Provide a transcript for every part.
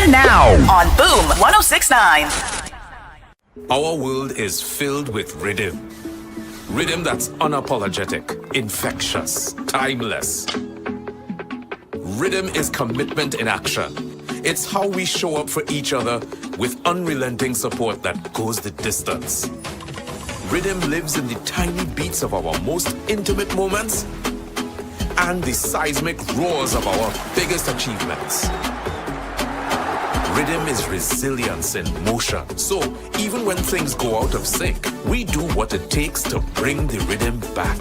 in now on Boom 1069. Our world is filled with rhythm. Rhythm that's unapologetic, infectious, timeless. Rhythm is commitment in action. It's how we show up for each other with unrelenting support that goes the distance. Rhythm lives in the tiny beats of our most intimate moments and the seismic roars of our biggest achievements. Rhythm is resilience in motion. So even when things go out of sync, we do what it takes to bring the rhythm back.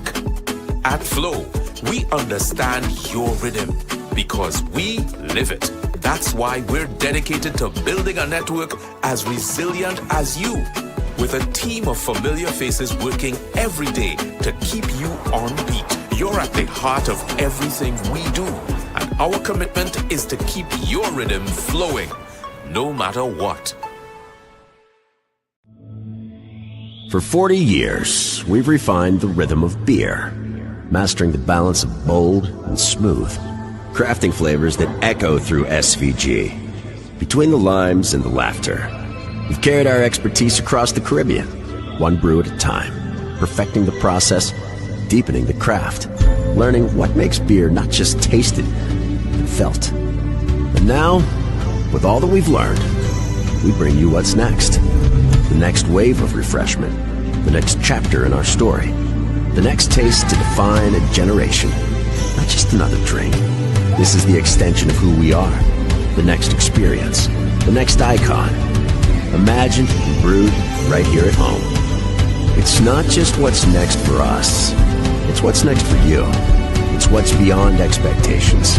At Flow, we understand your rhythm because we live it. That's why we're dedicated to building a network as resilient as you, with a team of familiar faces working every day to keep you on beat. You're at the heart of everything we do, and our commitment is to keep your rhythm flowing, no matter what. For 40 years, we've refined the rhythm of beer, mastering the balance of bold and smooth, crafting flavors that echo through SVG. Between the limes and the laughter, we've carried our expertise across the Caribbean, one brew at a time, perfecting the process, deepening the craft, learning what makes beer not just tasted, but felt. And now, with all that we've learned, we bring you what's next. The next wave of refreshment, the next chapter in our story, the next taste to define a generation, not just another drink. This is the extension of who we are, the next experience, the next icon, imagined and brewed right here at home. It's not just what's next for us, it's what's next for you. It's what's beyond expectations.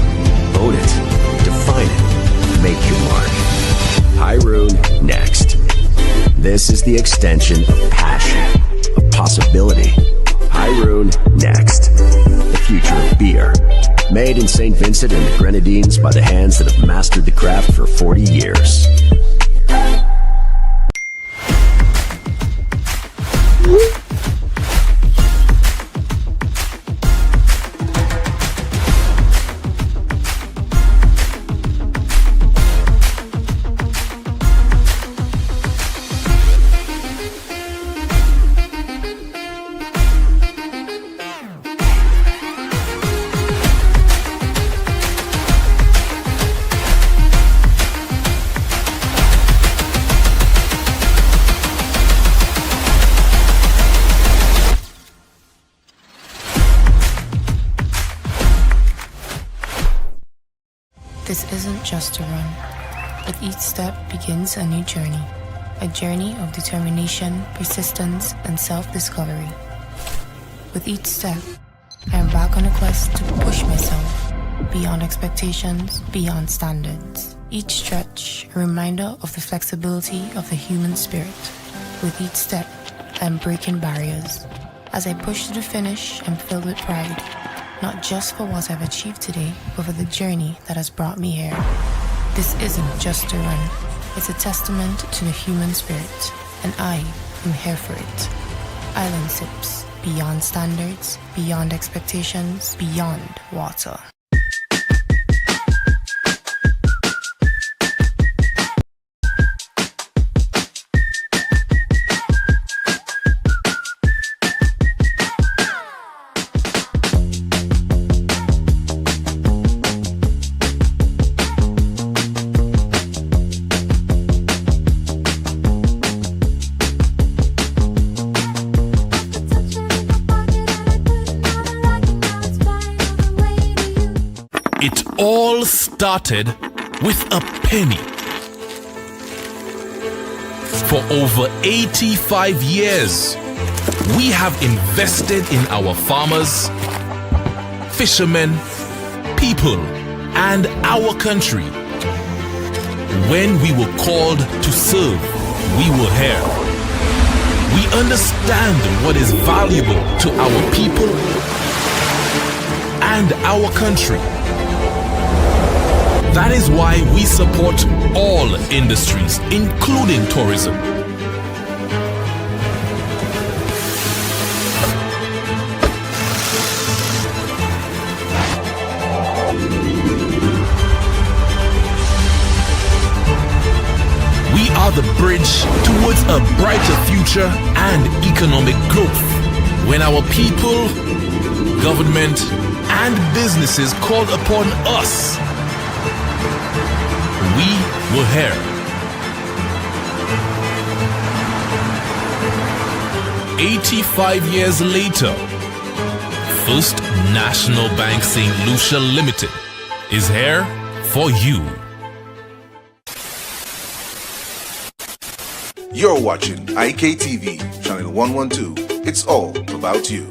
Own it, define it, make your mark. Hyrule next. This is the extension of passion, of possibility. Hyrule next. The future of beer. Made in St. Vincent and the Grenadines by the hands that have mastered the craft for 40 years. This isn't just a run. With each step begins a new journey. A journey of determination, persistence, and self-discovery. With each step, I am back on a quest to push myself beyond expectations, beyond standards. Each stretch, a reminder of the flexibility of the human spirit. With each step, I am breaking barriers. As I push to the finish, I'm filled with pride. Not just for what I've achieved today, but for the journey that has brought me here. This isn't just a run. It's a testament to the human spirit, and I am here for it. Island Sips, beyond standards, beyond expectations, beyond water. It all started with a penny. For over 85 years, we have invested in our farmers, fishermen, people, and our country. When we were called to serve, we were here. We understand what is valuable to our people and our country. That is why we support all industries, including tourism. the bridge towards a brighter future and economic growth. When our people, government, and businesses called upon us, we were here. 85 years later, First National Bank St. Lucia Limited is here for you. You're watching IKTV, channel 112. It's all about you.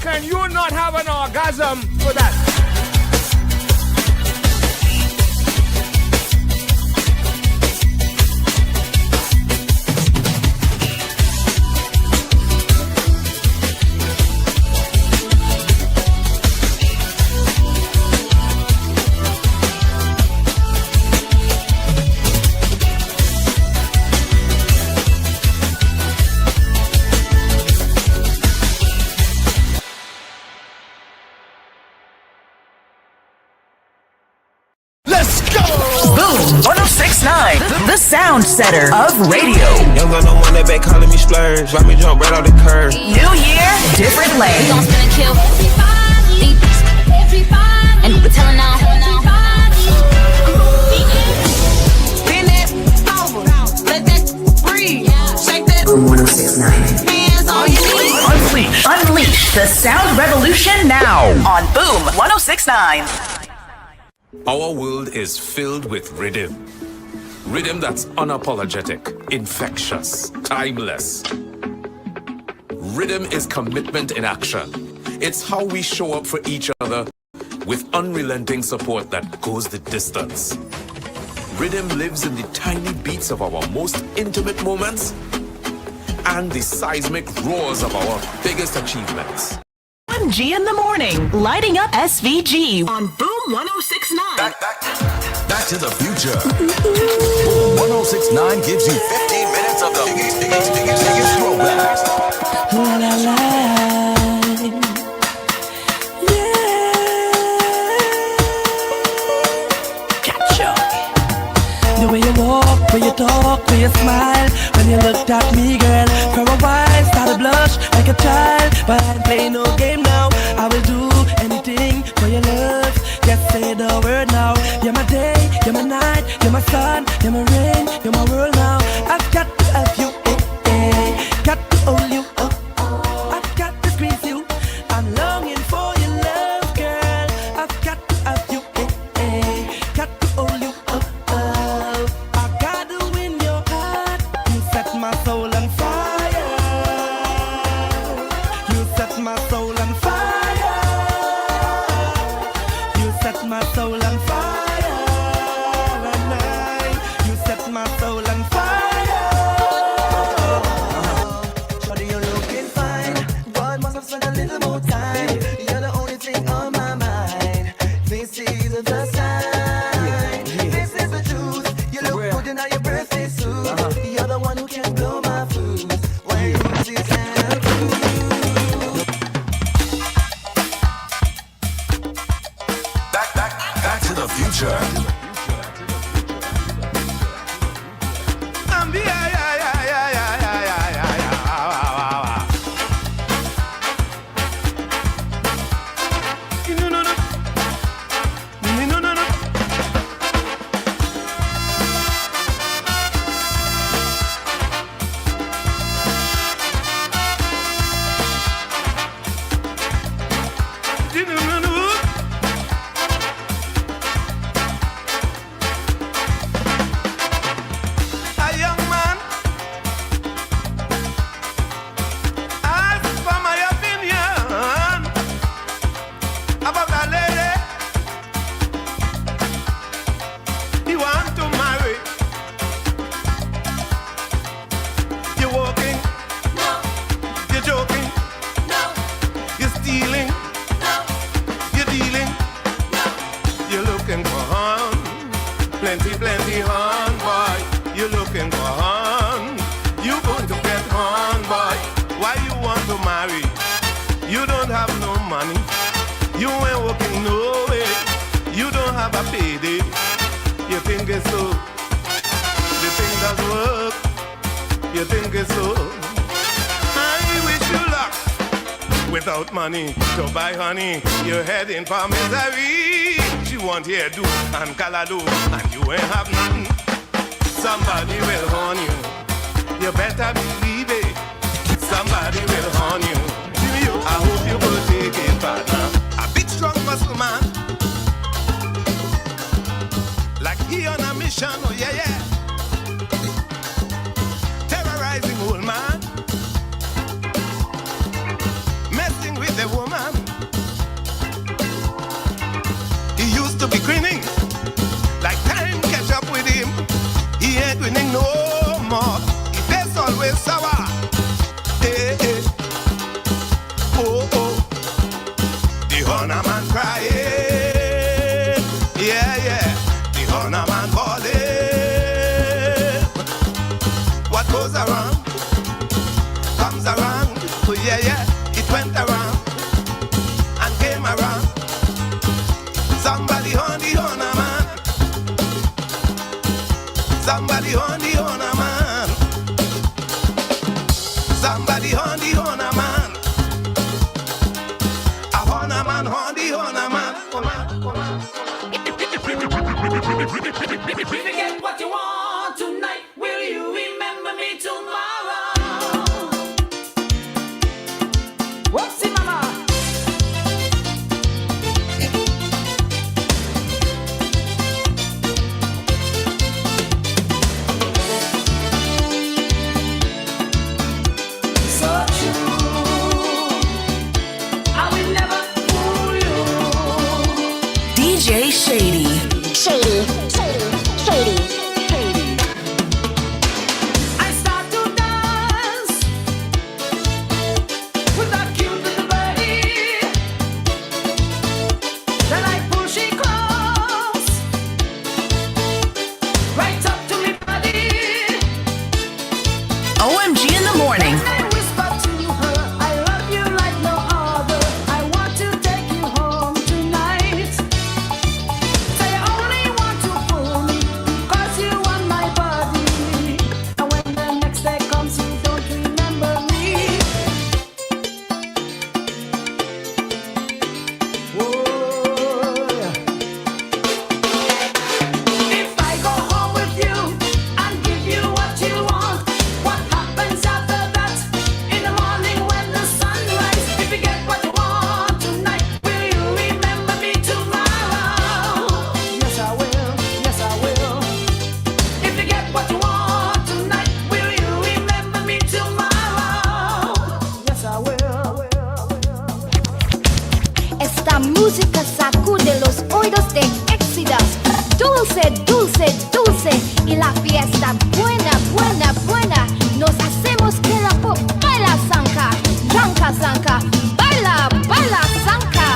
Can you not have an orgasm for that? Boom 1069, the sound setter of radio. Young girl don't want that back calling me splurge. Why me jump right off the curb? New year, different We lane. gon' spin and kill everybody. And we tellin' now. Bend that over, let that breathe. Shake that Boom 1069. hands on your knees. Unleash the sound revolution now on Boom 1069. Our world is filled with rhythm. Rhythm that's unapologetic, infectious, timeless. Rhythm is commitment in action. It's how we show up for each other with unrelenting support that goes the distance. Rhythm lives in the tiny beats of our most intimate moments and the seismic roars of our biggest achievements. Omg in the Morning, lighting up SVG on Boom 1069. Back to the future. Boom 1069 gives you 15 minutes of the biggest throwbacks. La la la. Gotcha. The way you walk, way you talk, way you smile. When you looked at me, girl, for a while, started blush like a child. But I ain't play no game now. I will do anything for your love. Just say the word now. You're my day, you're my night, you're my sun, you're my rain, you're my world now. I've got to have you, got to hold you, I've got to squeeze you. I'm longing for your love, girl. I've got to have you, got to hold you, I gotta win your heart. You set my soul on fire. You set my soul on fire. You set my soul on fire. And you set my soul on fire. Shawty, you're looking fine. God must have spent a little more time. You're the only thing on my mind. This is the sign. This is the truth. You look good in all your birthday suit. You're the one who can blow my fuse. Why you this kind of Back to the future. money. You ain't working no way. You don't have a payday. You think it's so. You think does work. You think it's so. I wish you luck. Without money to buy honey, you're heading for misery. She want here do and calado, and you ain't have nothing. Somebody will horn you. You better believe it. Somebody will horn you. I hope you will take it, partner. A big strong muscle man, like he on a mission. Oh yeah, yeah. Terrorizing old man, messing with the woman. He used to be grinning, like time catch up with him. He ain't winning no more. His face always sour. Hey, hey. Oh, oh. The honor man crying. Yeah, yeah. The honor man falling. What goes around comes around. Oh, yeah, yeah. It went around and came around. Somebody on the honor man. Somebody on the honor man. Somebody on the honor man. A honor man on the honor man. Forget what you want tonight. Will you remember me tomorrow? Whoopsie mama. So true. I will never fool you. DJ Shady. Shady, shady, shady, shady. I start to dance with that cute little birdie. Then I push it close, right up to me body. OMG in the morning. I whisper to her, I love you like no other. I want to take you home tonight. Say you only want to fool me because you want my body. And when the next day comes, you don't remember me. If I go home with you and give you what you want, what happens after that? In the morning when the sun rises, if you get what you want tonight, will you remember me tomorrow? Yes, I will. Yes, I will. If you get what you want tonight, will you remember me tomorrow? Yes, I will. Esta música sacude los oídos de Éxitos. Dulce, dulce, dulce. Y la fiesta buena, buena, buena. Nos hacemos que la pop baila zanca. Zanca, zanca. Baila, baila zanca.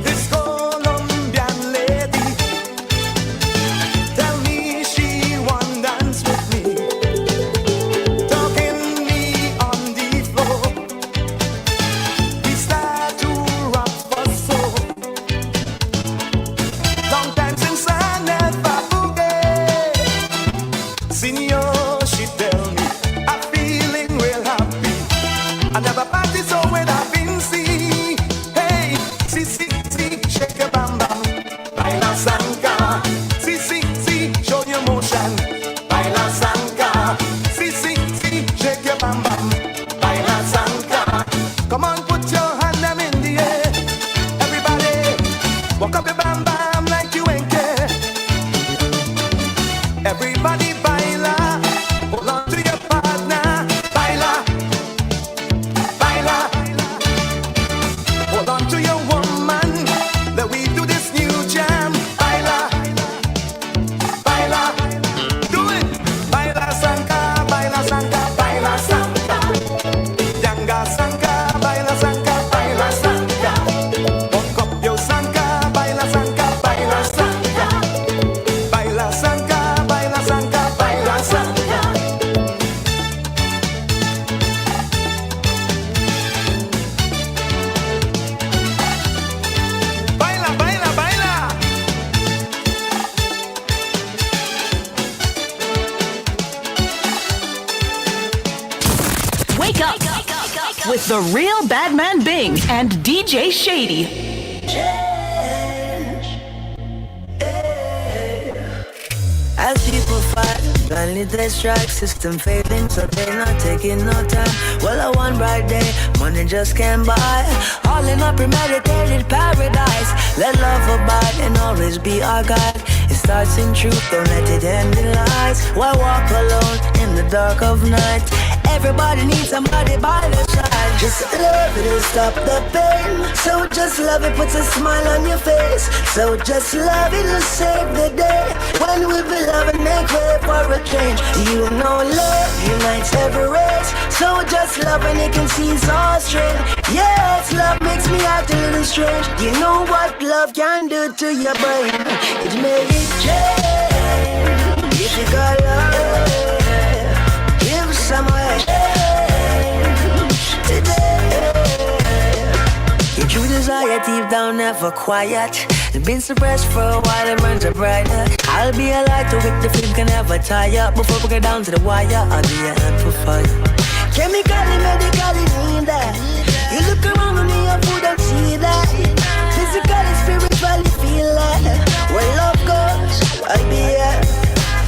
This Colombian lady tell me she want dance with me, talking me on the floor. We The Real Badman Bing and DJ Shady. As people fight, blindly they strike, system failing, so they're not taking no time. Well, a one bright day, money just can't buy. All in a premeditated paradise. Let love abide and always be our guide. It starts in truth, don't let it end in lies. Why walk alone in the dark of night? Everybody needs somebody by their side. Just love it will stop the pain. So just love it puts a smile on your face. So just love it will save the day. When we be loving, make way for a change. You know love unites every race. So just love and you can see it's all straight. Yes, love makes me act a little strange. You know what love can do to your brain? It make it change. If you got love, give somewhere today. Your true desire deep down never quiet. It's been suppressed for a while, it burns up brighter. I'll be a light to whip the flame can never tire. Before we get down to the wire, I'll be a hand for fire. Chemically, medically need that. You look around me, you wouldn't see that. Physically, spiritually feel that. Where love goes, I'll be here.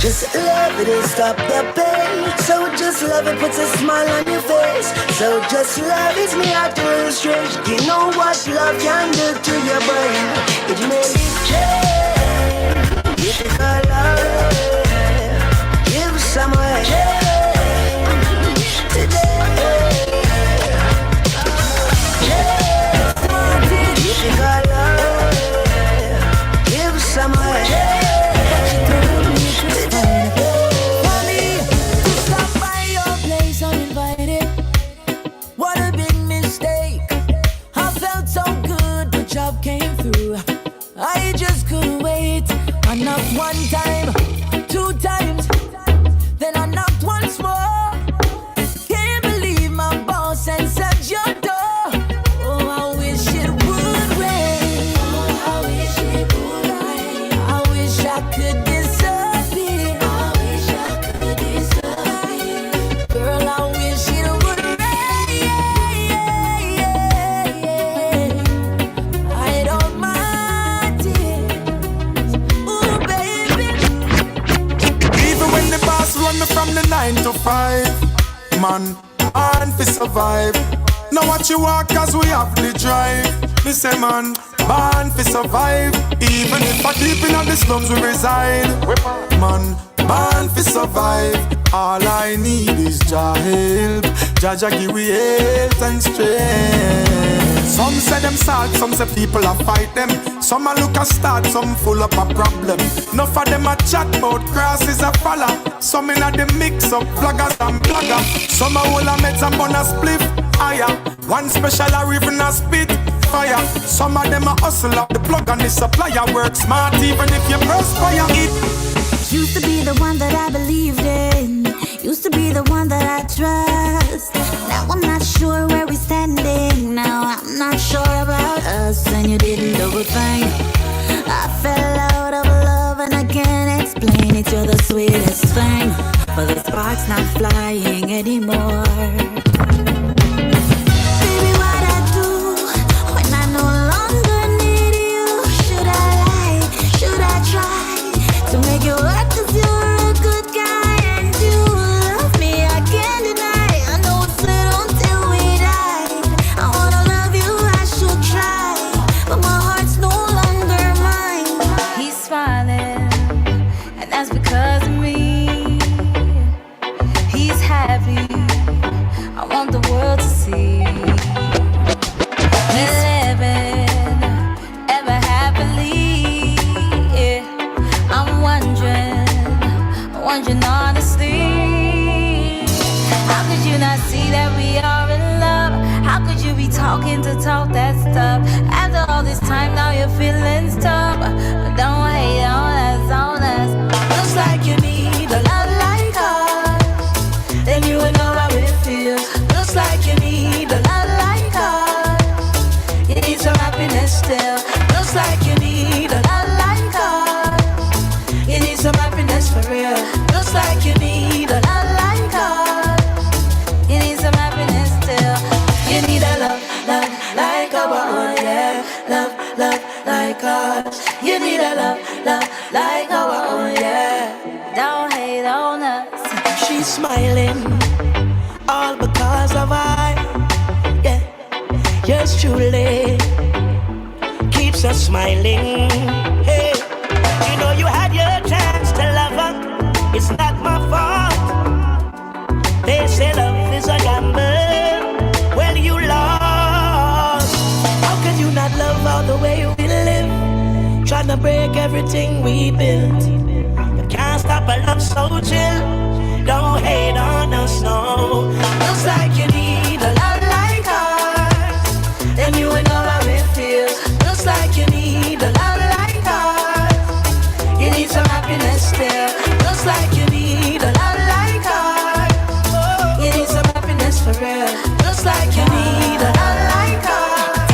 Just love it, it'll stop the pain. So just love it, puts a smile on your face. So just love it's me acting a little strange. You know what love can do to your brain? It may be change. If you got love, give somewhere change today. If you got love, give somewhere change. Job came through, I just couldn't wait. I knocked one time, 2 times, then I knocked once more. Can't believe my boss answered your door. Oh, I wish it would rain. Oh, I wish it would rain. I wish I could disappear. I wish I could disappear. Girl, I wish it would rain. Run me from the 9 to 5, man, born to survive. Now watch you walk as we have the drive. Me say man, born to survive. Even if I deep in the slums we reside. Man, born to survive. All I need is Jah help. Jah give we health and strength. Some say them sad, some say people a fight them. Some a look a start, some full up a problem. Enough of them a chat about crosses a follow. Some inna the mix up flaggers and blagger. Some a hold a meds and bun a spliff higher. One special a even a spit fire. Some of them a hustle up the plug and the supplier. Work smart even if you perspire. It used to be the one that I believed in. Used to be the one that I trust. Now I'm not sure where we're standing. Now I'm not sure about us. And you didn't do a thing. I fell out of love and I can't explain it. You're the sweetest thing, but the spark's not flying anymore. Baby, what I do when I no longer need you? Should I lie? Should I try to make it work? 'Cause you're a good guy and you love me, I can't deny. I know it's little until we die. I wanna love you, I should try, but my heart's no longer mine. He's smiling, and that's because of me. He's happy, I want the world to see. He's living ever happily. Yeah. I'm wondering honestly, how could you not see that we are in love? How could you be talking to talk that stuff? After all this time, now your feelings tough. But don't hate on us. Looks like you need a love like ours, then you would know how it feels. Looks like you need a love like ours. You need some happiness still. Looks like you need a love like ours. You need some happiness for real. Looks like you need a love like ours. You need some happiness still. You need love, love like ours. You need a love, love like our own, yeah. Don't hate on us. She's smiling, all because of I, yeah. Yours truly keeps us smiling. Hey, you know you had your chance to love her. It's not my fault. They say love is a gamble. Well, you lost. How could you not love all the way we live? Trying to break everything we built. You can't stop a love so chill. Don't hate on us, no. Looks like you need a love like ours. Then you would know how it feels. Looks like you need a love like ours. You need some happiness still. Looks like you need a love like ours. You need some happiness for real. Looks like you need a love like ours.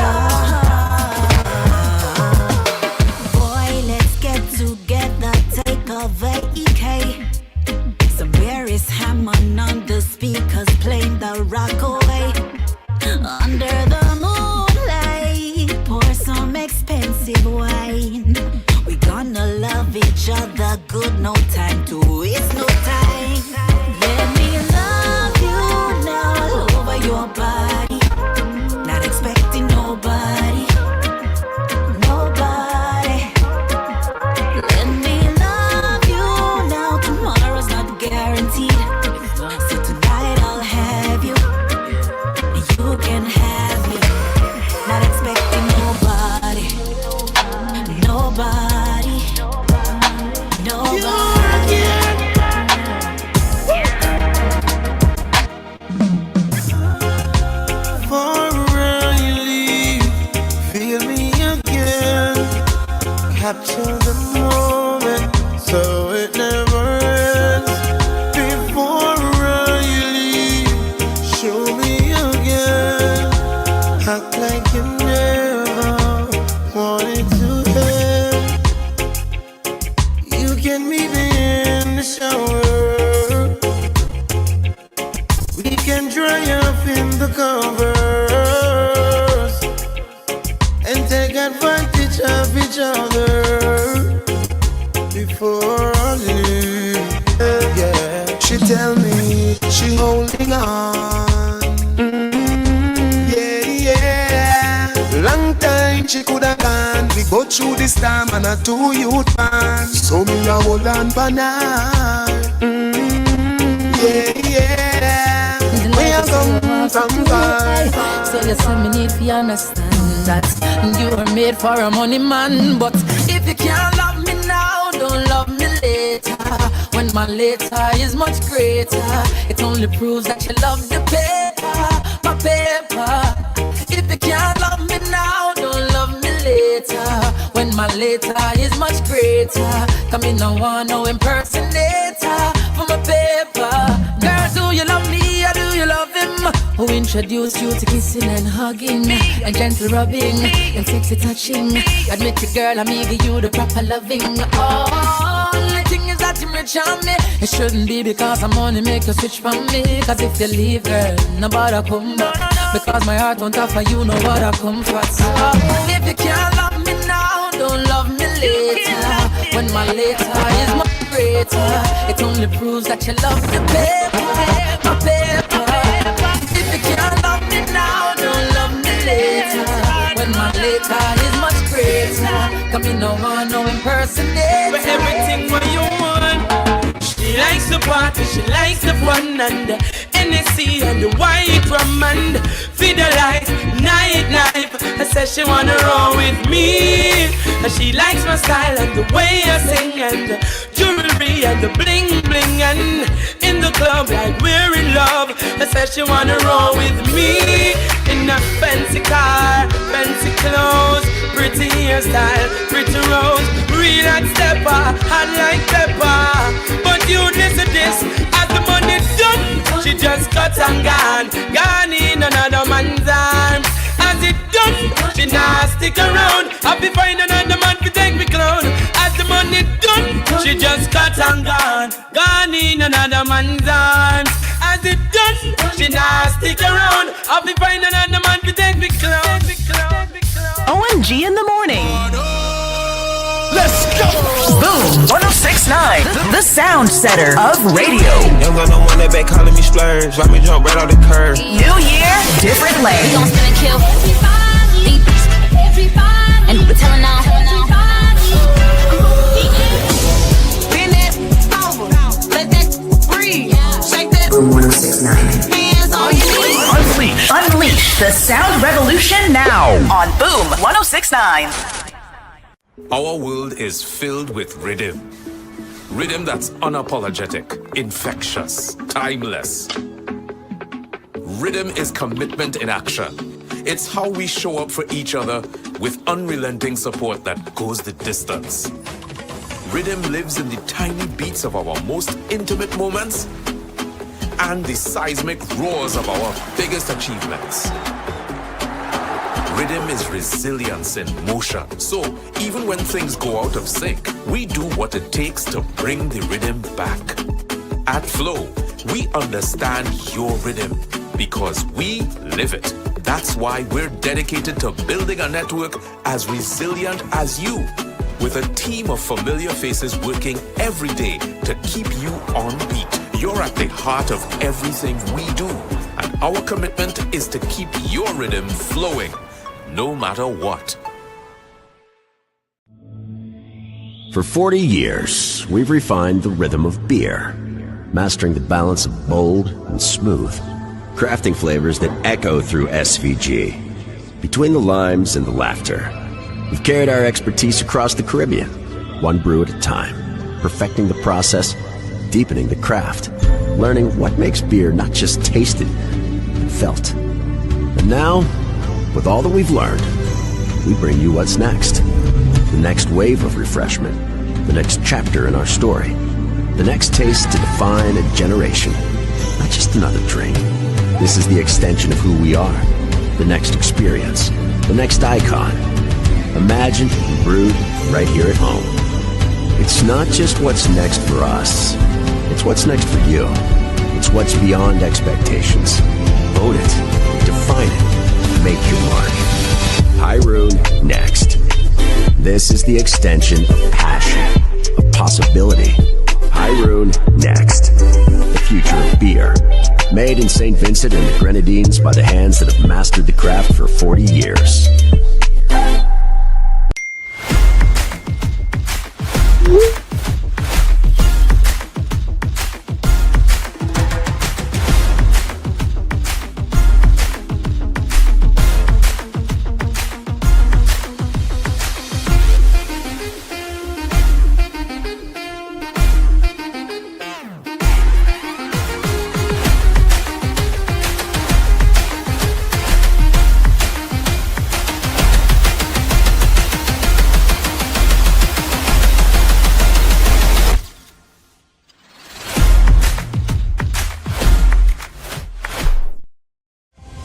Boy, let's get together, take a vacay. Somewhere is Hammond on the speakers playing the rock away. Under the moonlight, pour some expensive wine. We gonna love each other good, no time to waste no time. Let me love you now all over your body. Not expecting nobody, nobody. Let me love you now, tomorrow's not guaranteed. So tonight I'll have you, and you can have me. Not expecting nobody, nobody, nobody. For really feel me again. Capture the moment so it never ends. Before you leave, show me again. Act like you never wanted to end. You can meet me in the shower. We can dry up in the covers and take advantage of each other before I leave. Yeah, she tell me she holding on. Yeah, yeah. Long time she coulda gone. We go through this time and a 2 youth man. So me a hold on for now. Yeah, yeah. We are come from far. So you say me need to understand that you are made for a money man. But if you can't love me now, don't love me later. When my later is much greater, it only proves that you love the paper, my paper. If you can't love me now, don't love me later. When my later is much greater, come in no one, no impersonator for my paper. Girl, do you love me or do you love him? Who introduced you to kissing and hugging and gentle rubbing and sexy touching? Admit it, girl, I'm give you the proper loving. Oh, only thing is that you rich on me. It shouldn't be because I'm only make you switch from me. Cause if you leave, girl, nobody come back. Because my heart won't offer you no other comfort. So if you can't love me now, don't love me later. When my later is much greater, it only proves that you love the paper, my paper. If you can't love me now, don't love me later. When my later is much greater, come in no one, no impersonator. For everything for you want. She likes the party, she likes the fun and the NSC and the white rum and feed the light, night. I said she wanna roll with me. And she likes my style and the way I sing and the jewelry and the bling bling and in the club like we're in love. I said she wanna roll with me in a fancy car, fancy clothes, pretty hairstyle, pretty rose, real hot stepper, hot like pepper. But you listen this, as the money done, she just cut and gone in another man's arms. As it done, she not stick around. I'll be find another man to take me clown. As the money done, she just cut and gone in another man's arms. As it done, she not stick around. I'll be find another man to take me clown. OMG in the Morning. Let's go! Boom 1069, the sound setter of radio. Young got no one that back calling me splurge. Why me jump right off the curb? New year, different lane. We gon' spin and kill everybody, and we're telling all. Bend that over, let that breathe, shake that. Boom 1069. Hands on your knees. Unleash the sound revolution now on Boom 1069. Our world is filled with rhythm. Rhythm that's unapologetic, infectious, timeless. Rhythm is commitment in action. It's how we show up for each other with unrelenting support that goes the distance. Rhythm lives in the tiny beats of our most intimate moments and the seismic roars of our biggest achievements. Rhythm is resilience in motion. So, even when things go out of sync, we do what it takes to bring the rhythm back. At Flow, we understand your rhythm because we live it. That's why we're dedicated to building a network as resilient as you, with a team of familiar faces working every day to keep you on beat. You're at the heart of everything we do, and our commitment is to keep your rhythm flowing, no matter what. For 40 years, we've refined the rhythm of beer, mastering the balance of bold and smooth, crafting flavors that echo through SVG. Between the limes and the laughter, we've carried our expertise across the Caribbean, one brew at a time, perfecting the process, deepening the craft, learning what makes beer not just tasted, but felt. And now, with all that we've learned, we bring you what's next. The next wave of refreshment, the next chapter in our story, the next taste to define a generation, not just another drink. This is the extension of who we are, the next experience, the next icon, imagined and brewed right here at home. It's not just what's next for us, it's what's next for you. It's what's beyond expectations. Own it, define it, make your mark. Hyrule next. This is the extension of passion, of possibility. Hyrule next. The future of beer. Made in St. Vincent and the Grenadines by the hands that have mastered the craft for 40 years.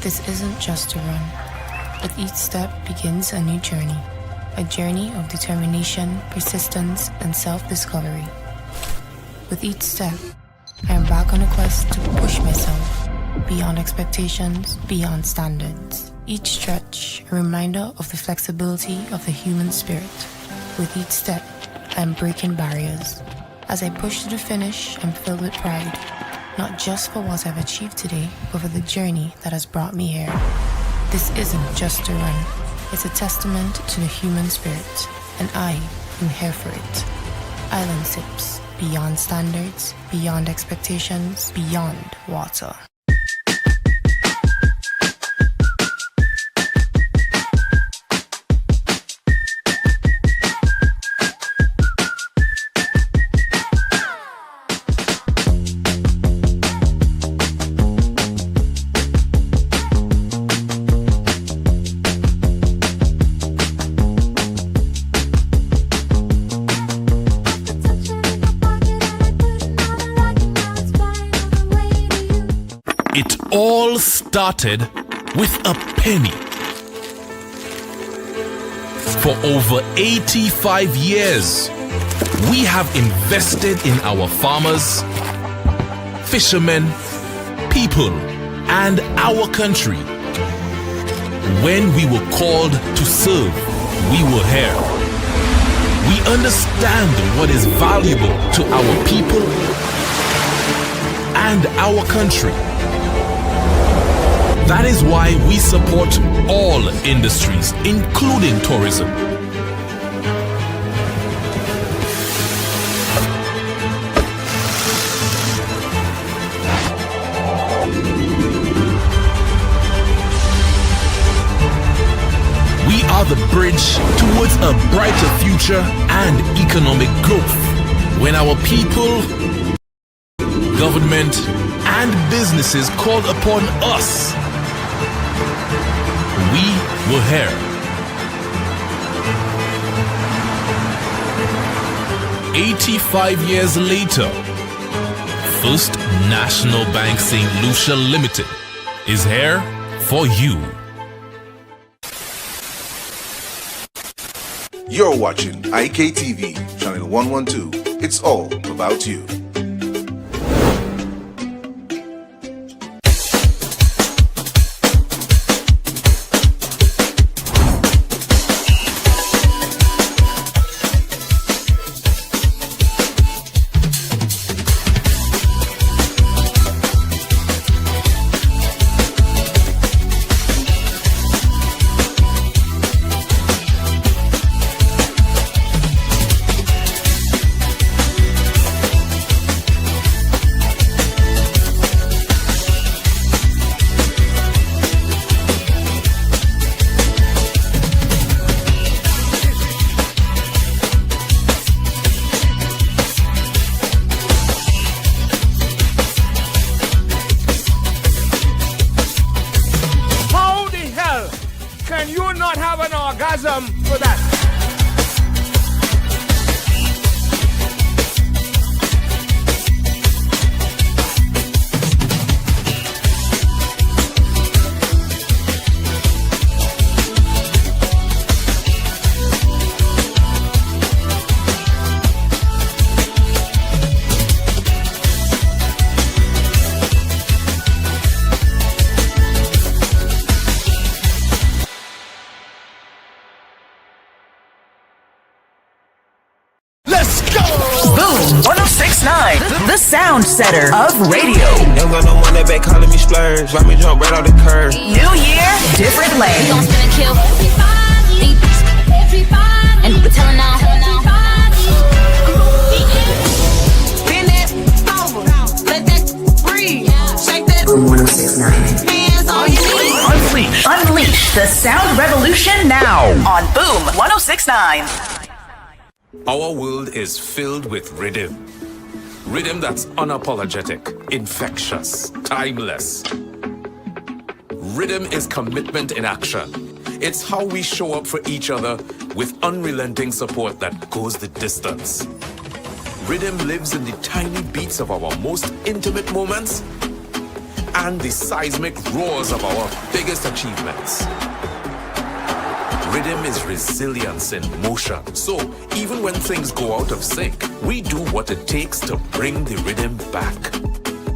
This isn't just a run. With each step begins a new journey. A journey of determination, persistence, and self-discovery. With each step, I am back on a quest to push myself beyond expectations, beyond standards. Each stretch, a reminder of the flexibility of the human spirit. With each step, I am breaking barriers. As I push to the finish, I'm filled with pride. Not just for what I've achieved today, but for the journey that has brought me here. This isn't just a run. It's a testament to the human spirit, and I am here for it. Island Sips, beyond standards, beyond expectations, beyond water. It all started with a penny. For over 85 years, we have invested in our farmers, fishermen, people, and our country. When we were called to serve, we were here. We understand what is valuable to our people and our country. That is why we support all industries, including tourism. We are the bridge towards a brighter future and economic growth. When our people, government, and businesses called upon us, we were here. 85 years later, First National Bank St. Lucia Limited is here for you. You're watching IKTV, channel 112. It's all about you. For that. Boom 1069, the sound setter of radio. Ain't got no one that back calling me splurge. Why me jump right off the curb? New year, different lane. We gon' spin and kill everybody. And we're telling now. Bend that over, let that breathe. Shake that. Boom 1069. Hands on your knees. Unleash the sound revolution now on Boom 1069. Our world is filled with rhythm. Rhythm that's unapologetic, infectious, timeless. Rhythm is commitment in action. It's how we show up for each other with unrelenting support that goes the distance. Rhythm lives in the tiny beats of our most intimate moments and the seismic roars of our biggest achievements. Rhythm is resilience in motion. So, even when things go out of sync, we do what it takes to bring the rhythm back.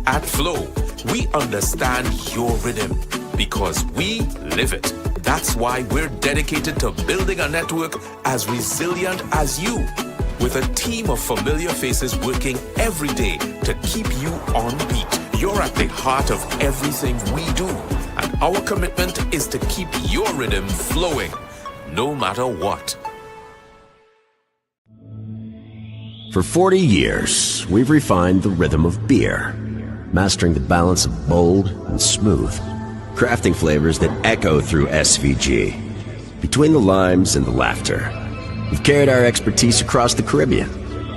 At Flow, we understand your rhythm because we live it. That's why we're dedicated to building a network as resilient as you, with a team of familiar faces working every day to keep you on beat. You're at the heart of everything we do, and our commitment is to keep your rhythm flowing, no matter what. For 40 years, we've refined the rhythm of beer, mastering the balance of bold and smooth, crafting flavors that echo through SVG. Between the limes and the laughter, we've carried our expertise across the Caribbean,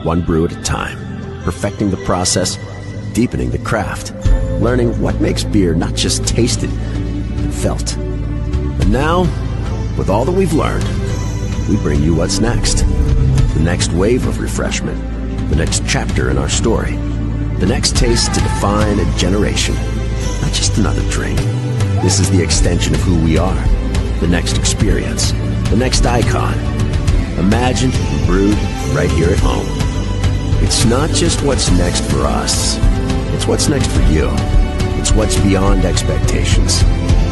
one brew at a time, perfecting the process, deepening the craft, learning what makes beer not just tasted, but felt. And now, with all that we've learned, we bring you what's next. The next wave of refreshment, the next chapter in our story, the next taste to define a generation, not just another drink. This is the extension of who we are, the next experience, the next icon, imagined and brewed right here at home. It's not just what's next for us, it's what's next for you. It's what's beyond expectations.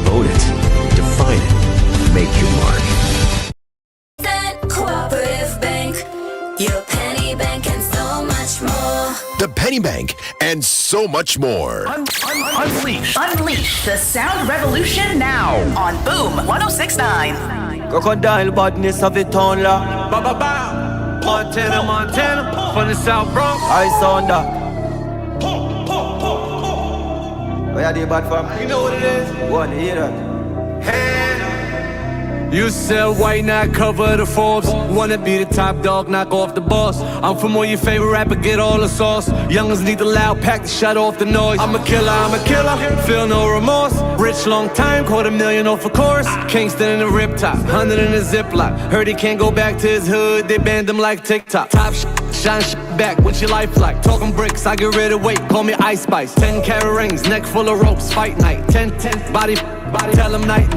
Own it, define it, make your mark. Cooperative Bank, your penny bank and so much more. The Penny Bank and so much more. Unleash the sound revolution now on Boom 1069. Crocodile badness of it on la. Ba ba ba. Montana, from the South Bronx. I sound that. Where are they bad from? You know what it is? Go on, hear that. Hey. You sell white, not cover the Forbes. Wanna be the top dog, knock off the boss. I'm from all your favorite rapper, get all the sauce. Youngers need the loud pack to shut off the noise. I'm a killer, feel no remorse. Rich long time, $250,000 off a course. Kingston in the rip top, 100 in the ziplock. Heard he can't go back to his hood, they banned him like TikTok. Top shine back, what's your life like? Talking bricks, I get rid of weight, call me Ice Spice. 10-carat rings, neck full of ropes, fight night. 10, body, tell him night.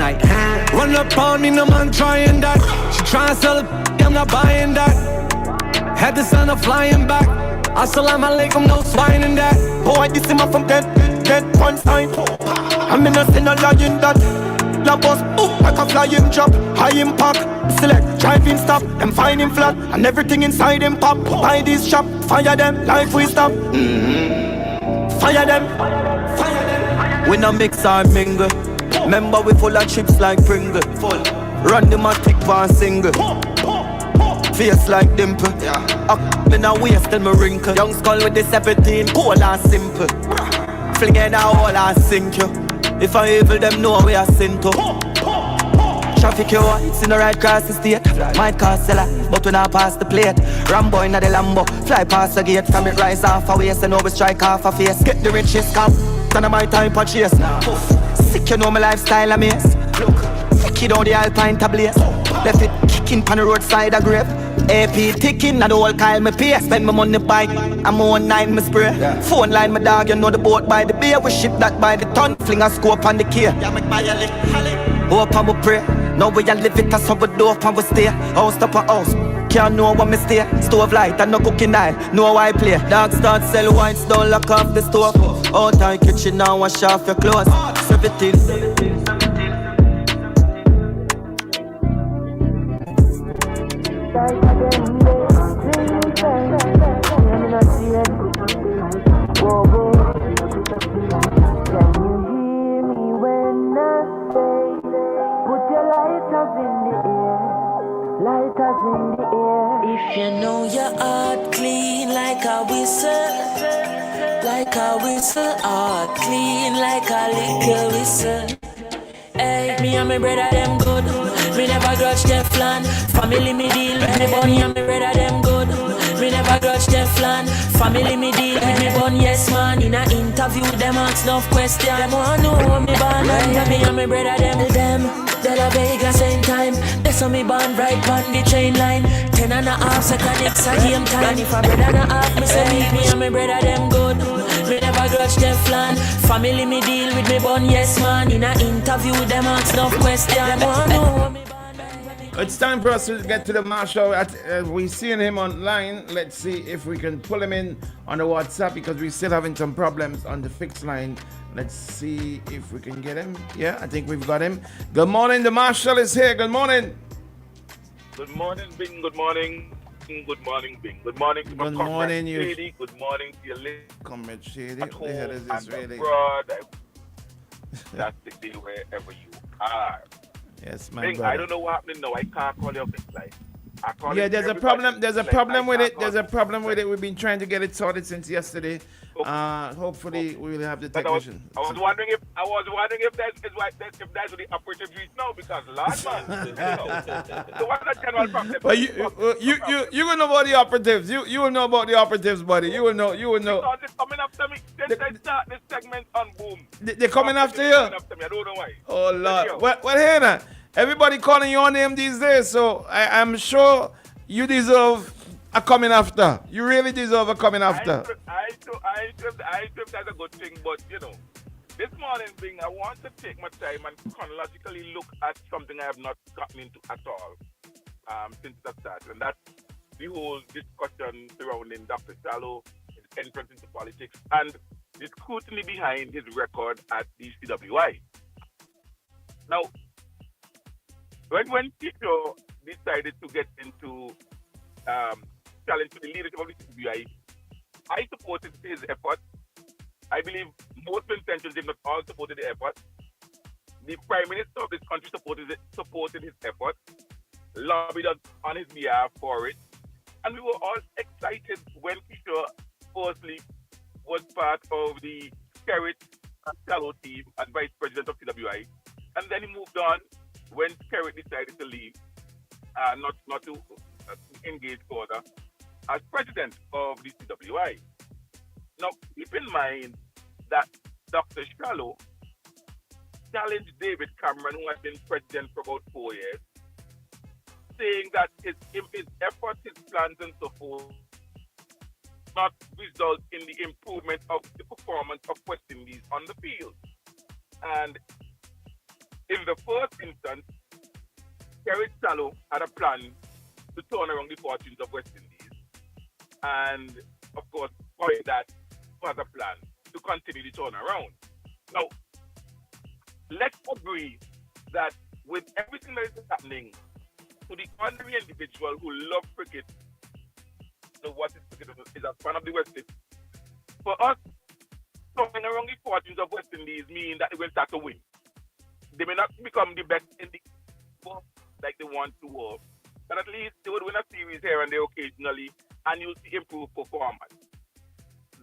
Run up on me, no man trying that. She trying to sell it, I'm not buying that. Had the sun up flying back. Assalamu alaikum, no swine in that. Boy, this is my from dead one time. I'm in a sin a lying that. La boss, like a flying chop. High impact, select, driving stop. Them find him flat, and everything inside him pop. Buy this shop, fire them, life we stop. Fire them. We no mix or mingle. Remember we full of chips like Pringle. Run the matic van single. Face like dimple. Up in a waist and me wrinkle. Young skull with the 17, cool and simple. Fling in a hole and sink you. If I evil them know we are sin to. Traffic you it's in the right cross the state. Might cost a lot, but we not pass the plate. Rambo in the Lambo, fly past the gate. From it rise off a waist and now we strike off a face. Get the richest cop, none of my time for chase. Sick you know my lifestyle amaze. Look, kid on the Alpine tablet. Left it kicking pan the roadside a grave. AP ticking and the whole Kyle me pay. Spend my money bike, I'm on 9 me spray. Phone line my dog, you know the boat by the beer. We ship that by the ton, fling a scope on the key. Hope and we pray. Now we a live it as how we do up and we stay. House up a house, can't know what me stay. Stove light and no cooking oil, know why I play. Dog start sell whites, don't lock off the stove. Out our kitchen now, wash off your clothes. 17. If you know your heart clean like a whistle, heart clean like a liquor whistle. Hey, me and my brother them good. Me never grudge Teflon. Family me deal with me bunny and my brother them good. Me never grudge Teflon. Family me deal with me bun. Yes man, in a interview them ask enough question. Them want know me born and me and my brother them. De La Vega same time. That's how me born right on the train line. 10.5 seconds it's a game time. And if a brother and a half me say me and my brother them good. Me never grudge Teflon. Family me deal with me bun. Yes man, in a interview them ask enough question. Them want know me. It's time for us to get to the Marshall. We're seeing him online. Let's see if we can pull him in on the WhatsApp because we're still having some problems on the fixed line. Let's see if we can get him. Yeah, I think we've got him. Good morning. The Marshall is here. Good morning. Good morning, Bing. Good morning. Good morning, Bing. Good morning to my comrade Shady. Good morning to your lady. Comrade Shady. At home and abroad. Fantastic day wherever you are. Yes, my Bing, brother. I don't know what happening now. I can't call your fixed line. Yeah, there's a problem. There's a problem with it. There's a problem with it. We've been trying to get it sorted since yesterday. Hopefully, we will have the technician. I was wondering if that's the operative reach now because last month. So what's the general problem? But you will know about the operatives. You will know about the operatives, buddy. You will know. Because it's coming after me. They start this segment on Boom. They're coming after you. Coming after me. I don't know why. Oh Lord. Well, here now. Everybody calling your name these days, so I'm sure you deserve a coming after. You really deserve a coming after. I think that's a good thing, but you know, this morning thing, I want to take my time and chronologically look at something I have not gotten into at all since the start, and that's the whole discussion surrounding Dr. Shallow, his entrance into politics, and the scrutiny behind his record at the CWI. Now, when Tito decided to get into challenge to the leadership of the CWI, I supported his effort. I believe most intentions, if not all, supported the effort. The Prime Minister of this country supported his effort, lobbied on his behalf for it, and we were all excited when Kishore firstly was part of the Skerrit and Shallow team as Vice President of CWI, and then he moved on when Skerrit decided to leave, not to engage further as President of the CWI. Now, keep in mind that Dr. Shallow challenged David Cameron, who had been president for about 4 years, saying that his efforts, his plans, and so forth not result in the improvement of the performance of West Indies on the field. And in the first instance, Kerry Shallow had a plan to turn around the fortunes of West Indies. And, of course, for that was a plan to continue the turnaround. Now, let's agree that with everything that is happening, to the ordinary individual who loves cricket, know what is cricket is a fan of the West Indies. For us, turning around the fortunes of West Indies means that they will start to win. They may not become the best in the world like they want to work, but at least they would win a series here and there occasionally, and you'll see improved performance.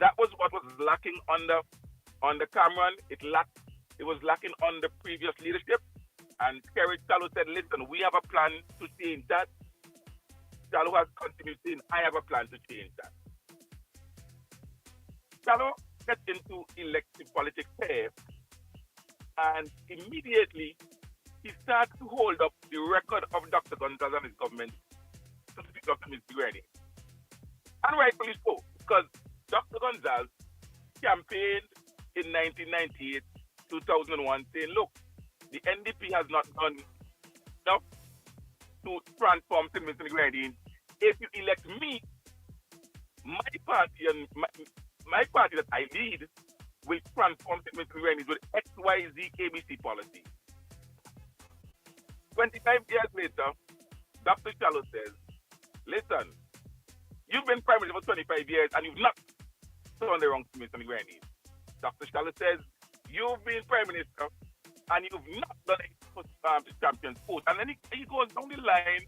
That was what was lacking under Cameron. It was lacking on the previous leadership. And Kerry Shallow said, listen, we have a plan to change that. Shallow has continued saying, I have a plan to change that. Shallow gets into elective politics here, and immediately he starts to hold up the record of Dr. Gonzalez and his government to the Dr. Misgirani. And rightfully so, because Dr. Gonzalez campaigned in 1998, 2001, saying, look, the NDP has not done enough to transform St. Vincent Grenadines. If you elect me, my party and my party that I lead will transform St. Vincent Grenadines with XYZ ABC policy. 25 years later, Dr. Shallow says, listen, you've been Prime Minister for 25 years and you've not turned the wrong St. Vincent Grenadines. Dr. Shallow says, you've been Prime Minister and you've not done it for the champion sport. And then he goes down the line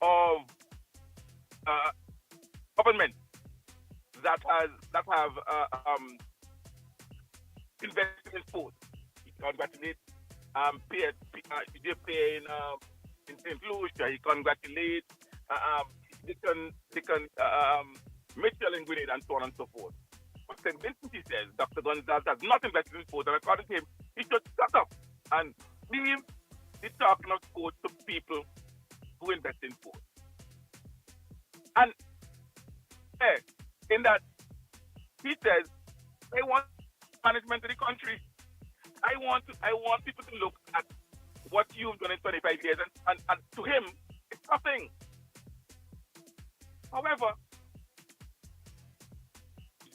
of government that have invested in sport. He congratulates PJ in St. Lucia. He congratulates Dickon Mitchell in Grenada and so on and so forth. But St. Vincent, he says, Dr. Gonzalez has not invested in sport, and according to him, he should shut up and leave the talking of sport to people who invest in sport. And in that, he says, I want management of the country. I want people to look at what you've done in 25 years, and to him, it's nothing. However,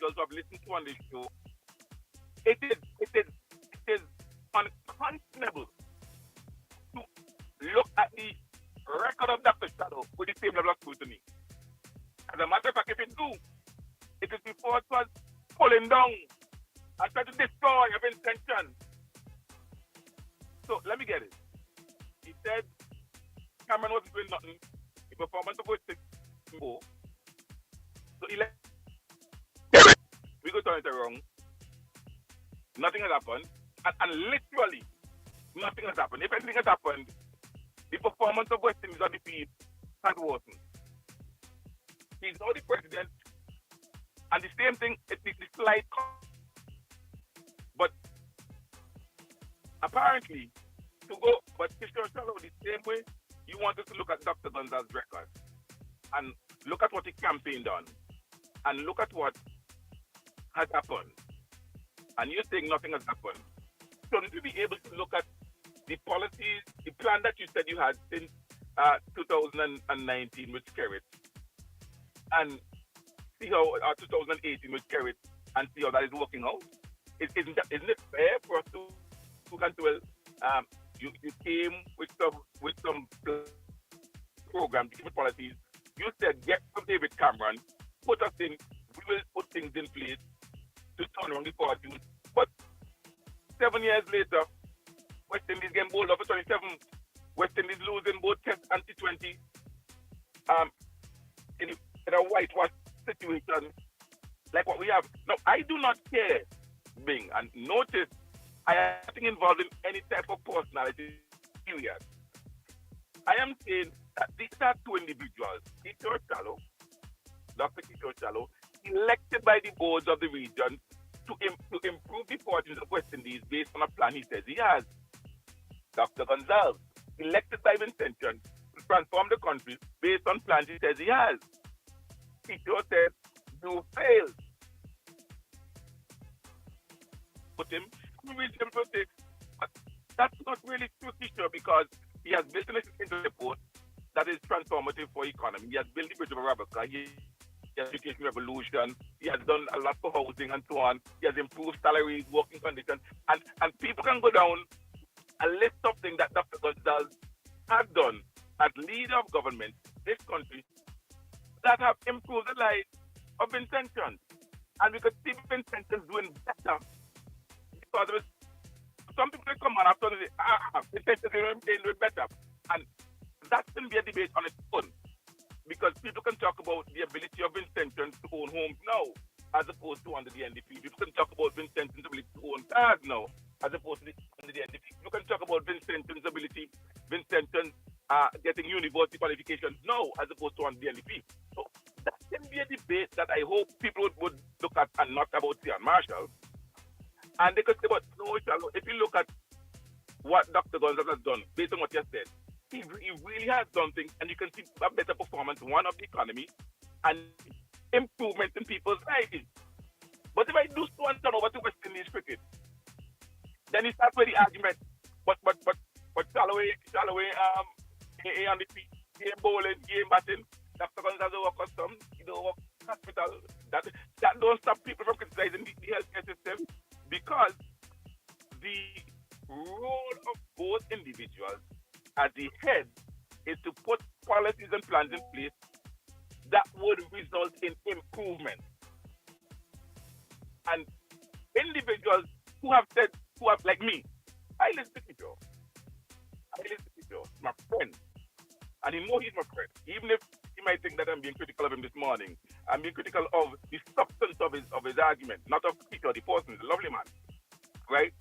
those who have listened to on this show, it is unconscionable to look at the record of Dr. Shadow with the same level of scrutiny. As a matter of fact, if it do, it is before it was pulling down and trying to destroy of intention. So let me get it. He said Cameron wasn't doing nothing. The performance of which go. So we go turn it around. Nothing has happened. And literally, nothing has happened. If anything has happened, the performance of West Indies on the field has worsened. He's now the president, and the same thing, it's the slight. But apparently, but Kishore Shallow, the same way, you want us to look at Dr. Gonzalez's record and look at what he campaigned on and look at what has happened. And you're saying nothing has happened. Shouldn't we be able to look at the policies, the plan that you said you had since 2019 with Skerrit, and see how 2018 with Skerrit, and see how that is working out? Isn't it fair for us to you came with some program, different policies. You said get from David Cameron, put us in. We will put things in place to turn around the fortunes. But 7 years later, West Indies getting bowled off for 27. West Indies losing both Test and T20. In a whitewash situation like what we have. Now, I do not care, Bing, and notice I am not involved in any type of personality period. I am saying that these are two individuals, Kishore Chalo, Dr. Kishore Chalo, elected by the boards of the region to improve the fortunes of West Indies based on a plan he says he has. Dr. Gonzalez, elected by Vincentian to transform the country based on plans he says he has. Kishore says, you failed. Put him, but that's not really true, Kishore, because he has built an into port that is transformative for economy. He has built the bridge over Rabaka. He has education revolution. He has done a lot for housing and so on. He has improved salaries, working conditions, and people can go down a list of things that Dr. Gonzalez has done as leader of government this country that have improved the lives of Vincentians. And we could see Vincentians doing better because of some people come on after and say, Vincentians are doing better. And that can be a debate on its own because people can talk about the ability of Vincentians to own homes now as opposed to under the NDP. People can talk about Vincentians' ability to own cars now as opposed to under the NDP. People can talk about Vincentians' ability, Vincentians getting university qualifications now as opposed to under the NDP. So that can be a debate that I hope people would look at and not about Cian Marshall. And they could say, but no, if you look at what Dr. Gonzalez has done, based on what you said, he really has done things, and you can see a better performance, one, of the economy, and improvements in people's lives. But if I do so and turn over to West Indies cricket, then it starts with the argument, but Shalaway, on the pitch, game bowling, game batting, Dr. Gonzalez work custom, work hospital. That don't stop people from criticizing the healthcare system because the role of both individuals as the head is to put policies and plans in place that would result in improvement. And individuals who have like me, I listen to Kishore. My friend. And he knows he's my friend. Even if he might think that I'm being critical of him this morning, I'm being critical of the substance of his argument, not of Kishore, the person. He's a lovely man. Right?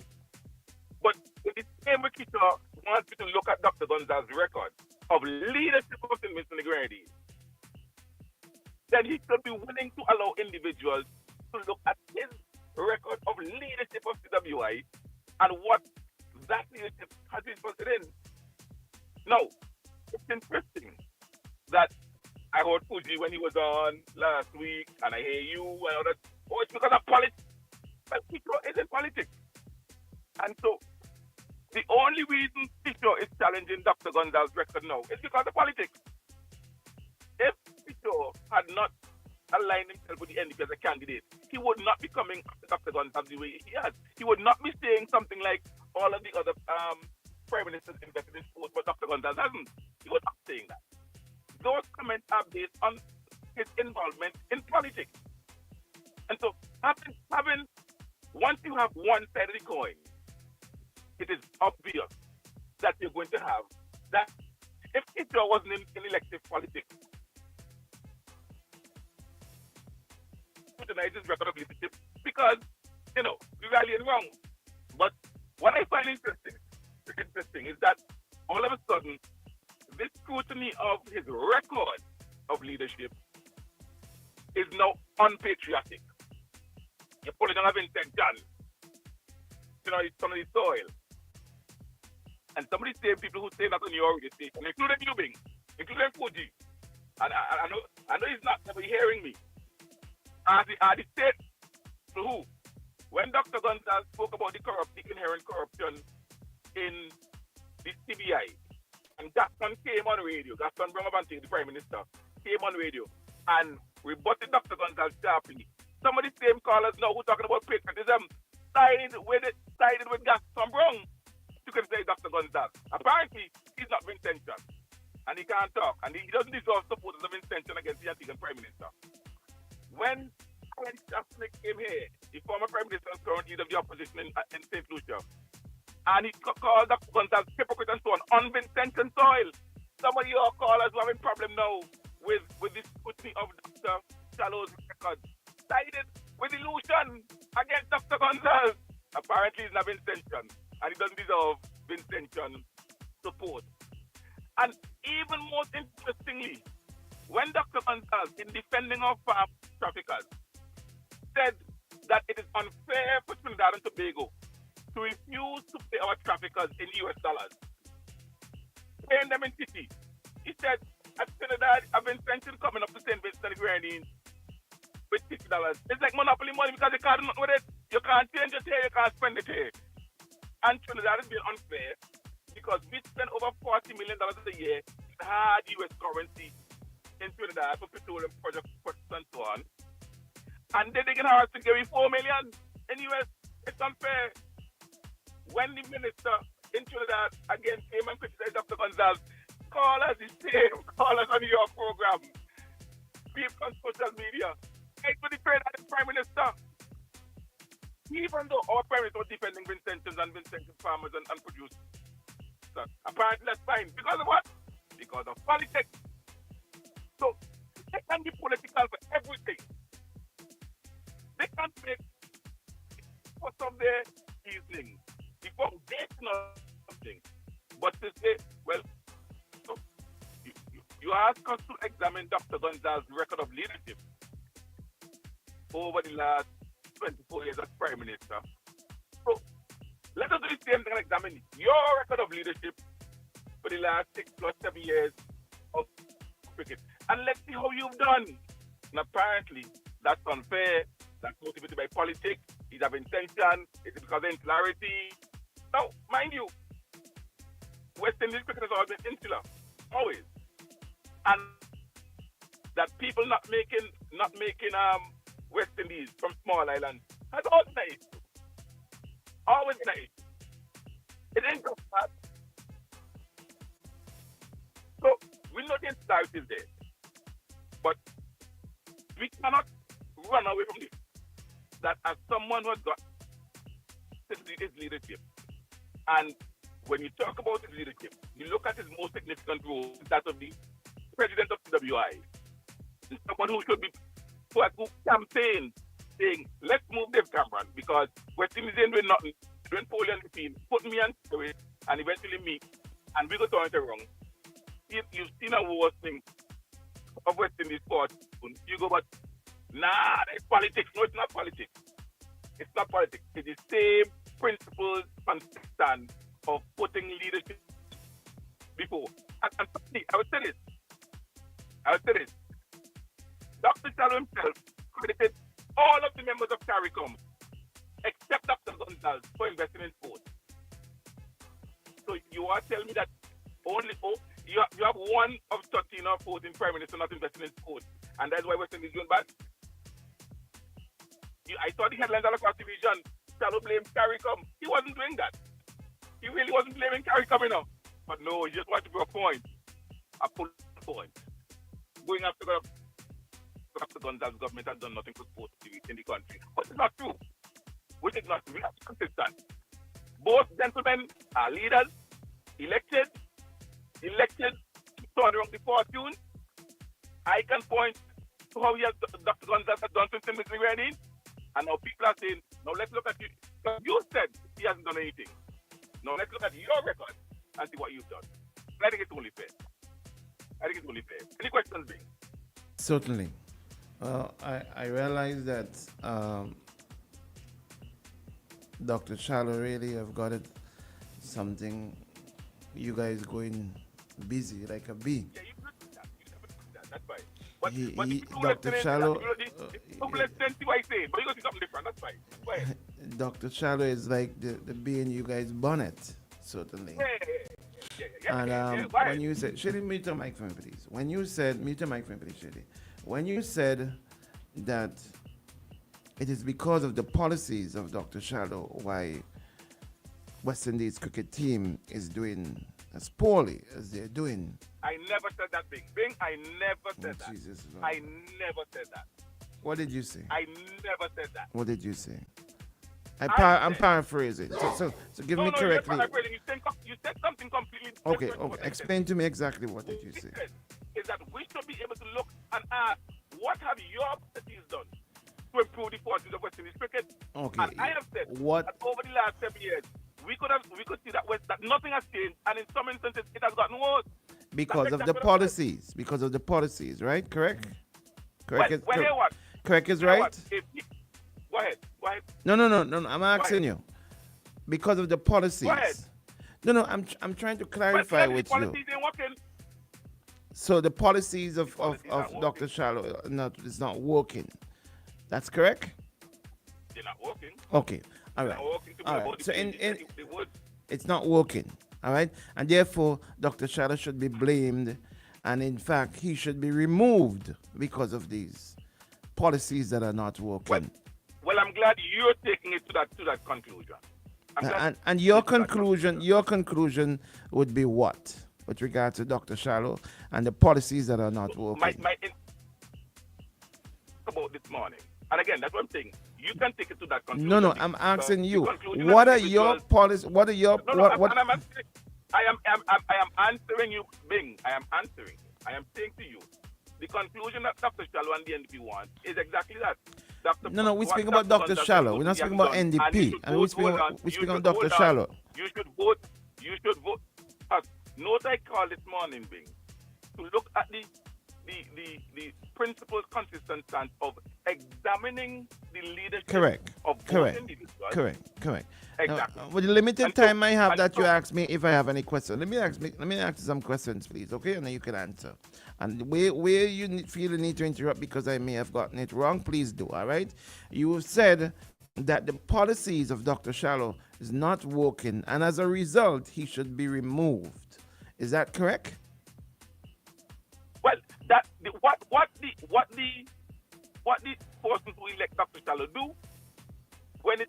But in the same way Kishore wants me to look at Dr. Gonzalez's record of leadership of St. Vincent and the Grenadines, then he should be willing to allow individuals to look at his record of leadership of CWI and what that leadership has resulted in. Now, it's interesting that I heard Fuji when he was on last week, and I hear you and others. Oh, it's because of politics. But Kishore is in politics. And so, the only reason Kishore is challenging Dr. Gonzalez's record now is because of politics. If Kishore had not aligned himself with the NDP as a candidate, he would not be coming after Dr. Gonzalez the way he has. He would not be saying something like all of the other prime ministers invested in sports, but Dr. Gonzalez hasn't. He was not saying that. Those comments are based on his involvement in politics. And so, having once you have one side of the coin, it is obvious that you're going to have that. If Kishore wasn't in elective politics, tonight his record of leadership because, we rallying wrong. But what I find interesting is that all of a sudden, this scrutiny of his record of leadership is now unpatriotic. You're pulling on a Vincent John. It's on the soil. And some of the same people who say that on your radio station, including you, Bing, including Fuji, and I know he's not never hearing me, are the state to who? When Dr. Gonzalez spoke about the inherent corruption in the CBI, and Gaston came on radio, Gaston Bromabante, the Prime Minister, came on radio and rebutted Dr. Gonzalez sharply. Some of the same callers now who talking about patriotism sided with Gaston Brown. to criticize Dr. Gonzalez. Apparently, he's not Vincentian. And he can't talk. And he doesn't deserve support of Vincentian against the Antiguan Prime Minister. When Alan Chapman came here, the former Prime Minister and current leader of the opposition in St. Lucia, and he called Dr. Gonzalez hypocrite and so on Vincentian soil. Some of your callers are having problem now with the scrutiny of Dr. Shallow's record. Sided with illusion against Dr. Gonzalez. Apparently he's not Vincentian, and he doesn't deserve Vincentian support. And even more interestingly, when Dr. Gonzalez, in defending our farm traffickers, said that it is unfair for Trinidad and Tobago to refuse to pay our traffickers in US dollars, paying them in city. He said, at Trinidad, a Vincentian coming up to St. Vincent and the Grenadines with $50. It's like monopoly money because you can't do nothing with it. You can't change it here, you can't spend it here. And Trinidad is being unfair because we spend over $40 million a year in hard US currency in Trinidad for petroleum projects and so on. And then they can hard to give me $4 million in US. It's unfair. When the minister in Trinidad again came and criticized Dr. Gonzalez, call us the same, call us on your program. People on social media. Right to defend the Prime Minister. Even though our Prime Minister was defending Vincentians and Vincentian farmers and producers. Apparently that's fine. Because of what? Because of politics. So they can be political for everything. They can't make for some of their reasoning, the foundation of something. But to say, well, so you ask us to examine Dr. Gonzalez's record of leadership over the last 24 years as Prime Minister. So let us do the same thing and examine your record of leadership for the last 6 plus 7 years of cricket. And let's see how you've done. And apparently, that's unfair. That's motivated by politics. Is of intention. Is it because of insularity? Now, mind you, West Indies cricket has always been insular. Always. And that people not making West Indies from small islands has always been nice. Always nice. It ain't just that. So, we know the insularity is there. But we cannot run away from this. That as someone who has got his leadership, and when you talk about his leadership, you look at his most significant role, that of the president of CWI. Someone who should be, who campaign saying, let's move this Cameron, because West Indies ain't doing nothing, doing poorly on the team, put me on it, and eventually me, and we go turn it wrong. You've seen a worsening of West Indies sport. You go, but nah, it's politics. No, it's not politics. It's not politics. It's the same principles and stand of putting leadership before. And finally, I would say this. Dr. Shallow himself credited all of the members of CARICOM except Dr. Gonzalez for investing in sport. So you are telling me that you have one of 13 or 14 prime ministers not investing in sport, and that's why West Indies is doing bad? I saw the headlines all across the region. Shallow blamed CARICOM. He wasn't doing that. He really wasn't blaming CARICOM, you know. But no, he just wanted to prove a point. A full point. Going after Dr. Gonzalez's government has done nothing for sports in the country. But it's not true. Which is not true. We have to be consistent. Both gentlemen are leaders, elected to turn around the fortune. I can point to how Dr. Gonzalez has done since Mr. Ready. And now people are saying, now let's look at you. Because you said he hasn't done anything. Now let's look at your record and see what you've done. I think it's only fair. Any questions, Bing? Certainly. I realize that Dr. Shallow really have got it something. You guys going busy like a bee. Yeah, you could do that. You never do that. That's fine. But Dr. Shallow. Let's see what I say. But you're going to see something different. That's fine. Go ahead. Dr. Shallow is like the bee in you guys' bonnet, certainly. And when you said, Shady, mute your mic for me, please. When you said, mute your mic for me, please, Shady. When you said that it is because of the policies of Dr. Shallow why West Indies cricket team is doing as poorly as they're doing. I never said that, Bing. Bing, I never said that. Jesus, I never said that. What did you say? I never said that. What did you say? I'm paraphrasing. So give me correctly. You said something completely Okay, different. okay. Explain to me exactly what did you say. Is that we should be able to look and ask, what have your cities done to improve the fortunes of West Indies cricket? Okay. And I have said what that over the last 7 years, we could see that nothing has changed, and in some instances, it has gotten worse. because of the policies. Because of the policies, right? Correct? Correct. Correct is right? Go ahead. No. I'm asking you. Because of the policies. Go ahead. No. I'm trying to clarify with you. So the policies of Dr. Shallow is not working. That's correct? They're not working. Okay. All right. So it's not working. All right. And therefore, Dr. Shallow should be blamed. And in fact, he should be removed because of these policies that are not working. Well, I'm glad you're taking it to that conclusion. And your conclusion would be what with regard to Dr. Shallow and the policies that are not working? About this morning, and again, that's what I'm saying. You can take it to that conclusion. No, I'm asking you. What are your policies? What are your what? I am answering you, Bing. I am answering. I am saying to you, the conclusion that Dr. Shallow and the NDP want is exactly that. No, we speak about Dr. Shallow. We're not speaking about NDP. And we speak about Dr. Shallow. You should vote. Note I called this morning, Bing, to look at the principled, consistent stance of examining the leadership of both individuals. Correct. Exactly. With the limited time I have that you ask me if I have any questions. Let me ask you some questions, please, okay? And then you can answer. And where you feel the need to interrupt because I may have gotten it wrong, please do, all right? You said that the policies of Dr. Shallow is not working, and as a result, he should be removed. Is that correct? Well, what the person who elect Dr. Shallow do when the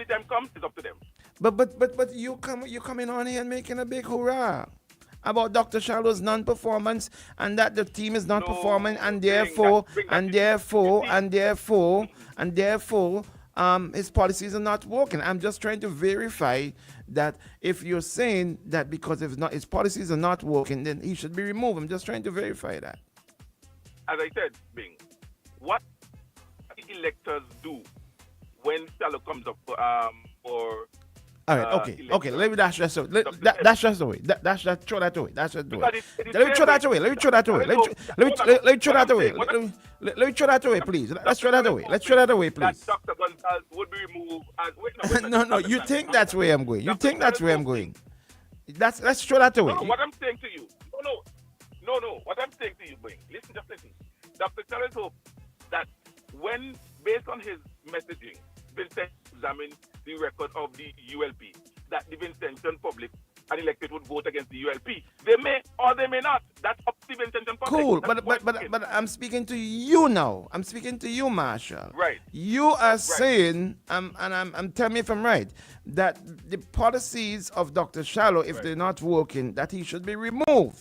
time comes is up to them. But you coming on here and making a big hurrah about Dr. Shallow's non-performance and that the team is not performing and therefore his policies are not working. I'm just trying to verify that if you're saying that because his policies are not working, then he should be removed. I'm just trying to verify that. As I said, Bing, what the electors do when Shallow comes up for all right, okay. Let me dash that away. Dash that away. Throw that away. Let me throw that away. Let me throw that away, please. Let's throw that away, please. That Dr. Gonzalez would be removed as No. You think that's where I'm going? Let's throw that away. No, what I'm saying to you. No. What I'm saying to you, Bing. Listen. Dr. Charles hope that when, based on his messaging, Vincent examined the record of the ULP, that the Vincentian public and elected would vote against the ULP. They may or they may not. That's up to the Vincentian public. Cool, but I'm speaking to you now. I'm speaking to you, Marshall. Right. You are saying, and tell me if I'm right, that the policies of Dr. Shallow, if they're not working, that he should be removed.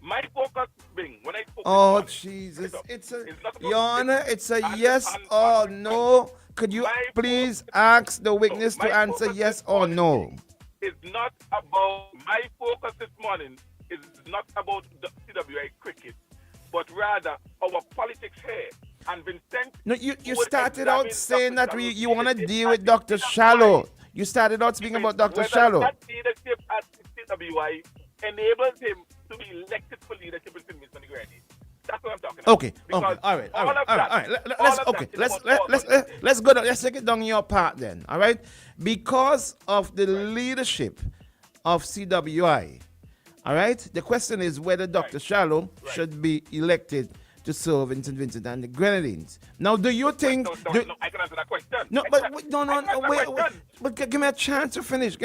My focus, Bing, when I focus. Oh, Jesus. Your Honor, it's a yes or no. Could you please ask the witness to answer yes or no? It's not about, my focus this morning is not about the CWI cricket, but rather our politics here. And Vincent. No, you started out saying that you want to deal with Dr. Shallow. You started out speaking about Dr. Shallow. That leadership at CWI enables him to be elected for leadership in St. Vincent and the Grenadines. That's what I'm talking about. Okay. All right. Let's go down. Let's take it down your part then. All right. Because of the leadership of CWI. All right. The question is whether Dr. Shallow should be elected to serve in St. Vincent and the Grenadines. Now, do you think? No, I can answer that question. No, wait. But give me a chance to finish.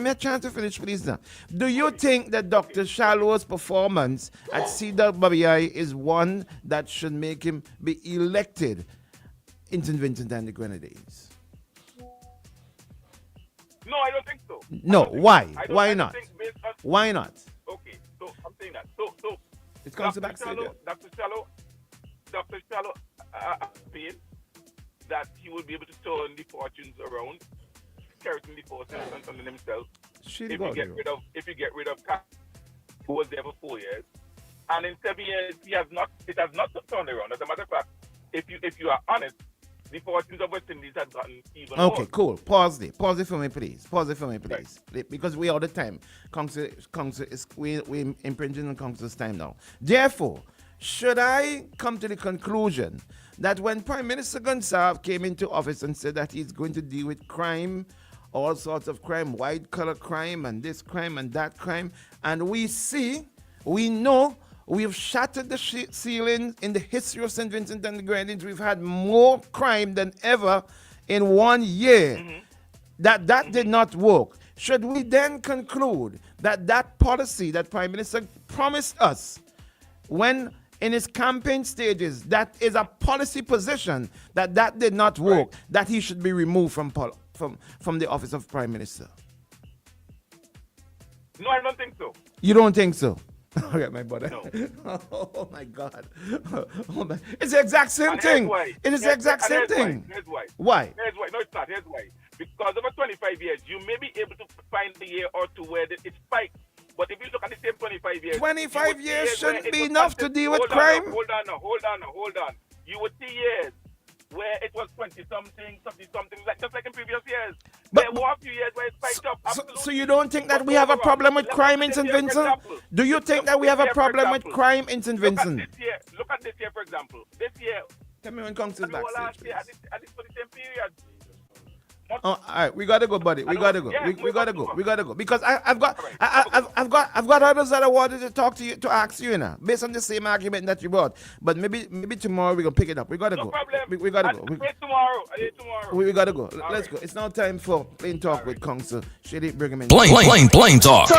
Please. Now, do you think that Dr. Shallow's performance at CWI is one that should make him be elected in St. Vincent and the Grenadines? No, I don't think so. No, why? Why I don't not? think based on, Why not? okay, so I'm saying that. So It comes to backstage. Dr. Shallow appealed that he will be able to turn the fortunes around, skirting the fortunes on himself. If you get rid of Kat, who was there for 4 years, and in 7 years it has not turned around. As a matter of fact, if you are honest, the fortunes of West Indies have gotten even Okay, worse. cool. Pause it for me, please. Right. Because we all the time. We impinging on Council's time now. Therefore, should I come to the conclusion that when Prime Minister Gonsalves came into office and said that he's going to deal with crime, all sorts of crime, white-collar crime, and this crime and that crime, and we know we've shattered the ceiling in the history of St. Vincent and the Grenadines. We've had more crime than ever in 1 year. That did not work. Should we then conclude that policy that Prime Minister promised us when in his campaign stages, that is a policy position that did not work, that he should be removed from the office of Prime Minister? No, I don't think so. You don't think so? All right, my brother. No. Oh my God. It's the exact same thing. It is the exact same thing. Here's why. Why? Here's why. No, it's not. Here's why. Because over 25 years, you may be able to find a year or two where it spiked. But if you look at the same 25 years... 25 years shouldn't be enough to deal with crime. Hold on. You would see years where it was 20-something, just like in previous years. There were a few years where it spiked up. So you don't think that we have a problem with crime in St. Vincent? Do you think that we have a problem with crime in St. Vincent? Look at this year, for example. This year... Tell me when Council's back. Last year, at the same period. Oh, all right, we gotta go, buddy. We gotta go. We gotta go because I've got others that I wanted to talk to you to ask you, based on the same argument that you brought. But maybe tomorrow we gonna pick it up. We gotta go. We gotta go. Tomorrow. We gotta go. Let's go. It's now time for Plain Talk with Council Shady. Bring him in. Plain Talk.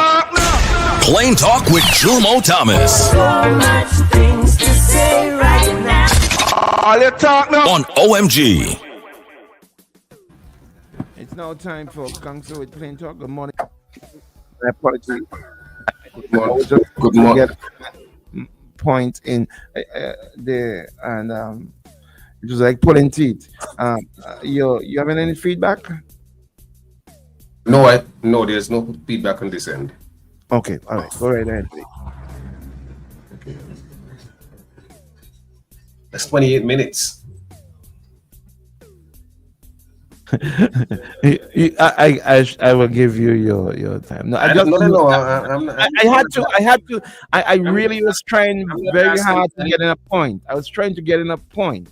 Plain Talk with Jumo Thomas. So much things to say right now. All you talk now on OMG. It's now time for Council with Plain Talk. Good morning. My apologies. Good morning. Point in there, and it was like pulling teeth. You having any feedback? No, there's no feedback on this end. Okay, all right. Go right ahead, please. Okay. That's 28 minutes. I will give you your time. No, I really was trying very hard to get in a point. I was trying to get in a point.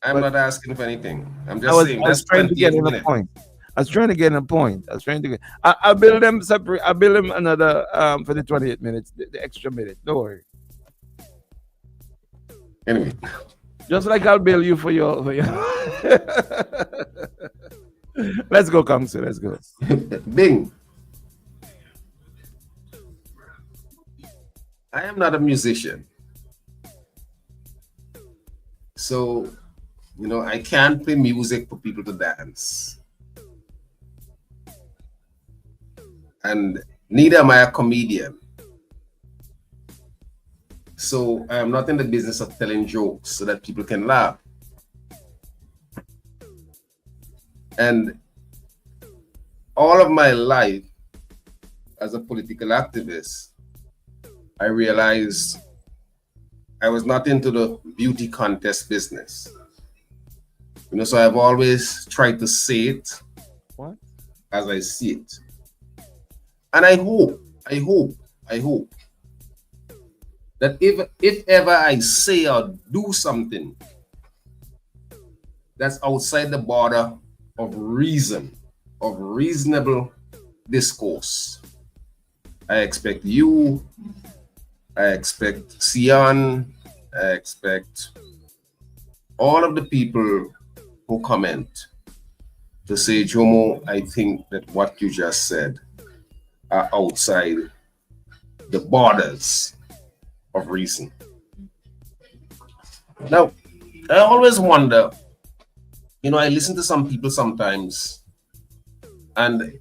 I'm not asking for anything. I'm just saying I was trying to get in a point. I'll build them separate. I'll build them another for the 28 minutes, the extra minute. Don't worry. Anyway. Just like I'll bill you for your Let's go, Council. Let's go. Bing. I am not a musician. So, I can't play music for people to dance. And neither am I a comedian. So I am not in the business of telling jokes so that people can laugh. And all of my life as a political activist, I realized I was not into the beauty contest business. So I've always tried to say it as I see it. And I hope that if ever I say or do something that's outside the border of reason, of reasonable discourse, I expect you, I expect Sian, I expect all of the people who comment to say, Jomo, I think that what you just said are outside the borders of reason. Now, I always wonder, I listen to some people sometimes, and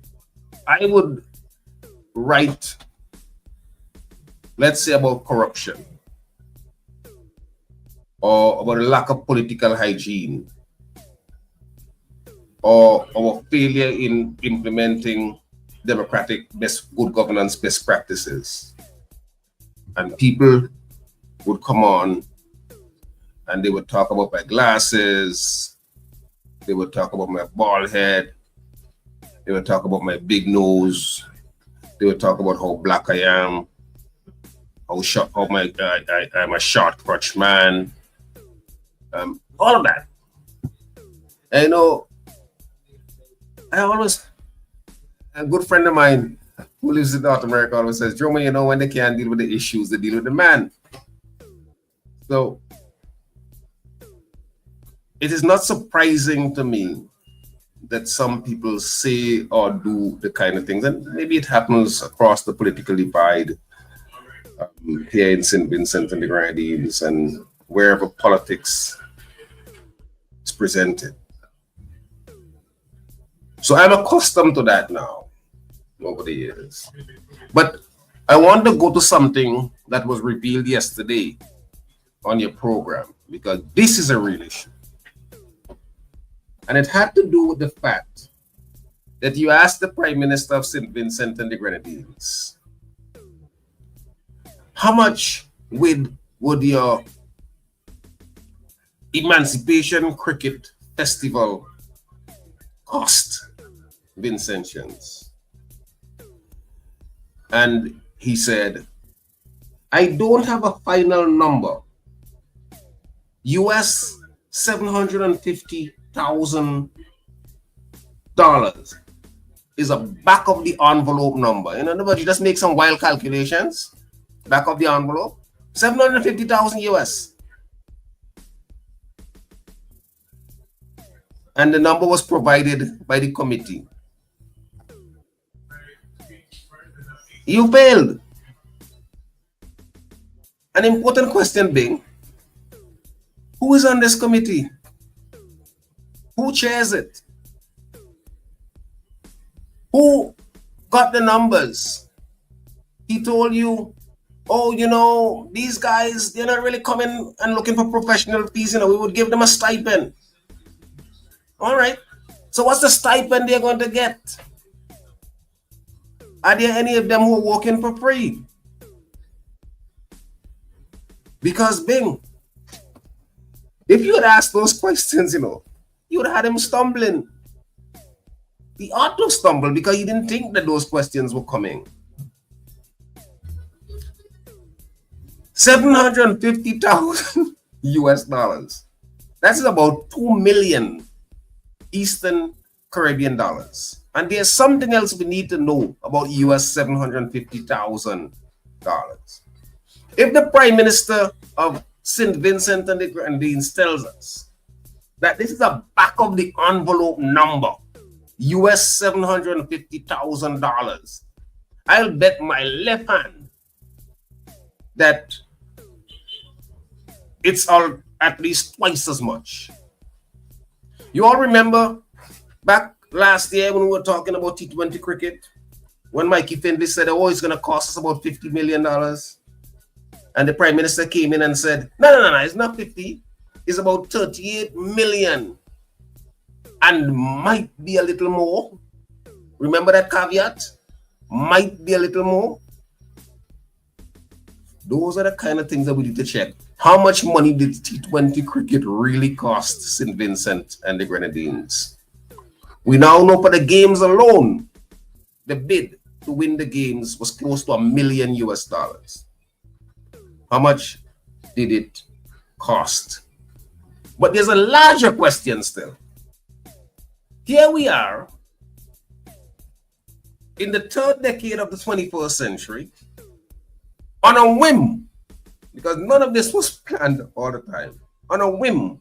I would write, let's say, about corruption or about a lack of political hygiene or our failure in implementing democratic good governance best practices. And people would come on and they would talk about my glasses, they would talk about my bald head, they would talk about my big nose, they would talk about how black I am, how short, I'm a short crotch man, all of that. And you know, a good friend of mine who lives in North America always says, Jerome, you know, when they can't deal with the issues, they deal with the man. So it is not surprising to me that some people say or do the kind of things, and maybe it happens across the political divide here in St. Vincent and the Grenadines and wherever politics is presented. So I'm accustomed to that now over the years. But I want to go to something that was revealed yesterday on your program, because this is a real issue. And it had to do with the fact that you asked the Prime Minister of St. Vincent and the Grenadines, how much would your Emancipation Cricket Festival cost Vincentians? And he said, I don't have a final number. US $750,000 is a back of the envelope number. In other words, you just make some wild calculations, back of the envelope, 750,000 US. And the number was provided by the committee. You failed. An important question being, who is on this committee? Who chairs it? Who got the numbers? He told you, oh, you know, these guys, they're not really coming and looking for professional fees. You know, we would give them a stipend. All right. So what's the stipend they're going to get? Are there any of them who are working for free? Because Bing, if you had asked those questions, you know, you would have had him stumbling. He ought to stumble because he didn't think that those questions were coming. 750,000 US dollars. That's about 2 million Eastern Caribbean dollars. And there's something else we need to know about US $750,000. If the Prime Minister of St. Vincent and the Grenadines tells us that this is a back of the envelope number, US $750,000, I'll bet my left hand that it's all at least twice as much. You all remember back last year when we were talking about T20 cricket, when Mikey Findlay said, oh, it's going to cost us about $50 million. And the Prime Minister came in and said, no, it's not 50. It's about 38 million. And might be a little more. Remember that caveat? Might be a little more. Those are the kind of things that we need to check. How much money did T20 cricket really cost St. Vincent and the Grenadines? We now know for the games alone, the bid to win the games was close to $1 million US. How much did it cost? But there's a larger question still. Here we are in the third decade of the 21st century on a whim, because none of this was planned all the time. On a whim,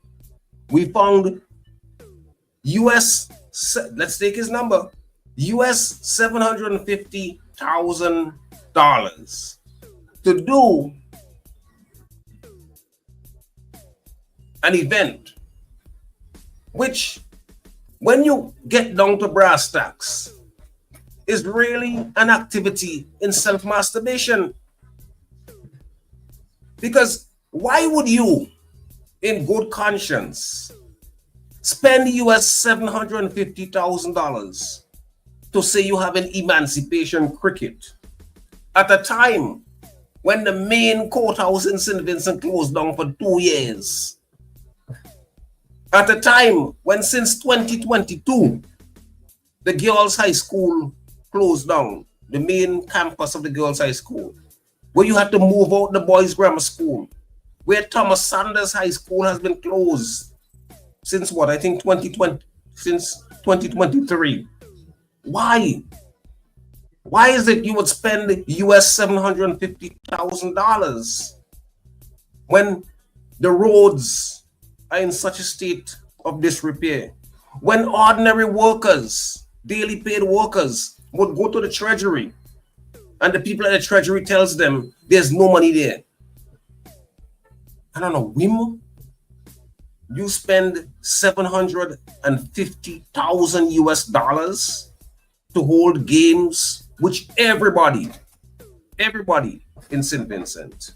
we found US, let's take his number, US $750,000 to do an event, which when you get down to brass tacks, is really an activity in self-masturbation. Because why would you, in good conscience, spend US $750,000 to say you have an emancipation cricket at a time when the main courthouse in St. Vincent closed down for 2 years? At a time when since 2022, the girls' high school closed down, the main campus of the girls' high school, where you had to move out the boys' grammar school, where Thomas Sanders High School has been closed since what? I think 2020, since 2023. Why? Why is it you would spend US $750,000 when the roads are in such a state of disrepair? When ordinary workers, daily paid workers, would go to the treasury and the people at the treasury tells them there's no money there. And on a whim, you spend 750,000 US dollars to hold games which everybody in St. Vincent,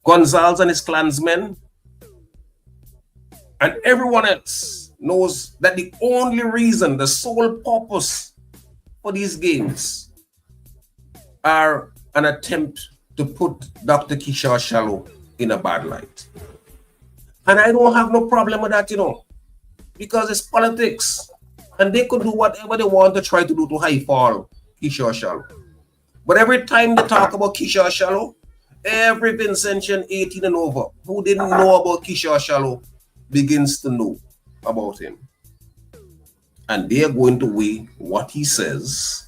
Gonzalez and his clansmen, and everyone else knows that the only reason, the sole purpose for these games are an attempt to put Dr. Kishore Shallow in a bad light. And I don't have no problem with that, because it's politics. And they could do whatever they want to try to do to high-fall Kishore Shallow. But every time they talk about Kishore Shallow, every Vincentian 18 and over who didn't know about Kishore Shallow begins to know about him. And they are going to weigh what he says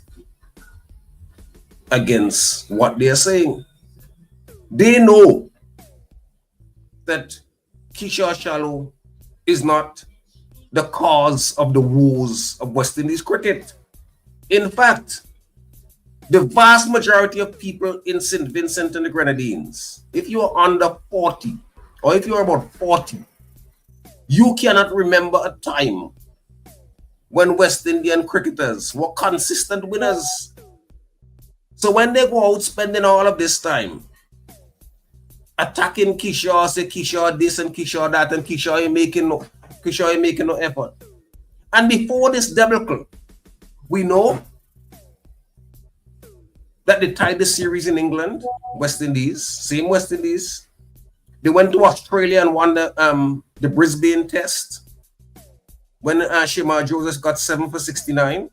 against what they are saying. They know that Kishore Shallow is not the cause of the woes of West Indies cricket. In fact, the vast majority of people in St. Vincent and the Grenadines, if you are under 40 or if you are about 40, you cannot remember a time when West Indian cricketers were consistent winners. So when they go out spending all of this time attacking Kishore, say Kishore this and Kishore that, and Kishore ain't making no effort. And before this debacle, we know that they tied the series in England, West Indies, same West Indies. They went to Australia and won the Brisbane Test when Shema Joseph got 7 for 69.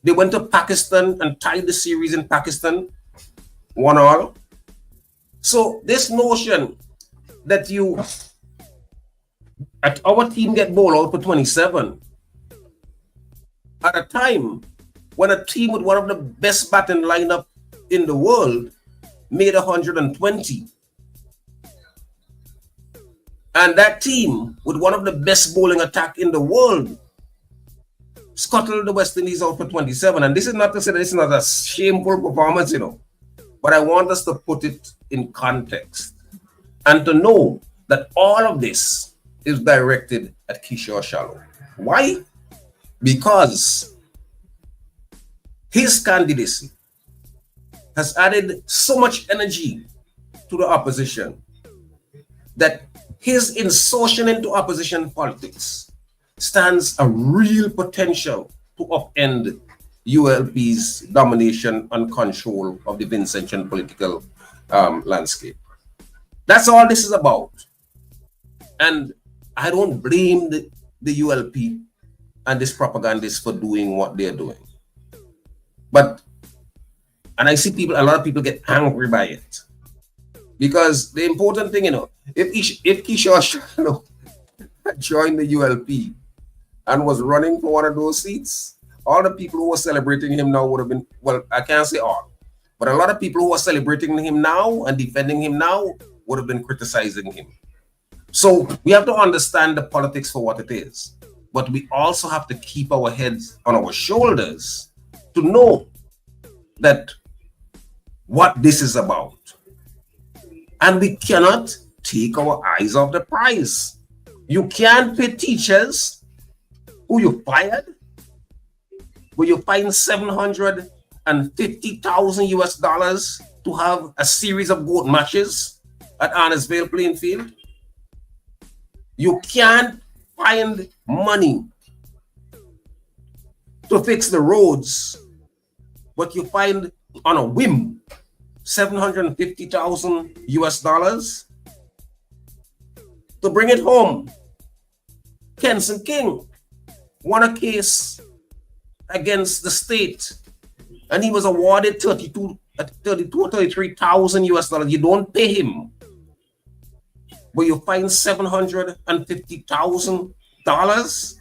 They went to Pakistan and tied the series in Pakistan, 1-1. So this notion that our team get bowled out for 27 at a time when a team with one of the best batting lineup in the world made 120, and that team with one of the best bowling attack in the world scuttled the West Indies out for 27. And this is not to say that this is not a shameful performance, but I want us to put it in context and to know that all of this is directed at Kishore Shallow. Why? Because his candidacy has added so much energy to the opposition that his insertion into opposition politics stands a real potential to upend ULP's domination and control of the Vincentian political landscape. That's all this is about. And I don't blame the ULP and these propagandists for doing what they're doing. And I see a lot of people get angry by it. Because the important thing, if Kishore Shallow joined the ULP and was running for one of those seats, all the people who were celebrating him now would have been, well, I can't say all, but a lot of people who are celebrating him now and defending him now would have been criticizing him. So we have to understand the politics for what it is, but we also have to keep our heads on our shoulders to know that what this is about. And we cannot take our eyes off the prize. You can't pay teachers who you fired Will you find $750,000 US to have a series of goat matches at Arnesville playing field? You can't find money to fix the roads, but you find on a whim $750,000 US to bring it home. Kenson King won a case against the state, and he was awarded $33,000 US. You don't pay him, but you find $750,000,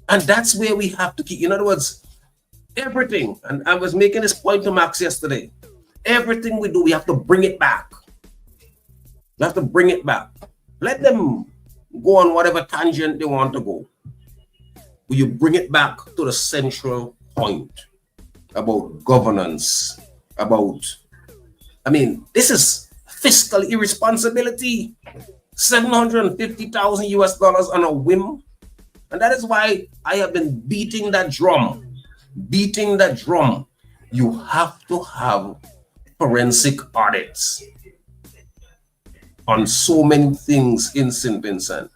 and that's where we have to keep. In other words, everything. And I was making this point to Max yesterday. Everything we do, we have to bring it back. We have to bring it back. Let them go on whatever tangent they want to go. Will you bring it back to the central point about governance, this is fiscal irresponsibility. $750,000 US on a whim. And that is why I have been beating that drum. You have to have forensic audits on so many things in St. Vincent.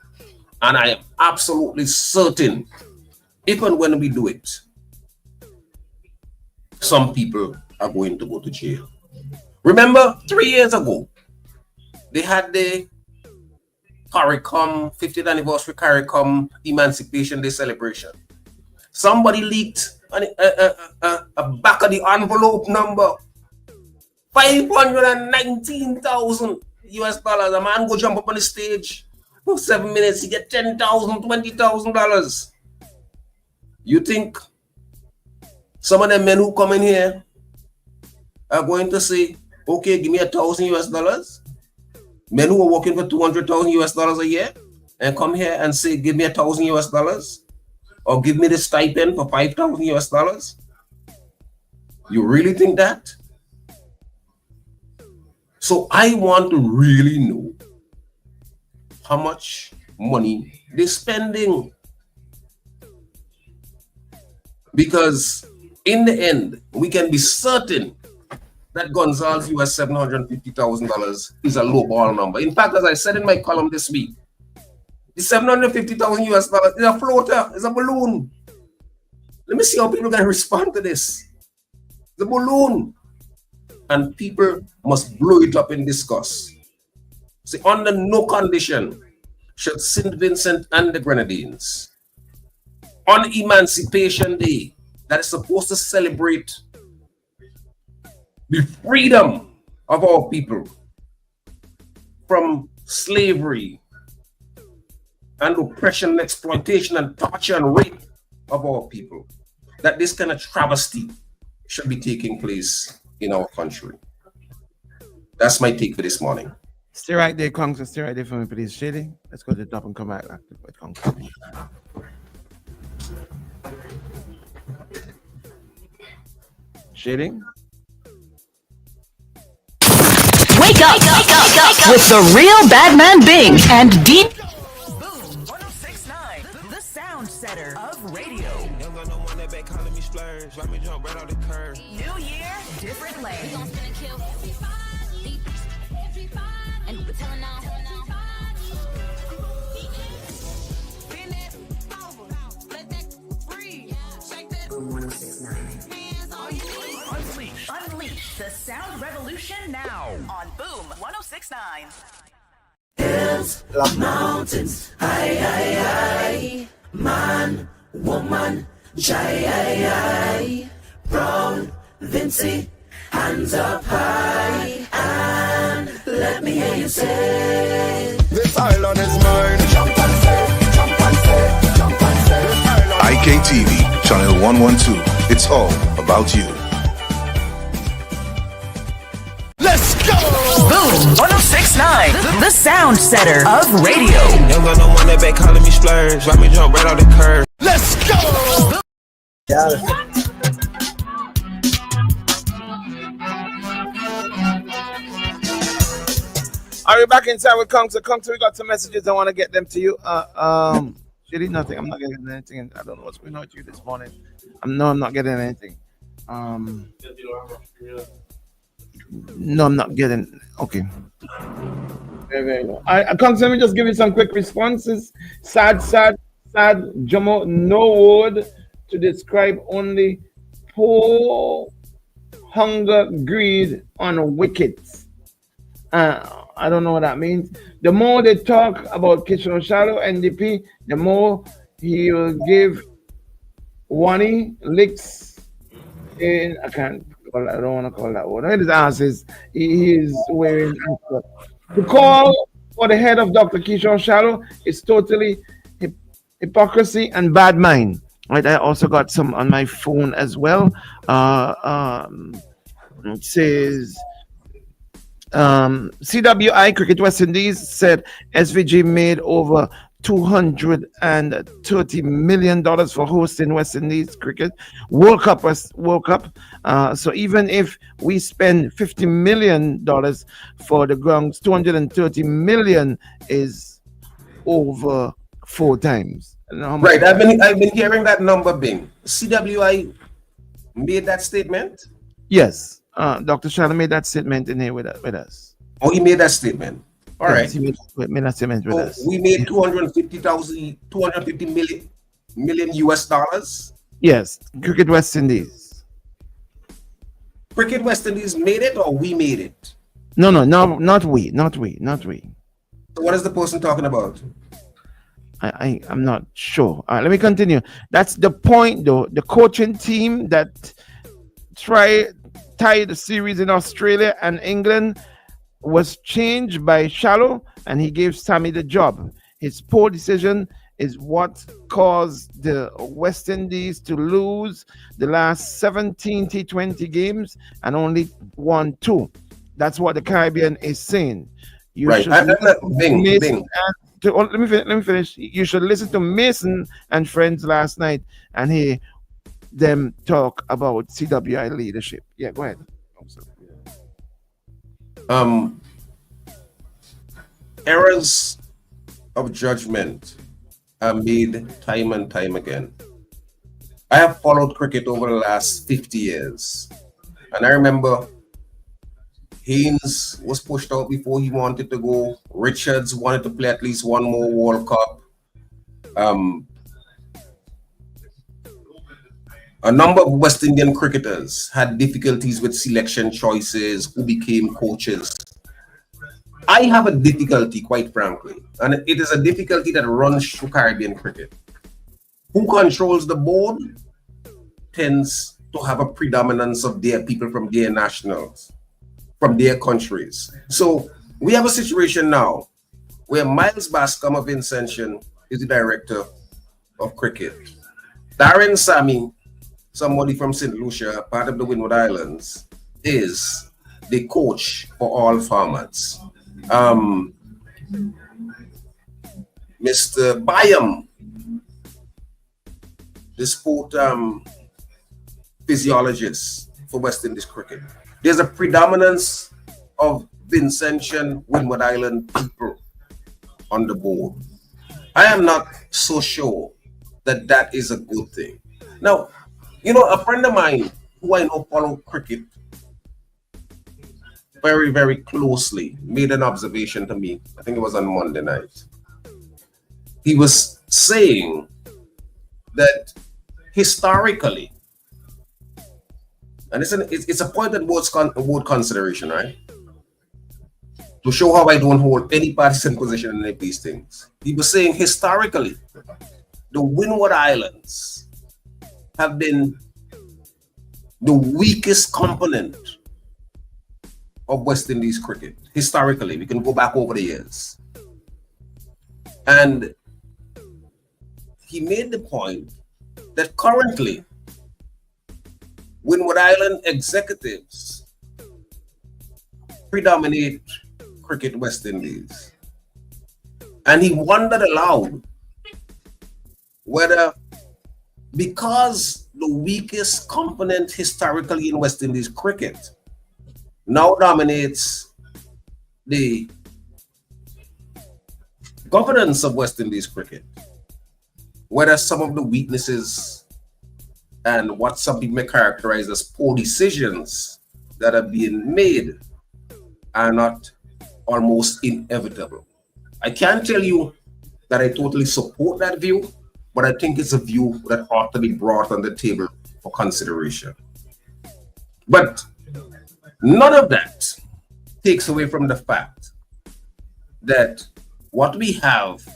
And I am absolutely certain, if and when we do it, some people are going to go to jail. Remember, 3 years ago, they had the CARICOM, 50th anniversary CARICOM Emancipation Day celebration. Somebody leaked a back of the envelope number, $519,000 US. A man go jump up on the stage for 7 minutes, he get $10,000, $20,000. You think some of them men who come in here are going to say, okay, give me $1,000 US? Men who are working for $200,000 US a year and come here and say, give me $1,000 US, or give me the stipend for $5,000 US. You really think that? So I want to really know how much money they're spending. Because in the end, we can be certain that Gonzalez US $750,000 is a low ball number. In fact, as I said in my column this week, the $750,000 US is a floater, it's a balloon. Let me see how people can respond to this. The balloon. And people must blow it up in discuss. See, under no condition should St. Vincent and the Grenadines, on Emancipation Day, that is supposed to celebrate the freedom of our people from slavery and oppression and exploitation and torture and rape of our people, that this kind of travesty should be taking place in our country. That's my take for this morning. Stay right there, Conks. Stay right there for me, please. Shady, let's go to the top and come back after with Conks. Shady? Wake up with the real Badman Bing and Deep. Boom 1069, the sound setter of radio. New year, different lane. Unleash the sound revolution now on Boom 1069. Hills, mountains, high, man, woman, shy, brown, Vincy, hands up high, and let me hear you say, this island is mine. Jump and say, jump and say, jump and say. IKTV, channel 112. It's all about you. Let's go! Boom 1069, the sound setter of radio. Young got no money back calling me splurge. Watch me jump right off the curb. Let's go! Are we back inside with Conks? So Conks, we got some messages. I want to get them to you. Shady, nothing. I'm not getting anything. I don't know what's going on with you this morning. I'm not getting anything. Um, no, I'm not getting. Okay. There you go. I can't let me just give you some quick responses. Sad, Jomo, no word to describe only poor hunger, greed on wickets. I don't know what that means. The more they talk about Kishore Shallow NDP, the more he will give Wani licks in. I don't want to call that word. His ass is he is wearing. The call for the head of Dr. Kishore Shallow is totally hip- hypocrisy and bad mind. Right, I also got some on my phone as well. It says CWI Cricket West Indies said SVG made over $230 million for hosting West Indies cricket. World Cup. So even if we spend $50 million for the grounds, 230 million is over 4 times. Right. I've been hearing that number, Bing. CWI made that statement. Yes. Dr. Shalom made that statement in here with us. Oh, he made that statement. All right. He made that statement with us. We made 250 million US dollars. Yes, Cricket West Indies. Cricket West Indies made it, or we made it? No, not we. So what is the person talking about? I'm not sure. Let me continue. That's the point, though. The coaching team that tied the series in Australia and England was changed by Shallow, and he gave Sammy the job. His poor decision is what caused the West Indies to lose the last 17 T20 games and only won 2. That's what the Caribbean is saying. Right. Bing. Let me finish. You should listen to Mason and friends last night and hear them talk about CWI leadership. Yeah, go ahead. Errors of judgment are made time and time again. I have followed cricket over the last 50 years, and I remember Haynes was pushed out before he wanted to go. Richards wanted to play at least one more World Cup. A number of West Indian cricketers had difficulties with selection choices, who became coaches. I have a difficulty, quite frankly, and it is a difficulty that runs through Caribbean cricket. Who controls the board tends to have a predominance of their people from their nationals, from their countries. So we have a situation now where Miles Bascom of Vincentian is the director of cricket. Darren Sammy, somebody from St. Lucia, part of the Windward Islands, is the coach for all formats. Mr. Byam, the sport physiologist for West Indies cricket. There's a predominance of Vincentian Windward Island people on the board. I am not so sure that that is a good thing. Now, you know, a friend of mine who I know follow cricket very, very closely made an observation to me. I think it was on Monday night. He was saying that historically, and it's a point that worth consideration, right? To show how I don't hold any partisan position in any of these things. He was saying historically, the Windward Islands have been the weakest component of West Indies cricket. Historically, we can go back over the years. And he made the point that currently, Windward Island executives predominate cricket West Indies. And he wondered aloud whether, because the weakest component historically in West Indies cricket now dominates the governance of West Indies cricket, whether some of the weaknesses and what some people may characterize as poor decisions that are being made are not almost inevitable. I can't tell you that I totally support that view, but I think it's a view that ought to be brought on the table for consideration. But none of that takes away from the fact that what we have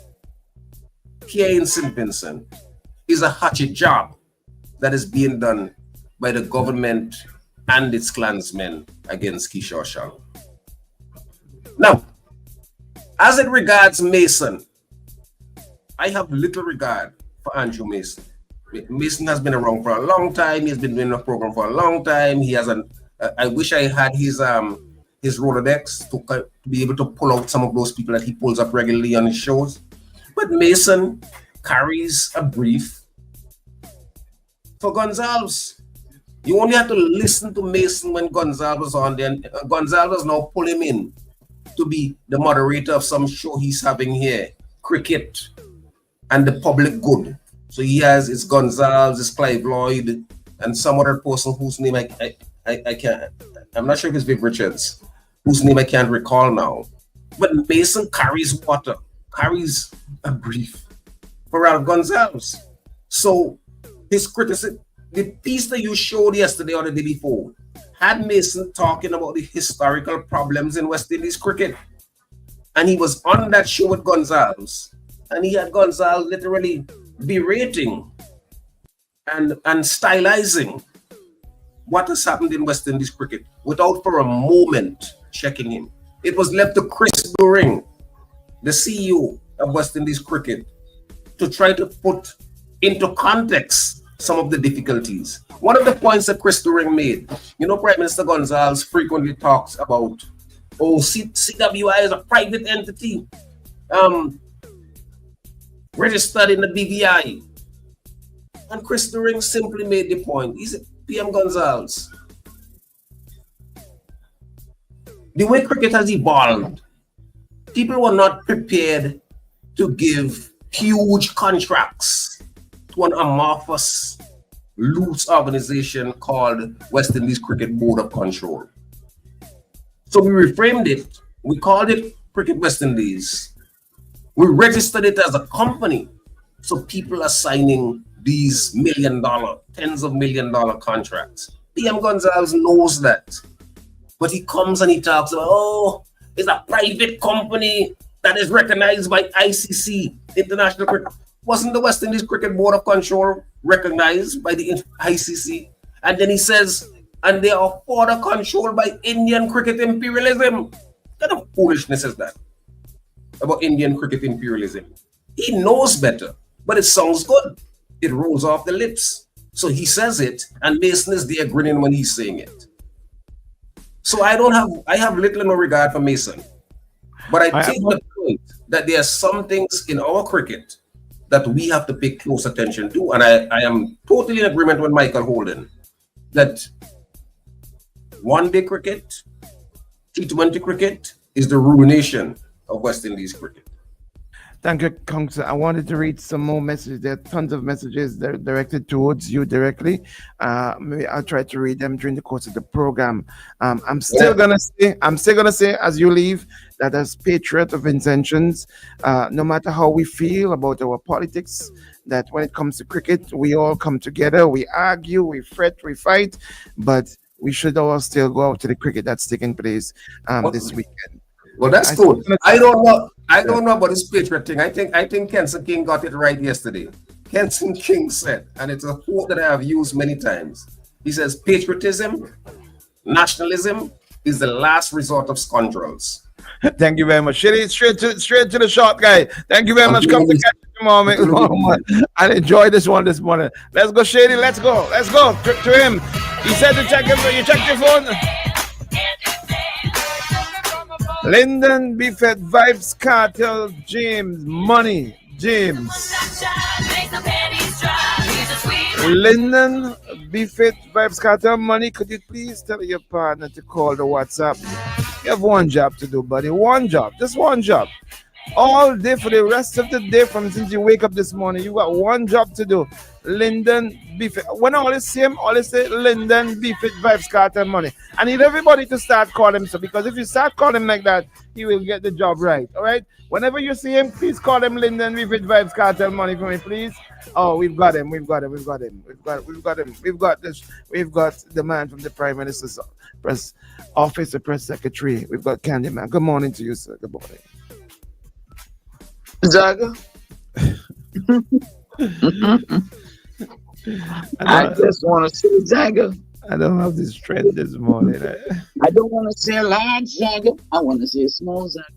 here in St. Vincent is a hatchet job that is being done by the government and its clansmen against Keisha Shang. Now, as it regards Mason, I have little regard for Andrew Mason. Mason has been around for a long time. He's been doing a program for a long time. He has I wish I had his Rolodex to be able to pull out some of those people that he pulls up regularly on his shows. But Mason carries a brief for Gonzalez. You only have to listen to Mason when Gonzalez was on there. And Gonzalez now pull him in to be the moderator of some show he's having here, cricket and the public good. So he has it's Gonzalez, it's Clive Lloyd, and some other person whose name I can't. I'm not sure if it's Viv Richards, whose name I can't recall now. But Mason carries water, carries a brief for Ralph Gonzalez. So his criticism, the piece that you showed yesterday or the day before, had Mason talking about the historical problems in West Indies cricket. And he was on that show with Gonzalez. And he had Gonzalez literally berating and stylizing what has happened in West Indies cricket without for a moment checking him. It was left to Chris During, the CEO of West Indies cricket, to try to put into context some of the difficulties. One of the points that Chris During made, Prime Minister Gonzalez frequently talks about, CWI is a private entity, registered in the BVI. And Chris During simply made the point. He said, PM Gonzalez, the way cricket has evolved, people were not prepared to give huge contracts to an amorphous, loose organization called West Indies Cricket Board of Control. So we reframed it. We called it Cricket West Indies. We registered it as a company. So people are signing these $1 million, tens of $1 million contracts. PM Gonzalez knows that. But he comes and he talks about, it's a private company that is recognized by ICC, International Cricket. Wasn't the West Indies Cricket Board of Control recognized by the ICC? And then he says, and they are further controlled by Indian cricket imperialism. What kind of foolishness is that about Indian cricket imperialism? He knows better, but it sounds good. It rolls off the lips. So he says it, and Mason is there grinning when he's saying it. So I have little or no regard for Mason. But I take the point that there are some things in our cricket that we have to pay close attention to. And I am totally in agreement with Michael Holden that one-day cricket, T20 cricket is the ruination of West Indies cricket. Thank you, Council. I wanted to read some more messages. There are tons of messages that are directed towards you directly. Maybe I'll try to read them during the course of the program. I'm still gonna say, as you leave, that as patriot of intentions, no matter how we feel about our politics, that when it comes to cricket, we all come together, we argue, we fret, we fight, but we should all still go out to the cricket that's taking place this weekend. Well, that's cool. I don't know about this patriot thing. I think Kenson King got it right yesterday. Kenson King said, and it's a quote that I have used many times. He says, patriotism, nationalism is the last resort of scoundrels. Thank you very much. Shady, straight to the shot, guy. Thank you very much. Come to catch the moment. I enjoyed this one this morning. Let's go, Shady. Let's go. To him. He said to check your phone. Lyndon Buffett Vibes Cartel James Money James. Lyndon Buffett Vibes Cartel Money. Could you please tell your partner to call the WhatsApp? You have one job to do, buddy. One job. Just one job. all day for the rest of the day from since you wake up this morning. You got one job to do. Linden Beef It. When I always see him, always say Linden Beef It Vibes Cartel Money. I need everybody to start calling him so, because if you start calling him like that, he will get the job right. All right. Whenever you see him, please call him Linden Beef It Vibes Cartel Money for me, please. Oh, we've got him. We've got him. We've got him. We've got him. We've got this. We've got the man from the Prime Minister's press office, the press secretary. We've got Candyman. Good morning to you, sir. Good morning. Zaga. I just want to say Zaga. I don't have this trend this morning. I don't want to say a large Zaga. I want to say a small Zaga.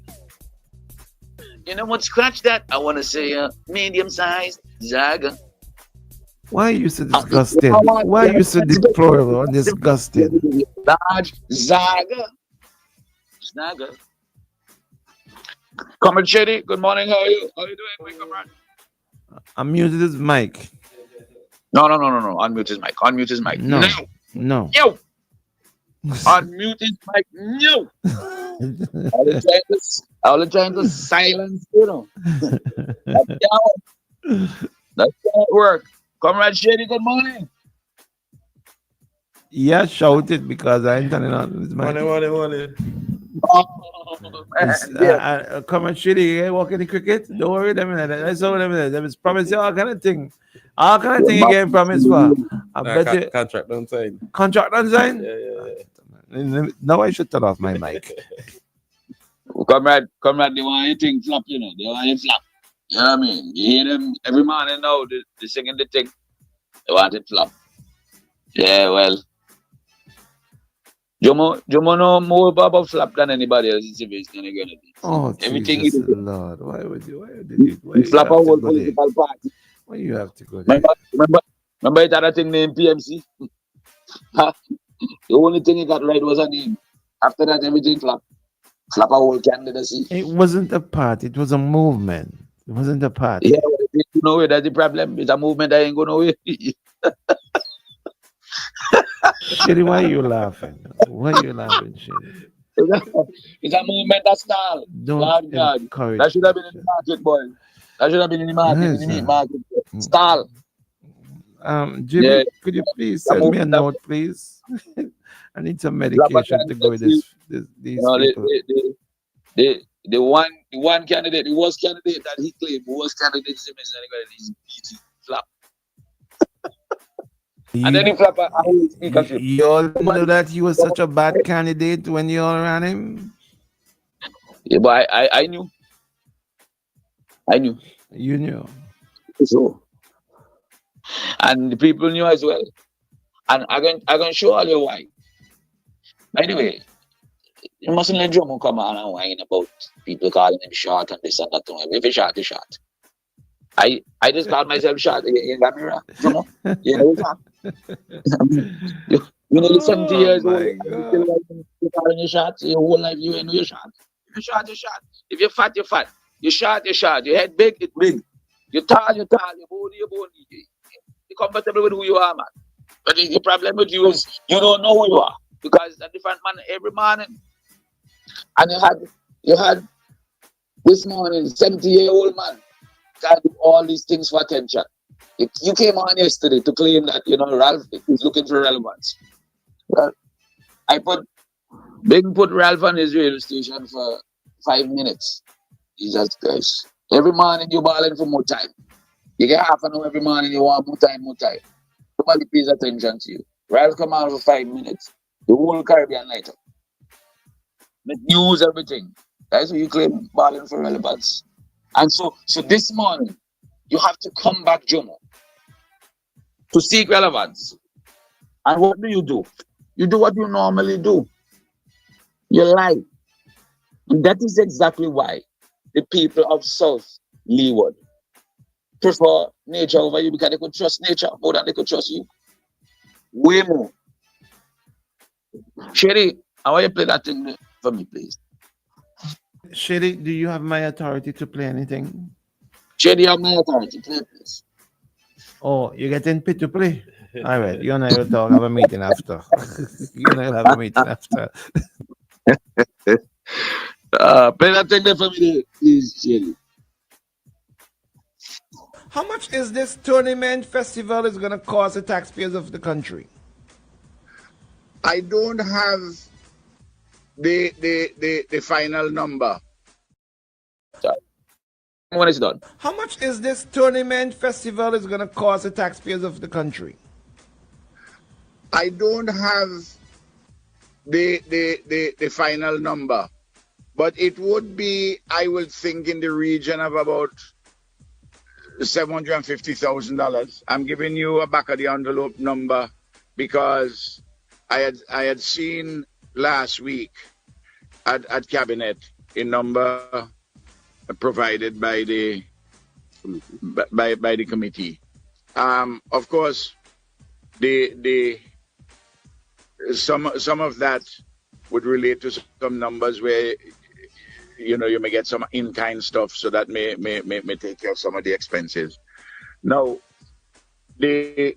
You know what? Scratch that. I want to say a medium-sized Zaga. Why are you so disgusted? Why are you so deplorable and disgusted? Large Zaga. Zaga. Comrade Shady, good morning. How are you? How are you doing, my comrade? I'm muted his mic. No. Unmute his mic. Unmute his mic. No. No. Unmute his mic. No. I was trying to silence, you know. That's how it works. Comrade Shady, good morning. Yeah, shout it because I ain't turning on his mic. Morning. Comrade Shady, you walk in the cricket? Don't worry, that's all them. They was promising all kind of thing. All kind of thing you getting promised for. I bet you. Contract don't sign. Contract don't sign? Yeah. Now I should turn off my mic. Comrade, they want you thing flop, you know. They want you flop. You know what I mean? You hear them every morning now, they singing the thing. They want it flop. Yeah, well. Jomo know more about flop than anybody else in civil gonna get it. Oh, everything Jesus Lord. Why did you flop a whole political party? Why you have to go there? Remember it had a thing named PMC? The only thing he got right was a name. After that, everything flop. Flop a whole candidacy. It wasn't a party, it was a movement. It wasn't a party. Yeah, you know that's the problem. It's a movement that ain't going nowhere. Shady, why are you laughing? Why are you laughing, Shady? It's a movement that's style. Don't encourage. That should have been in the market, boy. That should have been in the market. In the meat market. Style. Jimmy, Yeah. could you please send me a note, please? I need some medication to go with these No, people. the one candidate, the worst candidate that he claimed, worst candidate is easy flop. And then he flop a whole speakership. You all know that he was such a bad candidate when you all ran him? Yeah, but I knew. You knew. So, and the people knew as well. And I'm going to show all you why. By the way, you mustn't let Jomo come on and whine about people calling him short and this and that. If you're short, you're short. I just called myself short in the mirror. Jomo, you know that? You nearly 70 years old. You're calling you short. Your whole life you ain't know you're short. If you're short, you're short. If you're fat, you're fat. You're short, you're short. Your head big, it's big. You're tall, you're tall. You're bony, you're bony. You're comfortable with who you are, man. But the problem with you is you don't know who you are. Because a different man every morning. And you had this morning, 70-year-old man trying to do all these things for attention. You came on yesterday to claim that, Ralph is looking for relevance. Well, Big put Ralph on his radio station for 5 minutes. Jesus Christ. Every morning you're balling for more time. You get half an hour every morning, you want more time. Nobody pays attention to you. Ralph come on for 5 minutes. The whole Caribbean light up. The news, everything. That's what you claim balling for relevance. And so this morning, you have to come back, Jomo, to seek relevance. And what do? You do what you normally do. You lie. And that is exactly why the people of South Leeward prefer nature over you, because they could trust nature more than they could trust you. Way more. Shady, I want you to play that thing for me, please. Shady, do you have my authority to play anything? Shady, you have my authority. Play, please. Oh, you're getting paid to play? All right, you and I will talk. Have a meeting after. You and I will have a meeting after. Play that thing there for me, please, Shady. How much is this tournament festival is going to cost the taxpayers of the country? I don't have the final number. Sorry. When it's done. How much is this tournament festival is going to cost the taxpayers of the country? I don't have the final number, but it would be, I would think, in the region of about $750,000. I'm giving you a back of the envelope number because I had seen last week at cabinet a number provided by the committee. Of course, some of that would relate to some numbers where you may get some in-kind stuff, so that may take care of some of the expenses. Now, the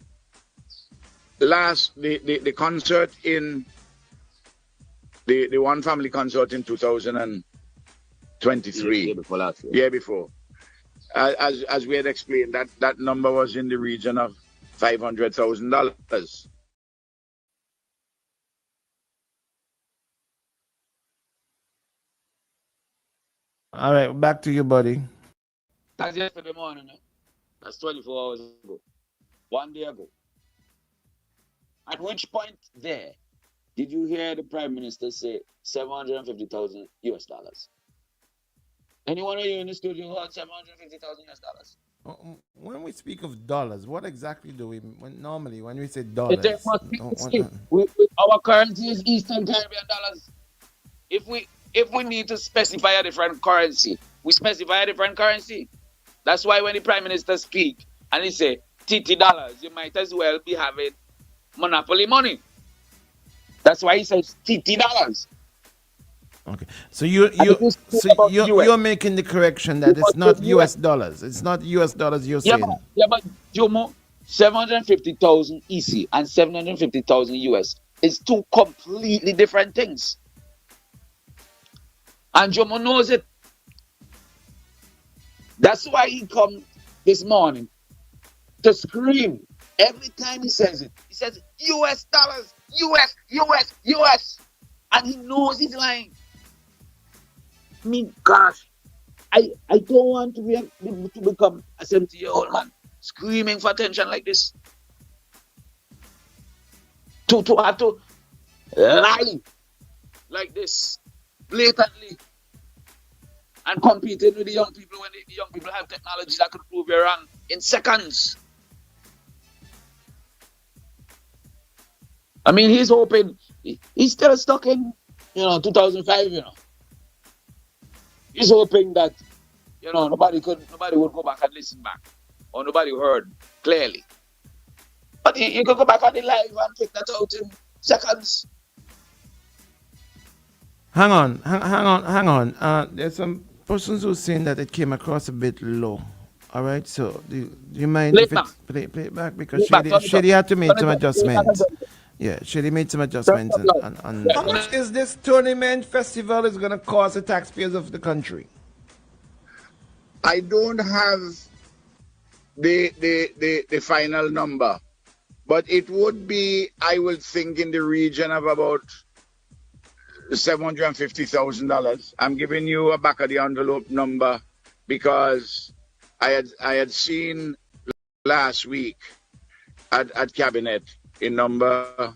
concert in the one family concert in 2023, year before, as we had explained, that number was in the region of $500,000. All right, back to you, buddy. That's yesterday morning. That's 24 hours ago. 1 day ago. At which point there did you hear the Prime Minister say 750,000 US dollars? Anyone of you in the studio heard 750,000 US dollars? When we speak of dollars, what exactly do we normally when we say dollars? Our currency is Eastern Caribbean dollars. If we need to specify a different currency, we specify a different currency. That's why when the Prime Minister speak and he say TT dollars, you might as well be having monopoly money. That's why he says TT dollars. Okay, so you're making the correction that it's not US dollars. It's not US dollars. You're saying. But Jomo, 750,000 EC and 750,000 US is two completely different things. And Jomo knows it. That's why he come this morning to scream every time he says it. He says US dollars, US. And he knows he's lying. I mean, gosh, I don't want to become a 70-year-old man screaming for attention like this. To have to lie like this blatantly and competing with the young people when the young people have technology that could prove you wrong in seconds. I mean, he's hoping he's still stuck in 2005. He's hoping that nobody would go back and listen back, or nobody heard clearly. But you could go back on the live and pick that out in seconds. Hang on. There's some persons who are saying that it came across a bit low. All right, so do you mind play if it's play it back because Shady had to make some adjustments. Yeah, Shady made some adjustments. How much is this tournament festival is going to cost the taxpayers of the country? I don't have the final number, but it would be, I would think, in the region of about $750,000. I'm giving you a back of the envelope number because I had seen last week at cabinet a number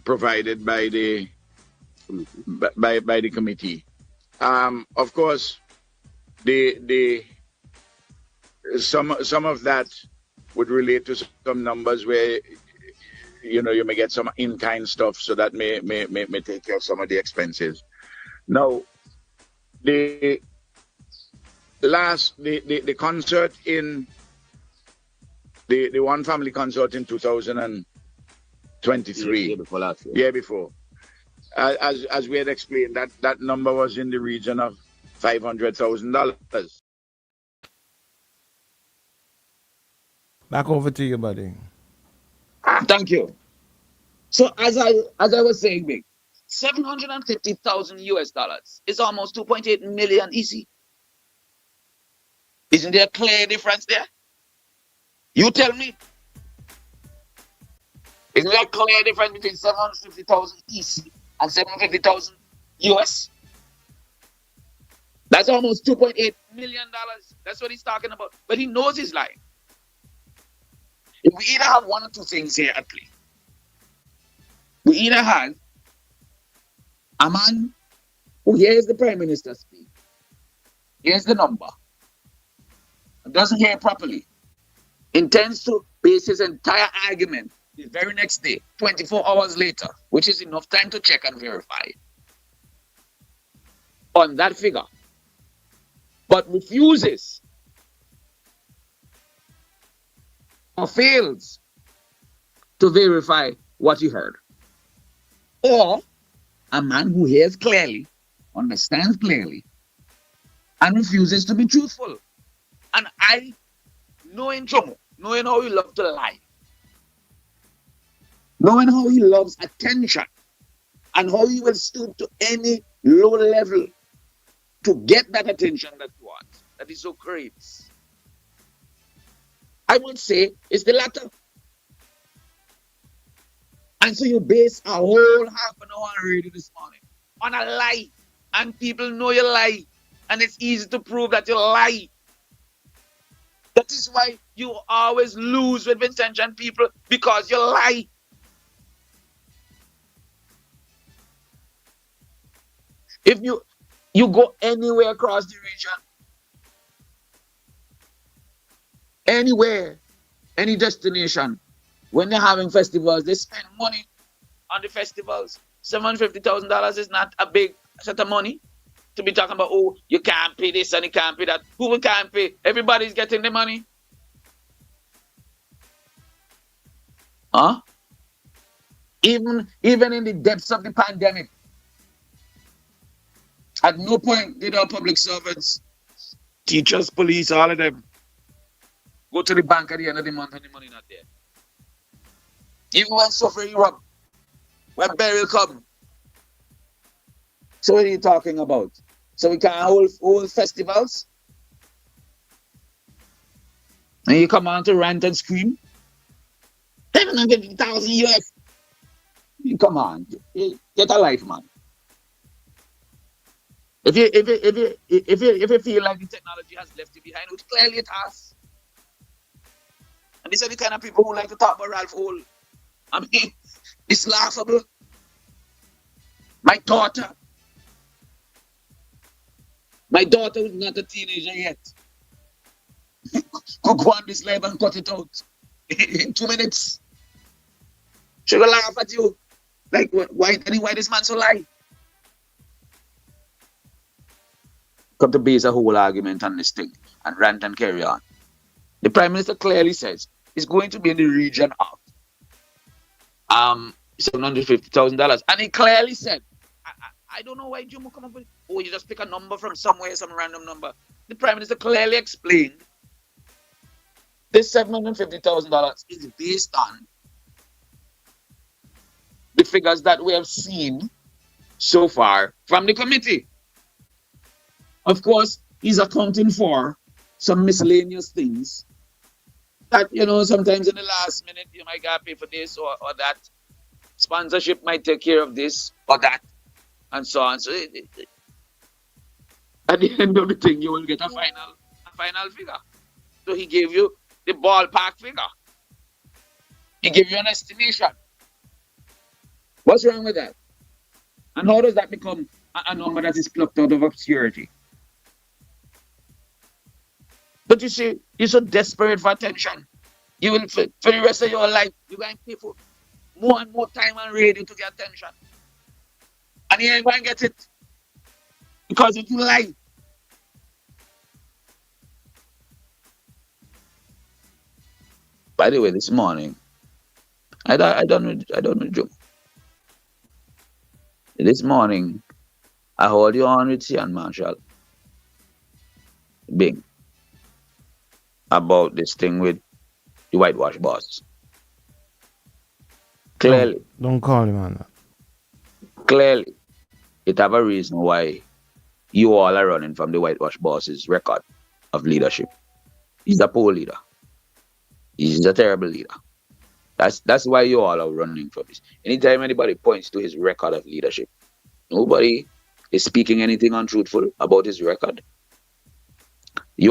provided by the committee. Of course, some of that would relate to some numbers where you may get some in-kind stuff, so that may take care of some of the expenses. Now, the concert in the one family concert in 2023, year before, as we had explained, that number was in the region of $500,000. Back over to you, buddy. Thank you. So as I was saying, Big, $750,000 US dollars is almost 2.8 million easy. Isn't there a clear difference there? You tell me. Isn't there a clear difference between 750,000 EC and 750,000 US? That's almost $2.8 million. That's what he's talking about. But he knows he's lying. If we either have one or two things here at play. We either have a man who hears the Prime Minister speak, hears the number, and doesn't hear it properly, intends to base his entire argument the very next day, 24 hours later, which is enough time to check and verify on that figure, but refuses or fails to verify what he heard. Or a man who hears clearly, understands clearly, and refuses to be truthful. And I, knowing Jomo, knowing how he loves to lie, knowing how he loves attention, and how he will stoop to any low level to get that attention that he wants, that he so craves, I would say it's the latter. And so you base a whole half an hour on radio this morning on a lie. And people know you lie. And it's easy to prove that you lie. That is why you always lose with Vincentian people, because you lie. If you go anywhere across the region, anywhere, any destination, when they're having festivals, they spend money on the festivals. $750,000 is not a big set of money to be talking about, oh, you can't pay this and you can't pay that. Who can't pay? Everybody's getting the money. Huh? Even in the depths of the pandemic, at no point did our public servants, teachers, police, all of them, go to the bank at the end of the month and the money not there. Even when suffering Europe, when burial come. So what are you talking about? So we can't hold festivals? And you come on to rant and scream? 750,000 US. You come on, get a life, man. If you feel like the technology has left you behind, which clearly it has. And these are the kind of people who like to talk about Ralph Hole. I mean, it's laughable. My daughter who's not a teenager yet, could go on this live and cut it out in 2 minutes. She will laugh at you. Like, why this man so lie? Come to base a whole argument on this thing and rant and carry on. The Prime Minister clearly says it's going to be in the region of $750,000. And he clearly said, I don't know why Jomo come up with, oh, you just pick a number from somewhere, some random number. The Prime Minister clearly explained this $750,000 is based on the figures that we have seen so far from the committee. Of course, he's accounting for some miscellaneous things that, sometimes in the last minute, you might gotta pay for this or that. Sponsorship might take care of this or that, and so on. So at the end of the thing, you will get a final figure. So he gave you the ballpark figure. He gave you an estimation. What's wrong with that? And how does that become a number that is plucked out of obscurity? But you see, you're so desperate for attention. You will, for the rest of your life, you're going to pay for more and more time on radio to get attention. And you ain't going to get it. Because if you lie. By the way, this morning, I don't know Joe. This morning, I hold you on with Ian Marshall Bing about this thing with the whitewash boss. Clearly. Don't call him on that. Clearly, it have a reason why you all are running from the whitewash boss's record of leadership. He's a poor leader. He's a terrible leader. That's why you all are running from this. Anytime anybody points to his record of leadership, nobody is speaking anything untruthful about his record.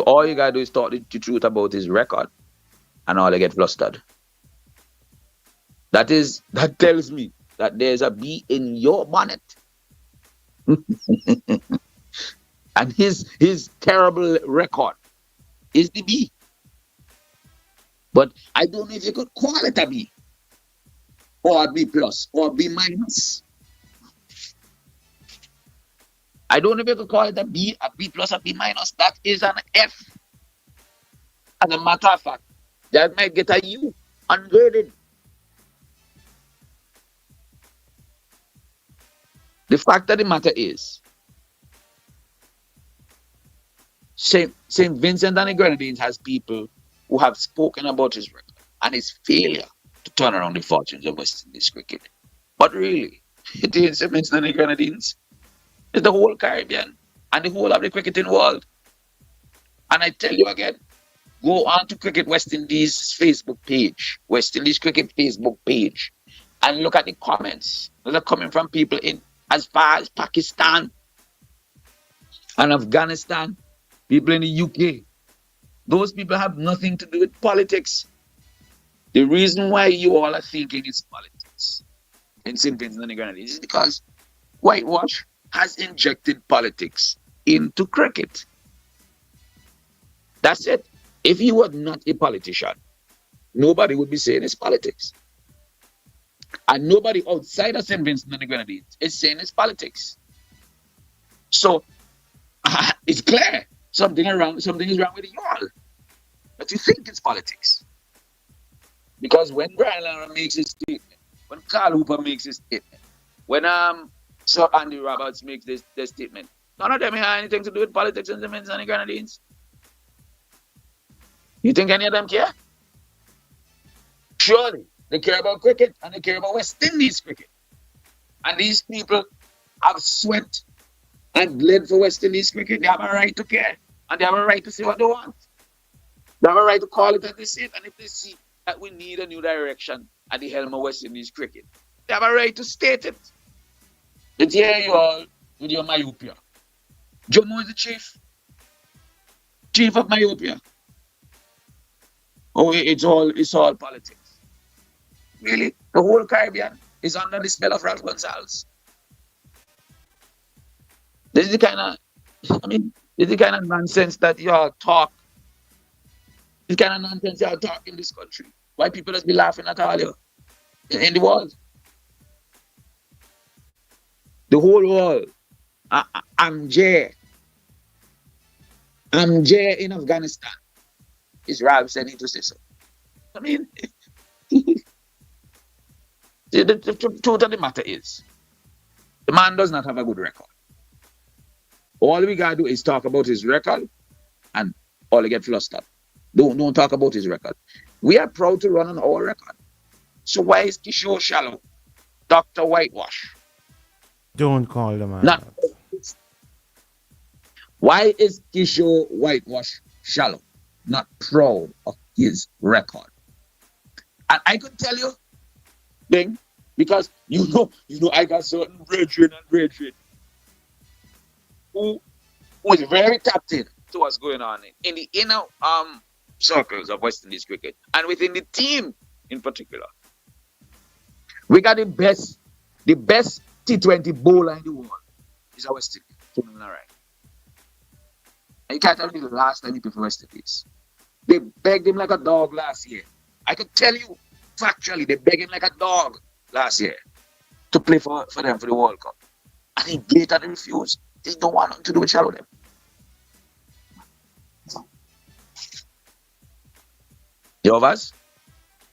All you gotta do is talk the truth about his record, and all they get flustered. That tells me that there's a bee in your bonnet. And his terrible record is the bee. But I don't know if you could call it a B or a B plus or a B minus. I don't know if you could call it a B plus, a B minus. That is an F. As a matter of fact, that might get a U, ungraded. The fact of the matter is, St. Vincent and the Grenadines has people who have spoken about his record and his failure to turn around the fortunes of West Indies cricket. But really, it is St. Vincent and the Grenadines. It's the whole Caribbean and the whole of the cricketing world. And I tell you again, go on to Cricket West Indies Facebook page, West Indies Cricket Facebook page, and look at the comments that are coming from people in as far as Pakistan and Afghanistan, people in the UK. Those people have nothing to do with politics. The reason why you all are thinking it's politics in St. Vincent and the Grenadines is because whitewash has injected politics into cricket. That's it. If you were not a politician, nobody would be saying it's politics. And nobody outside of St. Vincent and the Grenadines is saying it's politics. So it's clear something is wrong with you all. But you think it's politics. Because when Brian Lara makes his statement, when Carl Hooper makes his statement, when Sir Andy Roberts makes this statement, none of them have anything to do with politics in St. Vincent and the Grenadines. You think any of them care? Surely they care about cricket and they care about West Indies cricket. And these people have sweat and bled for West Indies cricket. They have a right to care. And they have a right to say what they want. They have a right to call it as they see it. And if they see that we need a new direction at the helm of West Indies cricket, they have a right to state it. It's here you all with your myopia. Jomo is the chief of myopia. Oh, it's all politics. Really? The whole Caribbean is under the spell of Ralph Gonsalves. This is the kind of nonsense that y'all talk. This kind of nonsense y'all talk in this country. Why people just be laughing at all you in the world. The whole world. Omg in Afghanistan. Is Ralph sending to say so. I mean, the truth of the matter is, the man does not have a good record. All we gotta do is talk about his record, and all they get flustered. Don't talk about his record. We are proud to run on our record. So why is Kishore shallow? Dr. Whitewash. Don't call the man. Not. Why is Kishore Whitewash shallow? Not proud of his record. And I could tell you, Bing, because you know, I got certain brethren who is very tapped in to what's going on in the inner circles of West Indies cricket and within the team in particular. We got the best T20 bowler in the world is our West Indies. And you can't tell me the last time he played for West Indies. They begged him like a dog last year. I could tell you factually, they begged him like a dog last year to play for them for the World Cup. And he blatantly refused. They don't want nothing to do with shallow them. The others,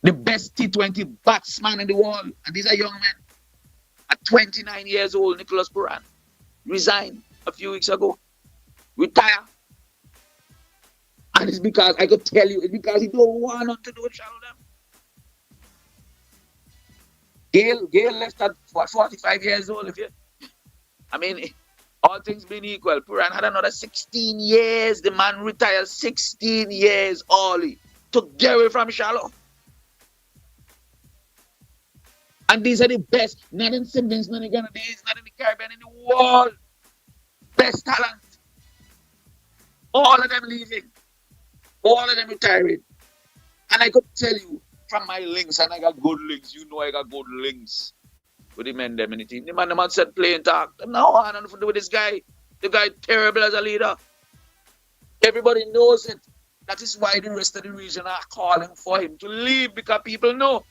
the best T20 batsman in the world, and these are young men. At 29 years old, Nicholas Puran resigned a few weeks ago. Retire. And it's because, I could tell you, it's because he don't want nothing to do with shallow them. Gail left at what 45 years old. I mean, all things being equal, Puran had another 16 years. The man retired 16 years early to get away from shallow. And these are the best, not in siblings, not in Ghana, not in the Caribbean, in the world. Best talent. All of them leaving. All of them retiring. And I could tell you from my links, and I got good links. You know I got good links with the men them in the team. The man said play and talk. No, I don't know what to do with this guy. The guy terrible as a leader. Everybody knows it. That is why the rest of the region are calling for him to leave, because people know.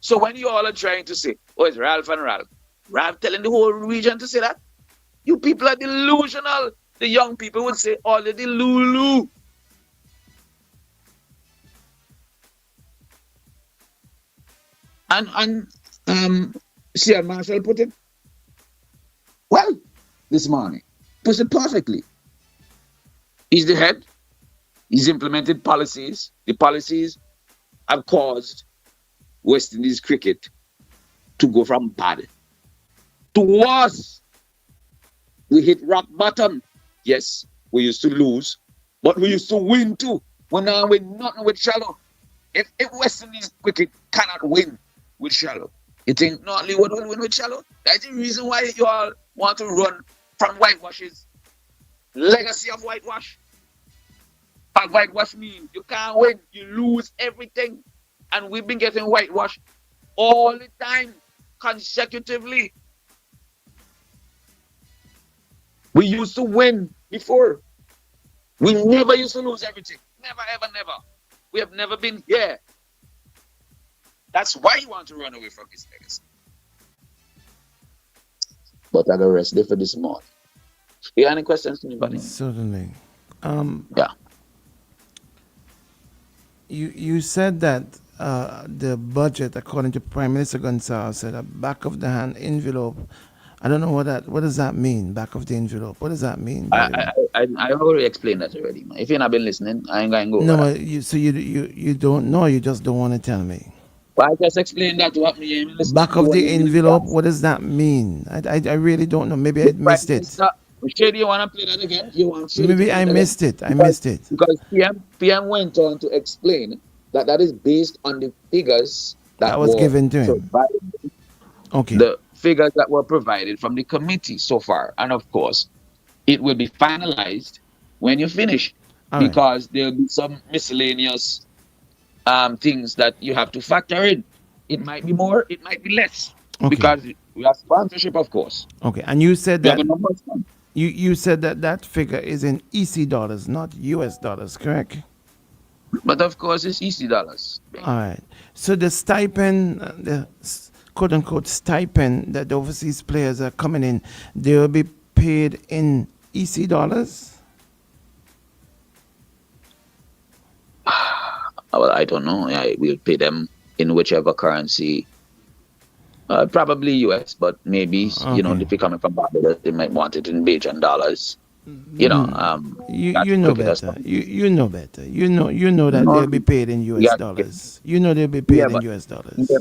So when you all are trying to say, oh, it's Ralph and Ralph. Ralph telling the whole region to say that? You people are delusional. The young people would say, all the Lulu. And see how Marshall put it? Well, this morning, put it perfectly. He's the head. He's implemented policies. The policies have caused West Indies cricket to go from bad to worse. We hit rock bottom. Yes, we used to lose, but we used to win too. We're now with nothing with shallow. If West Indies cricket cannot win with shallow, you think not Leeward will win with shallow? That's the reason why you all want to run from whitewashes. Legacy of whitewash. But whitewash means you can't win, you lose everything. And we've been getting whitewashed all the time, consecutively. We used to win before. We never used to lose everything. Never, ever, never. We have never been here. That's why you want to run away from his legacy. But I got rest there for this morning. You have any questions to anybody? Certainly. Yeah. You said that the budget, according to Prime Minister Gonzalez, said a back of the hand envelope. I don't know what does that mean, back of the envelope. What does that mean? I already explained that already, man. If you've not been listening, I ain't going to go. No, you don't know. You just don't want to tell me. Well, I just explained that to me. Back of the envelope. What does that mean? I really don't know. Maybe I missed it. Shady, you want to play that again? Maybe I missed it. I missed it. Because PM went on to explain that is based on the figures that was given to him. Okay. The figures that were provided from the committee so far. And of course, it will be finalized when you finish. Because there'll be some miscellaneous things that you have to factor in. It might be more, it might be less. Okay. Because we have sponsorship, of course. Okay. And you said that you said that figure is in EC dollars, not US dollars, correct? But of course, it's EC dollars. All right. So the stipend, the quote unquote stipend that the overseas players are coming in, they will be paid in EC dollars? Well, I don't know. We'll pay them in whichever currency. Probably US, but maybe, if you're coming from Barbados, they might want it in Bajan dollars. You know better. You know better. You know that they'll be paid in US dollars. You know they'll be paid in US dollars.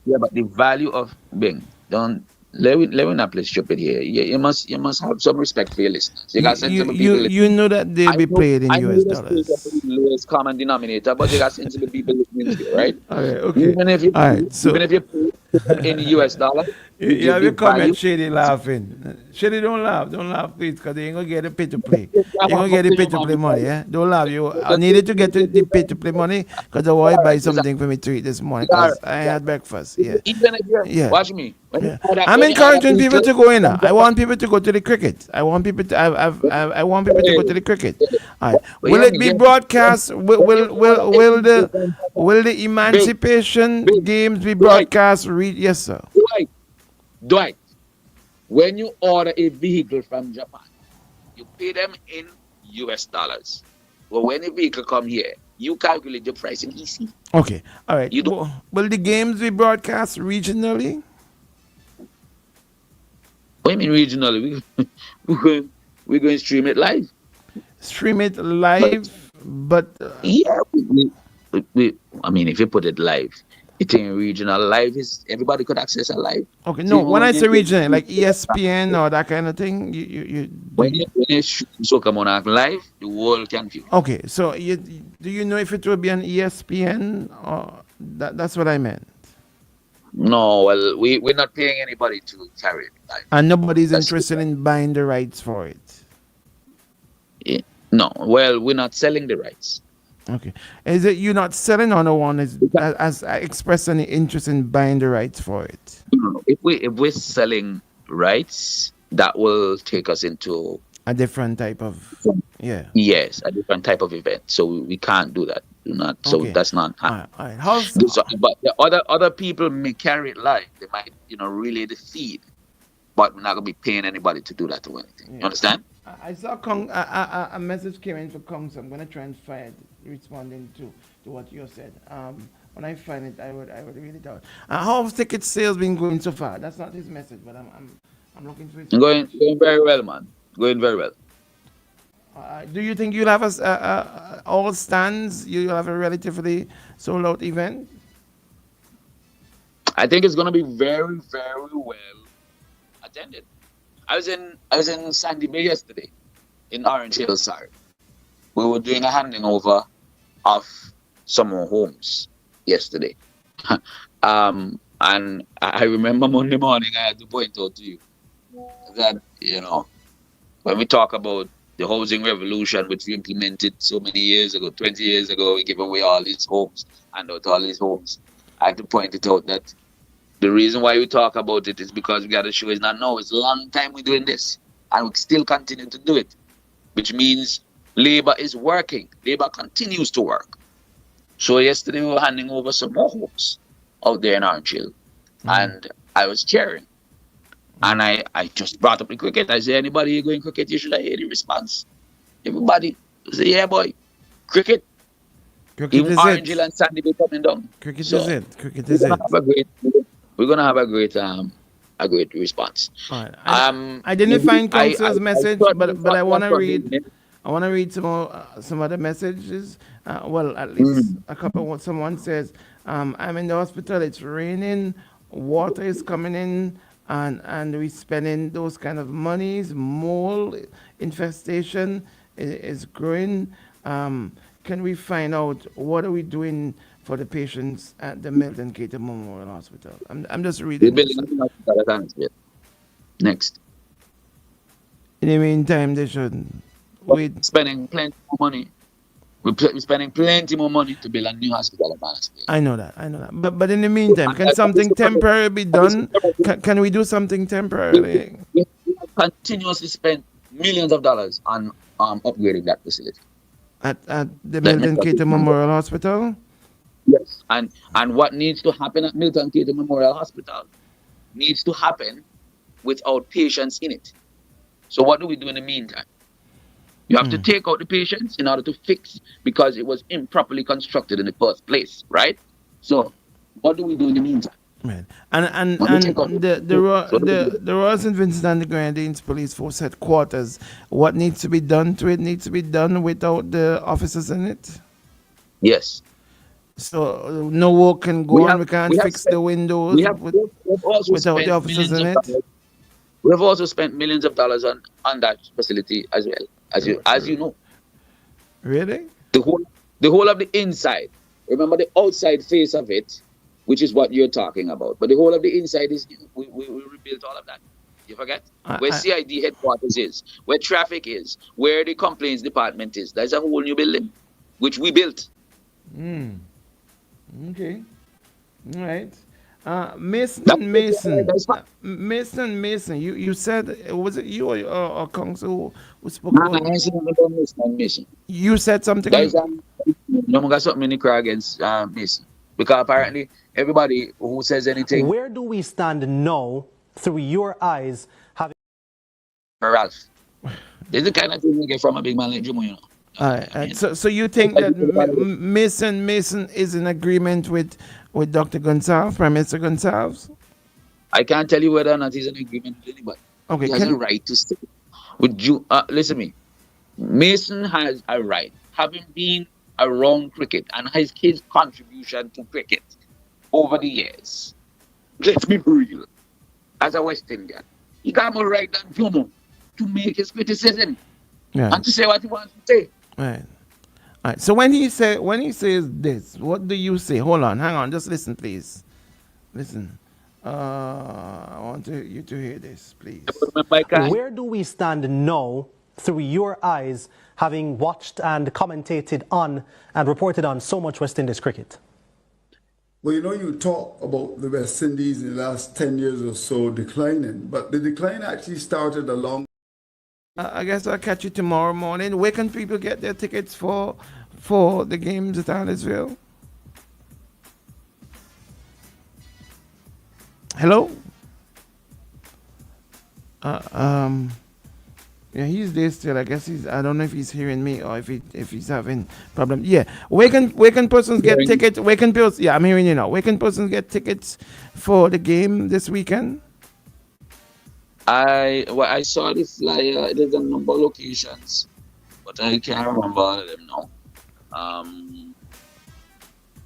But the value of Bing, don't let me not play stupid here. You must have some respect for your listeners. You know that they'll be paid in US dollars. The lowest common denominator, but you got sensible people listening to you, right? Okay. Even if you pay in US dollar. You have your comment, Shady laughing. Shady, don't laugh, please, because they ain't gonna get the pay to play. You ain't gonna get the pay to play money, yeah? Don't laugh. I needed to get the pay to play money because I want to buy something for me to eat this morning because I had breakfast. Yeah. Watch me. Yeah. I'm encouraging people to go in. I want people to go to the cricket. I want people to. I want people to go to the cricket. All right. Will it be broadcast? Will the Emancipation Games be broadcast? Yes, sir. Dwight, when you order a vehicle from Japan, you pay them in US dollars. But when a vehicle come here, you calculate the price in EC. Okay. All right. Will the games be broadcast regionally? What do you mean regionally? We're going to stream it live. Stream it live, but yeah, I mean, if you put it live, It ain't regional. Live is everybody could access a live. Okay, See, no, when I when say you regional, like ESPN or that kind of thing, when you shoot Soca Monarch live, the world can view. Okay, so do you know if it will be on ESPN or that's what I meant? No, well, we're not paying anybody to carry it live. And nobody's interested in buying the rights for it. Yeah. No, well, we're not selling the rights. Okay, is it you not selling or no one is as expressed any interest in buying the rights for it? No. If we're selling rights, that will take us into a different type of Yes, a different type of event. So we can't do that. Do not. So Okay. that's not. All right. How's But the other people may carry it live. They might relay the feed, but we're not gonna be paying anybody to do that or anything. You understand? I saw a message came in for Kong, so I'm gonna try and find responding to what you said. When I find it, I would read it out. How have ticket sales been going so far? That's not his message, but I'm looking for it. Going very well, man. Going very well. Do you think you'll have all stands? You'll have a relatively sold out event? I think it's gonna be very, very well attended. I was in Sandy Bay yesterday, in Orange Hill, sorry. We were doing a handing over of some more homes yesterday. And I remember Monday morning I had to point out to you that, when we talk about the housing revolution, which we implemented so many years ago, 20 years ago, we gave away all these homes, and out all these homes. I had to point it out that the reason why we talk about it is because we got to show it's not now. It's a long time we're doing this, and we still continue to do it, which means labor is working. Labor continues to work. So yesterday we were handing over some more homes out there in Orange Hill, and I was cheering. And I just brought up the cricket. I said, anybody going cricket, you should have heard the response. Everybody say, yeah, boy, cricket. Cricket is Orange Hill and Sandy Bay coming down. Cricket is it. Cricket is it. We're gonna have a great response. All right. I didn't find Council's message, but I want to read. I want to read some other messages. Well, at least a couple. Someone says, "I'm in the hospital. It's raining. Water is coming in, and we're spending those kind of monies. Mold infestation is growing. Can we find out what are we doing for the patients at the Milton Cater Memorial Hospital?" I'm just reading. Next. In the meantime, they should wait. Spending plenty more money. We're spending plenty more money to build a new hospital at Banasfield. I know that. But in the meantime, can something temporary be done? Can we do something temporarily? We continuously spend millions of dollars on upgrading that facility. At the Milton Cater Memorial Hospital? Yes. And what needs to happen at Milton Cater Memorial Hospital needs to happen without patients in it. So what do we do in the meantime? You have to take out the patients in order to fix, because it was improperly constructed in the first place, right? So what do we do in the meantime? Right. And the Royal St. Vincent and the Grenadines Police Force headquarters, what needs to be done to it needs to be done without the officers in it? Yes. So no work can go on. We can't fix the windows without the officers in it. We have also spent millions of dollars on that facility as well, as you know. Really? The whole of the inside. Remember the outside face of it, which is what you're talking about. But the whole of the inside is we rebuilt all of that. You forget? Where CID headquarters is, where traffic is, where the complaints department is. That's a whole new building, which we built. Okay. All right. Mason. You said, was it you or Council who spoke about? Mason. You said something. Guys, no got something in the crowd against Mason, because apparently everybody who says anything. Where do we stand now, through your eyes, having? Ralph, this is the kind of thing we get from a big man like Jumo, you know. All right. So you think that Mason is in agreement with Dr. Gonsalves, Prime Minister Gonsalves? I can't tell you whether or not he's in agreement with anybody. Okay. He has a right to stay. Would you listen to me? Mason has a right, having been around cricket and his contribution to cricket. over the years, let's be real, as a West Indian, he got more right than Jomo to make his criticism and to say what he wants to say. Right. All right. So when he says this, what do you say? Hold on, hang on, just listen, please. Listen. I want you to hear this, please. Where do we stand now, through your eyes, having watched and commentated on and reported on so much West Indies cricket? Well, you know, you talk about the West Indies in the last 10 years or so declining, but the decline actually started a long. I guess I'll catch you tomorrow morning. Where can people get their tickets for the games at Andersville? Hello? Yeah, he's there still. I guess I don't know if he's hearing me or if he's having problem. Yeah. Where can persons get tickets? Yeah, I'm hearing you now. Where can persons get tickets for the game this weekend? I saw the flyer. There's a number of locations, but I can't remember all of them now.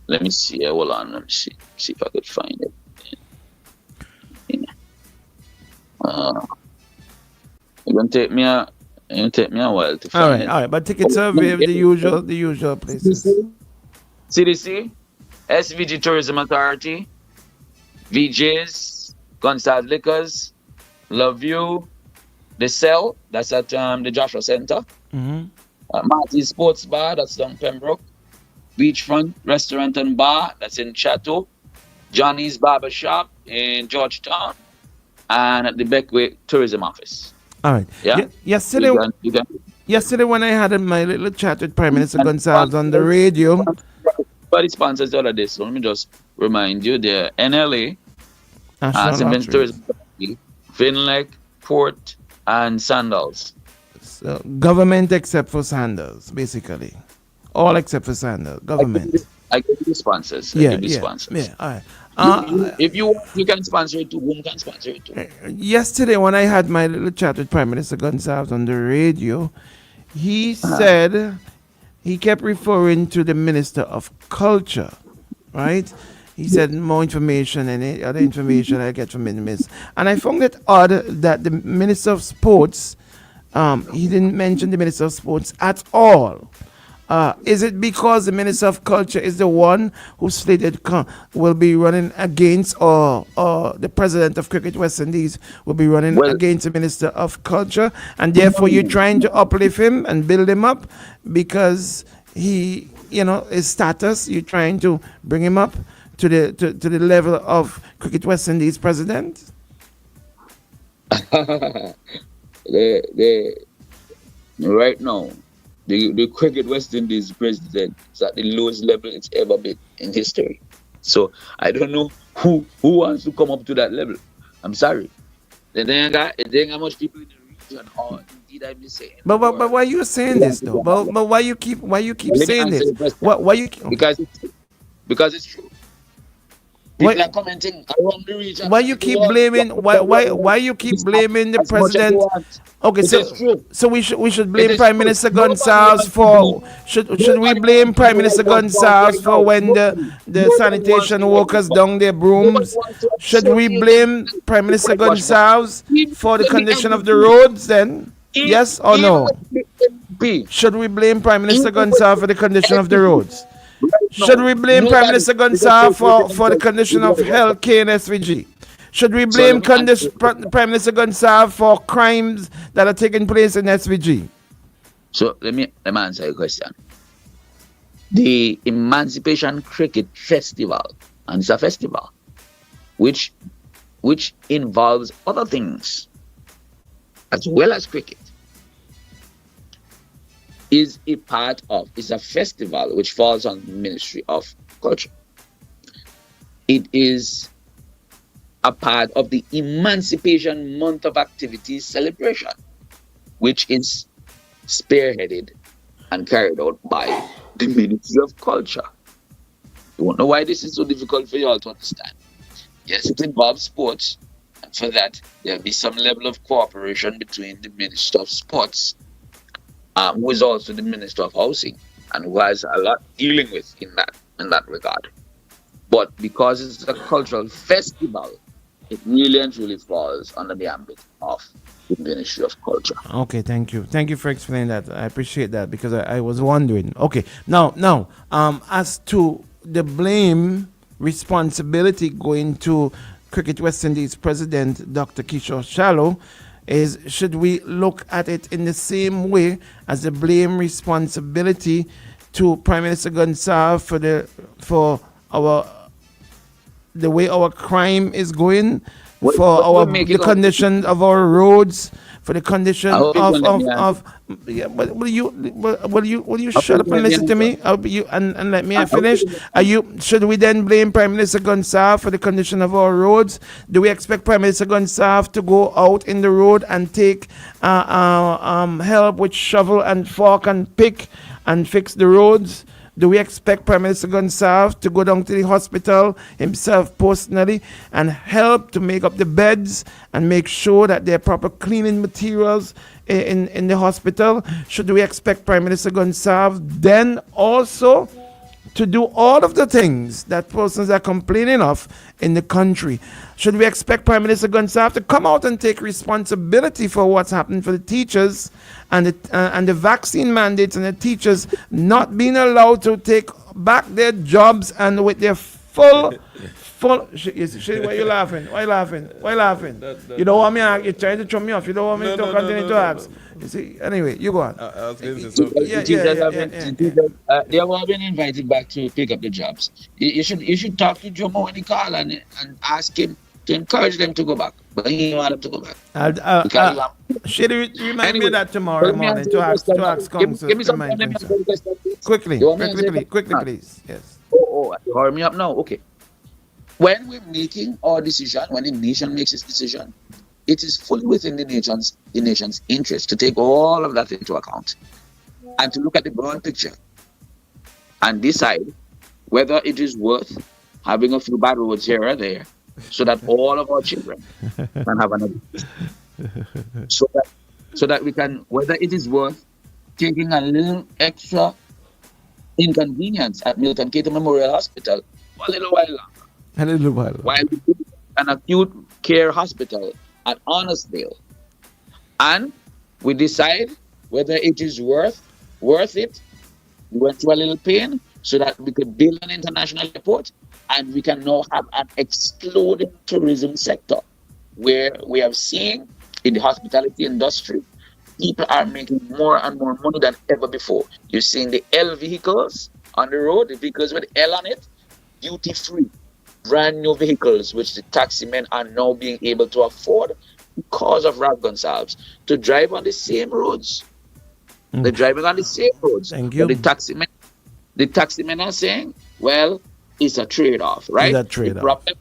Let me see. Hold on. Let me see if I could find it. It's gonna take me a while to find it. All right. But tickets are available the usual places. CDC, SVG Tourism Authority, VJs, Gonzales Liquors, Love You, The Cell, that's at the Joshua Center, Marty's Sports Bar, that's down Pembroke, Beachfront Restaurant and Bar, that's in Chateau, Johnny's Barber Shop in Georgetown, and at the Beckway Tourism Office. All right. Yeah. Yesterday, yesterday when I had my little chat with Prime Minister Gonzales on the radio. But it sponsors all of this. So let me just remind you: the NLA, St. Tourism, Finlec, Port, and Sandals. So government except for Sandals, basically. All except for Sandals. Government. I give you sponsors. Yeah. All right. If you want, you can sponsor it too. Whom can sponsor it too? Yesterday, when I had my little chat with Prime Minister Gonzales on the radio, he said he kept referring to the Minister of Culture, right? He said more information and other information I get from the minister. And I found it odd that the Minister of Sports, he didn't mention the Minister of Sports at all. Is it because the Minister of Culture is the one who stated will be running against, or the President of Cricket West Indies will be running against the Minister of Culture, and therefore you're trying to uplift him and build him up because he, his status, you're trying to bring him up to the level of Cricket West Indies President? Right now, the Cricket West Indies president is at the lowest level it's ever been in history. So I don't know who wants to come up to that level. I'm sorry. Then I got much people in the region, or indeed I may say. But why are you saying this though? But why you keep saying this? Because it's true. People are commenting around the region. Why you keep blaming? Why you keep blaming the president? Okay, so we should blame Prime Minister Gonzales for should we blame Prime Minister Gonzales for when the sanitation workers down their brooms? Should we blame Prime Minister Gonzales for the condition of the roads then? Yes or no? Should we blame Prime Minister Gonzales for the condition of the roads? Should we blame Prime Minister Gonzales for the condition of health care in SVG? Should we blame Prime Minister Gonzales for crimes that are taking place in SVG? So let me answer your question. The Emancipation Cricket Festival, and it's a festival, which involves other things as well as cricket, is a festival which falls on the Ministry of Culture. It is a part of the Emancipation Month of Activities celebration, which is spearheaded and carried out by the Ministry of Culture. You won't know why this is so difficult for you all to understand. Yes, it involves sports, and for that, there'll be some level of cooperation between the Minister of Sports, who is also the Minister of Housing, and who has a lot dealing with in that regard. But because it's a cultural festival, it really and truly falls under the ambit of the Ministry of Culture. Okay, thank you. Thank you for explaining that. I appreciate that because I was wondering. Okay, now, as to the blame responsibility going to Cricket West Indies President Dr. Kishore Shallow, should we look at it in the same way as the blame responsibility to Prime Minister Gonsalves for the way our crime is going, for the condition of our roads, for the condition of yeah, but will you shut up and listen to me? And let me finish. Should we then blame Prime Minister Gonsalves for the condition of our roads? Do we expect Prime Minister Gonsalves to go out in the road and take help with shovel and fork and pick and fix the roads? Do we expect Prime Minister Gonsalves to go down to the hospital himself personally and help to make up the beds and make sure that there are proper cleaning materials in the hospital? Should we expect Prime Minister Gonsalves then also to do all of the things that persons are complaining of in the country? Should we expect Prime Minister Gonsalves to come out and take responsibility for what's happened for the teachers and the vaccine mandates and the teachers not being allowed to take back their jobs and with their full why are you laughing? Why you laughing? You don't want me to, you're trying to throw me off. You don't want me to continue to ask. You see, anyway, you go on. They have all been invited back to pick up the jobs. You should talk to Jomo when he call and ask him to encourage them to go back. But he want them to go back. Remind me of that tomorrow morning to ask council. Give me some time. Quickly, please. Yes. Hurry me up now. Okay. When we're making our decision, when the nation makes its decision, it is fully within the nation's interest to take all of that into account and to look at the broad picture and decide whether it is worth having a few bad roads here or there so that all of our children can have another. So that we can, whether it is worth taking a little extra inconvenience at Milton Keita Memorial Hospital for a little while longer. While we do an acute care hospital at Honestdale, and we decide whether it is worth it. We went through a little pain so that we could build an international airport, and we can now have an exploding tourism sector where we are seeing in the hospitality industry, people are making more and more money than ever before. You're seeing the L vehicles on the road, the vehicles with L on it, duty free. Brand new vehicles, which the taxi men are now being able to afford because of Ralph Gonsalves to drive on the same roads. They're driving on the same roads. Thank you. The taxi men are saying, well, it's a trade-off, right? It's a trade-off. The problem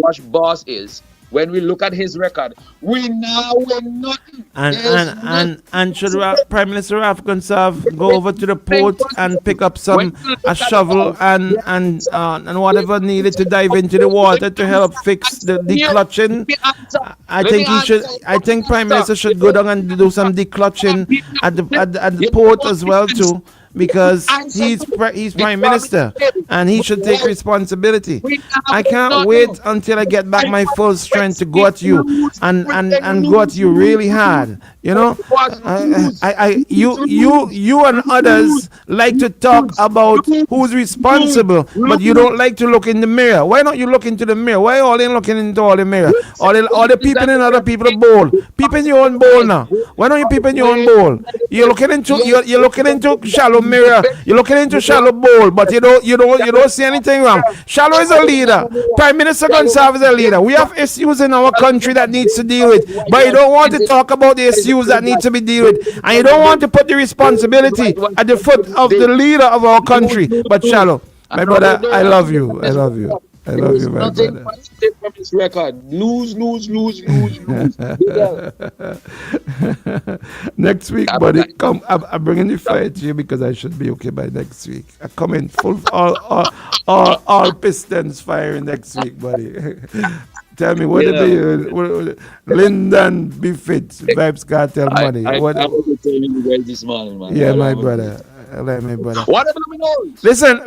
Rush Boss is when we look at his record, we now win nothing. And should Prime Minister Ralph Gonsalves go over to the port and pick up a shovel and whatever needed to dive into the water to help fix the declutching? I think Prime Minister should go down and do some declutching at the port as well too. Because he's Prime Minister and he should take responsibility. I can't wait until I get back my full strength to go at you and go at you really hard. You know, you and others like to talk about who's responsible, but you don't like to look in the mirror. Why not you look into the mirror? Why all in looking into all the mirror? All the people in other people's bowl. Peep in your own bowl now. Why don't you peep in your own bowl? You're looking into shallow mirror. You're looking into shallow bowl, but you don't see anything wrong. Shallow is a leader. Prime Minister Gonsalves is a leader. We have issues in our country that needs to deal with, but you don't want to talk about the issues that need to be dealt with, and you don't want to put the responsibility at the foot of the leader of our country. But Shallow, my brother, I love you, my brother. From his record. Lose. Next week, buddy, come. I'm bringing the fight to you because I should be okay by next week. I come in full, all pistons firing next week, buddy. Tell me, what Lyndon Bifit, Vibes Cartel money? I was telling you guys this morning, man. Yeah, my brother. let me, brother. Whatever me know. Listen.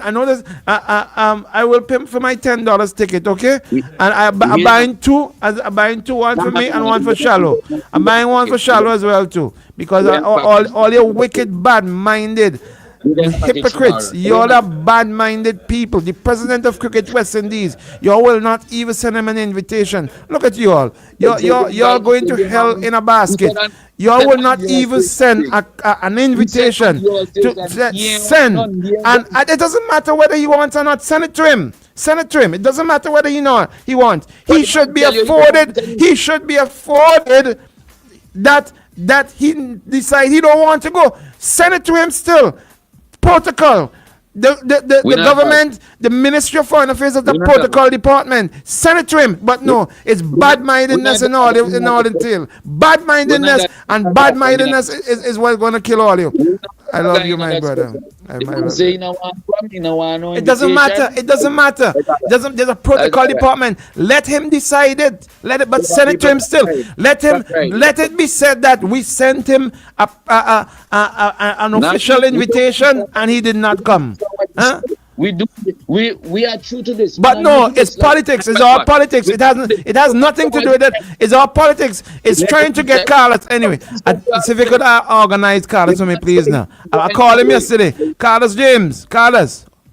I know this. I will pay for my $10 ticket, okay? And I'm buying two. I'm buying two, one for me and one for Shallow. I'm buying one for Shallow as well too, because all your wicked, bad-minded hypocrites, you're the bad-minded people. The president of Cricket West Indies, you all will not even send him an invitation. Look at you all. You're going to hell in a basket. You all will not even send an invitation to send. And it doesn't matter whether he wants or not. Send it to him. Send it to him. It doesn't matter whether he wants. He should be afforded. He should be afforded that he decide he don't want to go. Send it to him still. Protocol. The government, the Ministry of Foreign Affairs of the Protocol Department. Send it to him. But no, it's bad-mindedness and all the tail. Bad-mindedness and bad-mindedness is what's going to kill all you. I love you, my brother. It doesn't matter. There's a protocol department. Let him decide it. But send it to him still. Let it be said that we sent him an official invitation and he did not come. Huh? We are true to this. But no, it's politics. It's all politics. It has nothing to do with it. It's all politics. It's trying to get Carlos. Anyway, see if you could organize Carlos for me, please. Now I called him yesterday. Carlos James.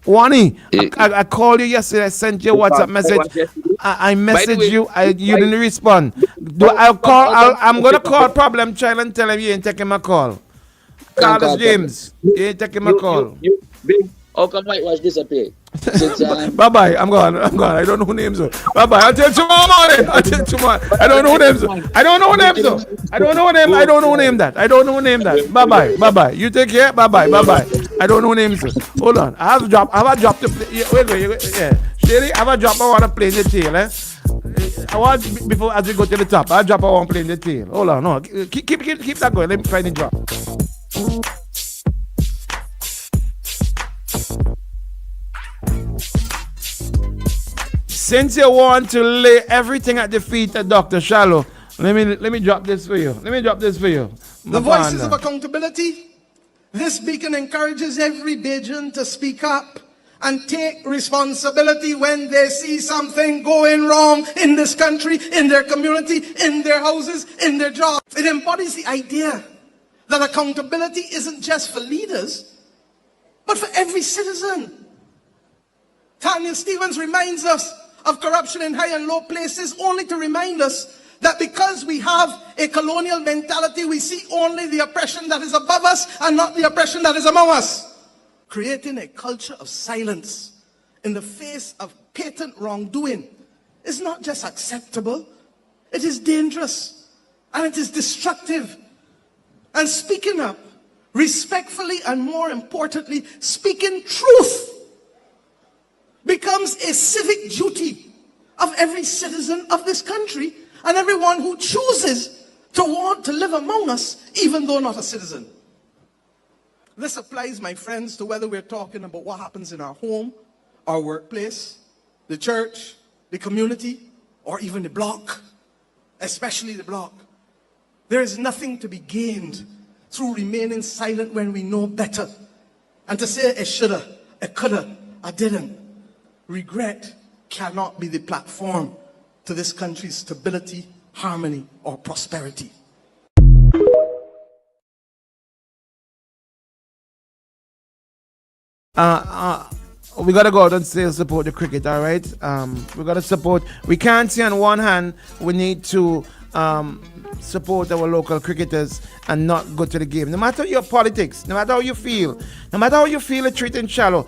Wani. I called you yesterday. I sent you a WhatsApp message. I messaged you. You didn't respond. I'm gonna call Problem Child and tell him you ain't taking my call. Carlos James, you ain't taking my call. How come whitewash disappear? Bye-bye. I'm gone. I don't know who names are. Bye-bye. Until tomorrow morning. I don't know who names are. I don't know who names are. I don't know who name that. Bye-bye. You take care. Bye-bye. I don't know who names are. Hold on. I have a drop the plane. Wait. Yeah. Shady, I have a drop. I want to play in the tail, I want, before, as we go to the top, I'll drop. I want to play in the tail. Hold on. No. Keep that going. Let me find the drop. Since you want to lay everything at the feet of Dr. Shallow, let me drop this for you. The voices of accountability. This beacon encourages every Bajan to speak up and take responsibility when they see something going wrong in this country, in their community, in their houses, in their jobs. It embodies the idea that accountability isn't just for leaders, but for every citizen. Tanya Stevens reminds us of corruption in high and low places, only to remind us that because we have a colonial mentality, we see only the oppression that is above us and not the oppression that is among us. Creating a culture of silence in the face of patent wrongdoing is not just acceptable, it is dangerous and it is destructive. And speaking up respectfully and, more importantly, speaking truth becomes a civic duty of every citizen of this country and everyone who chooses to want to live among us, even though not a citizen. This applies, my friends, to whether we're talking about what happens in our home, our workplace, the church, the community, or even the block, especially the block. There is nothing to be gained through remaining silent when we know better. And to say it shoulda, it coulda, I didn't. Regret cannot be the platform to this country's stability, harmony, or prosperity. We gotta go out and still support the cricket, all right? We gotta support. We can't say on one hand we need to support our local cricketers and not go to the game. No matter your politics, no matter how you feel, it treating Shallow.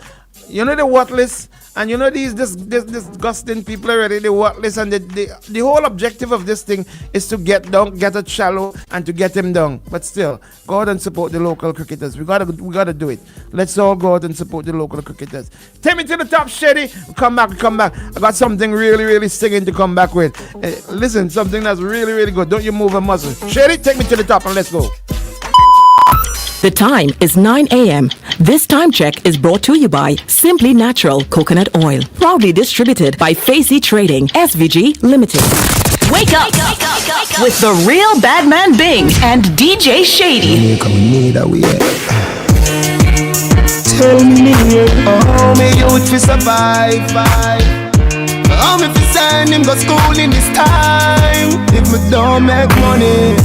You know the worthless, and you know these disgusting people already, the worthless, and the whole objective of this thing is to get a Shallow and to get him down. But still, go out and support the local cricketers. We gotta do it. Let's all go out and support the local cricketers. Take me to the top, Shady. Come back. I got something really, really stinging to come back with. Listen, something that's really, really good. Don't you move a muscle. Shady, take me to the top and let's go. The time is 9 a.m. This time check is brought to you by Simply Natural Coconut Oil. Proudly distributed by Facey Trading, SVG Limited. Wake up with the real Badman Bing and DJ Shady. tell me how me youth fi survive. How me fi send him go school in this time if me don't make money?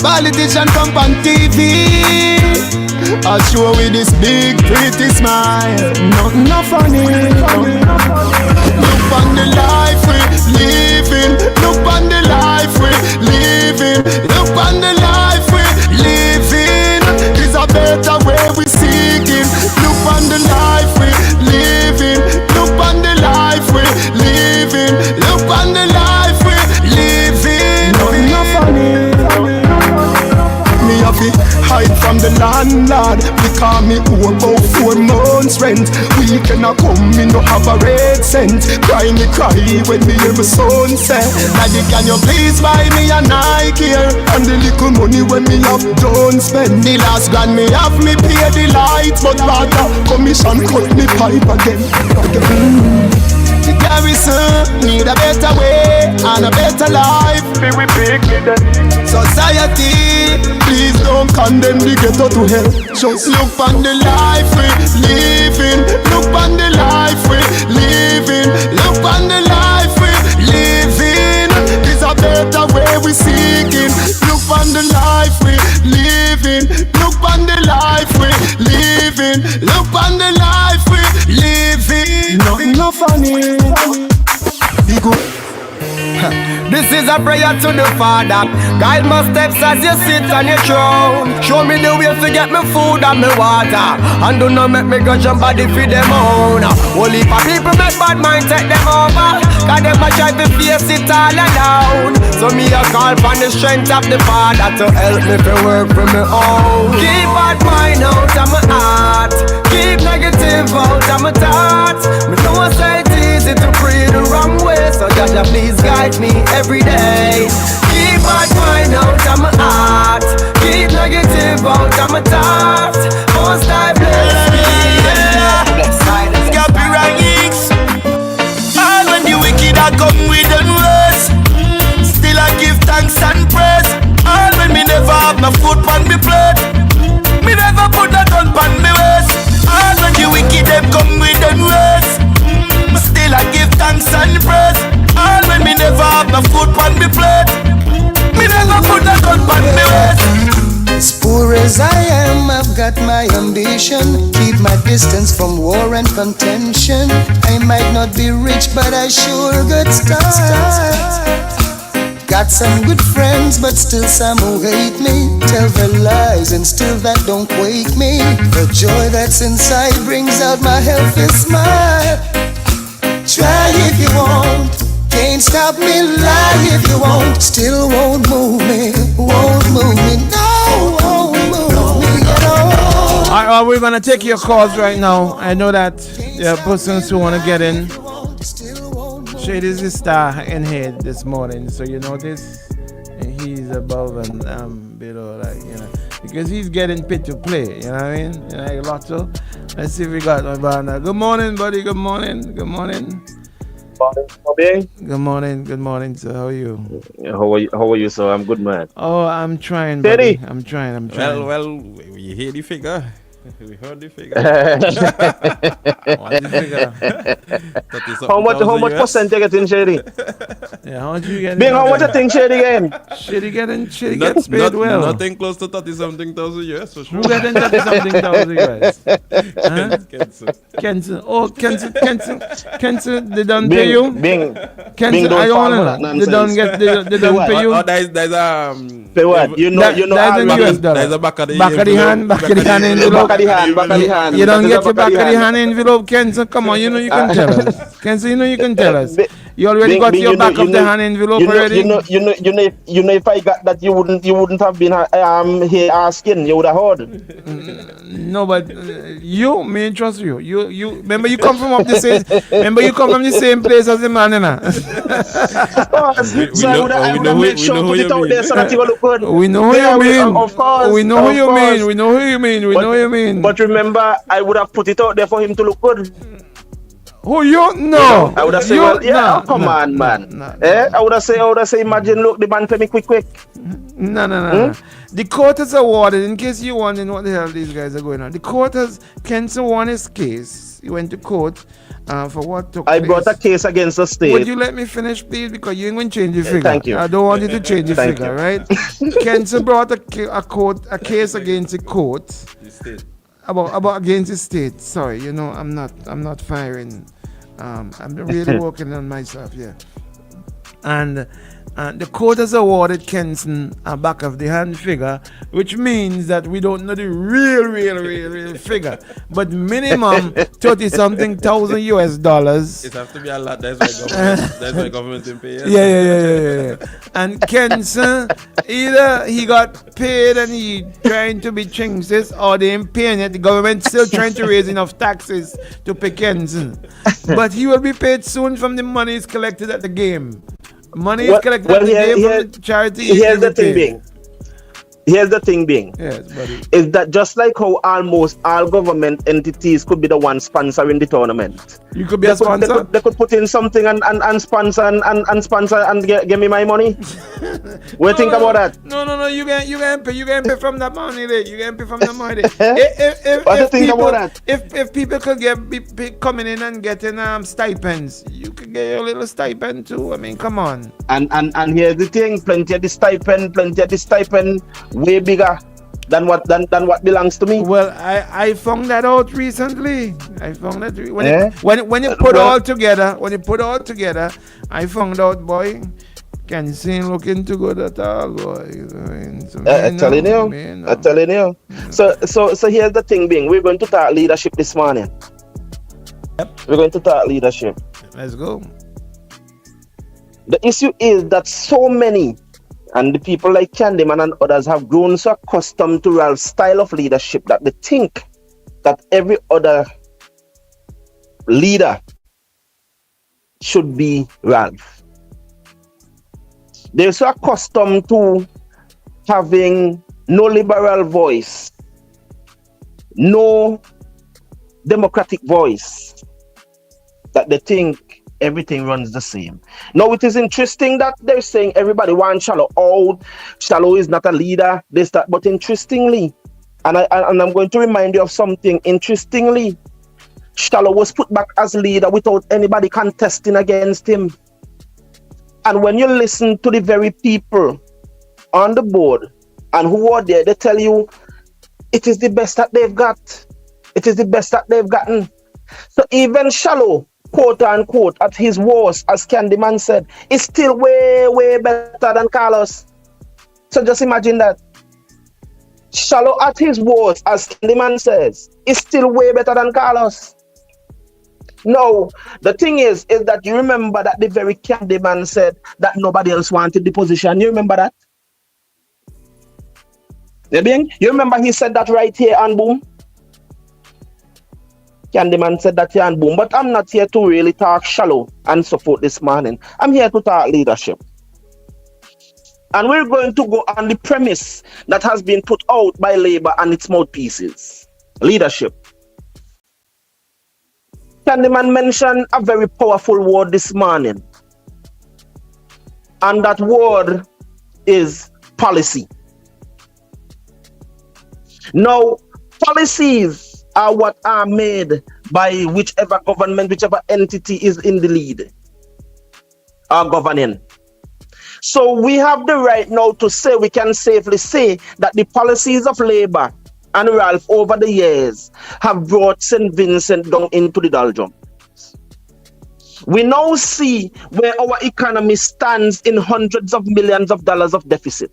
Politician come on TV, I show with this big pretty smile. Nothing no funny. Look on the life we living. Look on the life we living. Look on the life we living. Is a better way we seeking. Look on the life we living. Look on the life we living. Look on the life we living. Nothing no funny. Me have to hide from the landlord because me owe about 4 months rent. Weekend a come, me no have a red cent. Cry me cry when me hear my son say, Daddy, can you please buy me a Nike here? And the little money when me have don't spend. The last grand me have me pay the lights, but rather commission cut me pipe again. The garrison need a better way and a better life. We pick it. Society, please don't condemn the ghetto to hell. Just look on the life we living. Look on the life we living. Look on the life we living. It's a better way we seeking. Look on the life we living. Look on the life we living. Look on the life we living. Nothing no funny. Be good. This is a prayer to the Father. Guide my steps as you sit on your throne. Show me the way to get me food and me water. And do not make me grudge and body feed them own. Only for people make bad mind take them over. Cause them a try to face it all alone. So me a call for the strength of the Father to help me to work for me own. Keep bad mind out of my heart. Keep negative out of my thoughts. Me know I say it easy to pray the wrong way. So Jaja please guide me every day. Keep bad mind out of my heart. Keep negative out of my thoughts. Most I bless me, yeah. Copyrights. All when the wicked are come with them words, still I give thanks and praise. All when me never have my foot on me plate, me never put a gun on me waist. All when the wicked them come with them words, still I give thanks and praise. All when me never have my foot on me plate, me never put a gun on me waist. As poor as I am, I've got my ambition. Keep my distance from war and contention. I might not be rich, but I sure got stars. Got some good friends, but still some who hate me. Tell their lies and still that don't wake me. The joy that's inside brings out my healthy smile. Try if you want, can't stop me. Lie if you want, still won't move me. Won't move me, no, won't move me at all. Alright, well, we're gonna take your calls right now. I know that there are persons who wanna get in. Shady's the star in here this morning, so you know this. And he's above and below, like, you know, because he's getting paid to play. You know what I mean? You know, like Lotto. Let's see if we got my partner. Good morning, buddy. Good morning. Good morning. Good morning. Good morning. So how are you? How are you, sir? I'm good, man. Oh, I'm trying, buddy. I'm trying. Well, we hear the figure. We heard the figure. What's the figure? How much percent you getting, Shady? Yeah, how much you getting? Bing, how much you think Shady getting? Shady gets paid well. Nothing close to 30-something thousand US for sure. Who getting 30-something thousand US? Kenson. Oh, Kenson, they don't pay you? Bing. Kenson, I don't know. They don't pay you? Oh, there's pay what? You know, there's a back of the hand envelope. You don't get your back of the hand envelope, Kenson. Come on, you know you can tell us. Kenson, you know you can tell us. You already got your back of the hand envelope already. You know, if I got that, you wouldn't have been here asking. You would have heard. No, but you, me trust you. You remember you come from the same place as the man, We know who you mean. Of course. We know who you mean. But remember, I would have put it out there for him to look good. Who you know? I would have said, well, yeah, come on, man. I would have said, imagine, look, the man pay me quick. No. The court has awarded, in case you wondering what the hell these guys are going on. The court has, Kenson won his case. He went to court for what took place. I brought a case against the state. Would you let me finish, please? Because you ain't going to change the figure. Thank you. I don't want you to change the figure, right? Kenson brought a case against the court. About against the state. Sorry, you know, I'm not firing. I'm really working on myself, yeah. And the court has awarded Kenson a back of the hand figure, which means that we don't know the real figure, but minimum 30-something thousand US dollars. It has to be a lot. That's why government didn't pay. Yeah. And Kenson, either he got paid and he trying to be chinxes, or they ain't paying yet. The government still trying to raise enough taxes to pay Kenson, but he will be paid soon from the money is collected at the game. Money is collected at the game from the charity. Here's the thing being. Yes, buddy. Is that just like how almost all government entities could be the one sponsoring the tournament? You could be a sponsor? They could put in something and sponsor and sponsor and give me my money. What do you think about that? No. You can pay from that money. You can pay from the money. What do you think about that? If people could be coming in and getting stipends, you could get a little stipend too. I mean, come on. And here's the thing: plenty of the stipend, way bigger than what belongs to me. Well, I found that out recently. I found that when you put all together, I found out, boy, can't seem looking too good at all, boy. I'm telling you. So here's the thing being, we're going to talk leadership this morning. Yep. We're going to talk leadership. Let's go. The issue is that so many, and the people like Candyman and others, have grown so accustomed to Ralph's style of leadership that they think that every other leader should be Ralph. They're so accustomed to having no liberal voice, no democratic voice, that they think everything runs the same. Now, it is interesting that they're saying everybody wants Shallow out. Shallow is not a leader, this, that. But interestingly, and I'm going to remind you of something. Interestingly, Shallow was put back as leader without anybody contesting against him. And when you listen to the very people on the board and who are there, they tell you it is the best that they've got. It is the best that they've gotten. So even Shallow, quote unquote, at his worst, as Candyman said, is still way better than Carlos. So just imagine that. Shallow at his worst, as Candyman says, is still way better than Carlos. No, the thing is that you remember that the very Candyman said that nobody else wanted the position. You remember that? You remember he said that right here and boom? Candyman said that here and boom. But I'm not here to really talk shallow and support this morning. I'm here to talk leadership. And we're going to go on the premise that has been put out by Labour and its mouthpieces. Leadership. Candyman mentioned a very powerful word this morning. And that word is policy. Now, policies are what are made by whichever government, whichever entity is in the lead are governing. So we have the right now to say, we can safely say that the policies of Labour and Ralph over the years have brought St. Vincent down into the doldrums. We now see where our economy stands in hundreds of millions of dollars of deficit.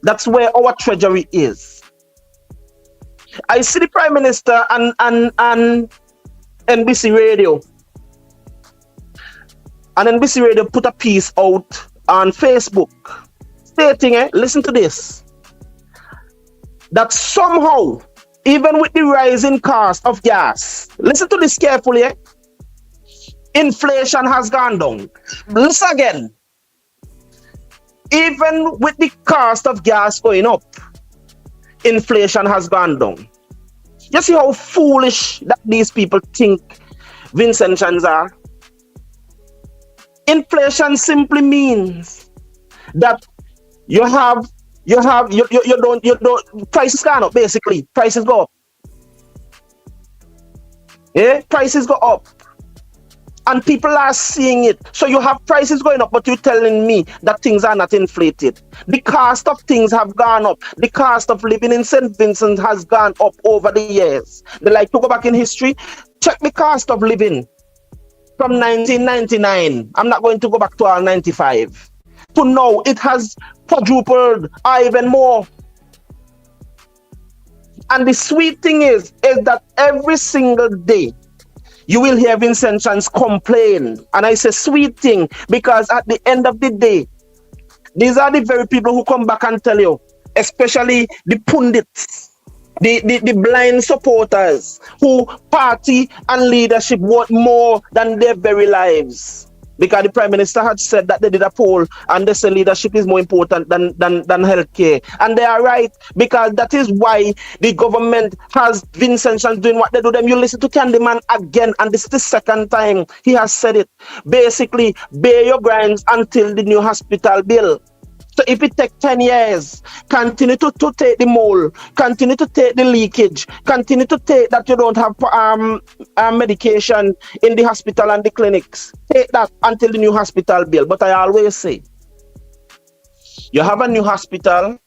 That's where our treasury is. I see the Prime Minister and NBC Radio. And NBC Radio put a piece out on Facebook stating, listen to this, that somehow, even with the rising cost of gas, listen to this carefully, inflation has gone down. Listen again. Even with the cost of gas going up, inflation has gone down. You see how foolish that these people think Vincentians are. Inflation simply means that you don't prices gone up basically. Prices go up. Yeah, prices go up. And people are seeing it. So you have prices going up, but you're telling me that things are not inflated. The cost of things have gone up. The cost of living in St. Vincent has gone up over the years. They like to go back in history. Check the cost of living from 1999. I'm not going to go back to our 95. To now, it has quadrupled or even more. And the sweet thing is that every single day, you will hear Vincentians complain. And I say sweet thing because at the end of the day, these are the very people who come back and tell you, especially the pundits, the blind supporters who party and leadership want more than their very lives. Because the Prime Minister had said that they did a poll and they say leadership is more important than healthcare. And they are right, because that is why the government has Vincentians doing what they do. Them, you listen to Candyman again, and this is the second time he has said it. Basically, bear your grinds until the new hospital bill. So if it takes 10 years, continue to take the mole, continue to take the leakage, continue to take that you don't have medication in the hospital and the clinics. Take that until the new hospital bill. But I always say, you have a new hospital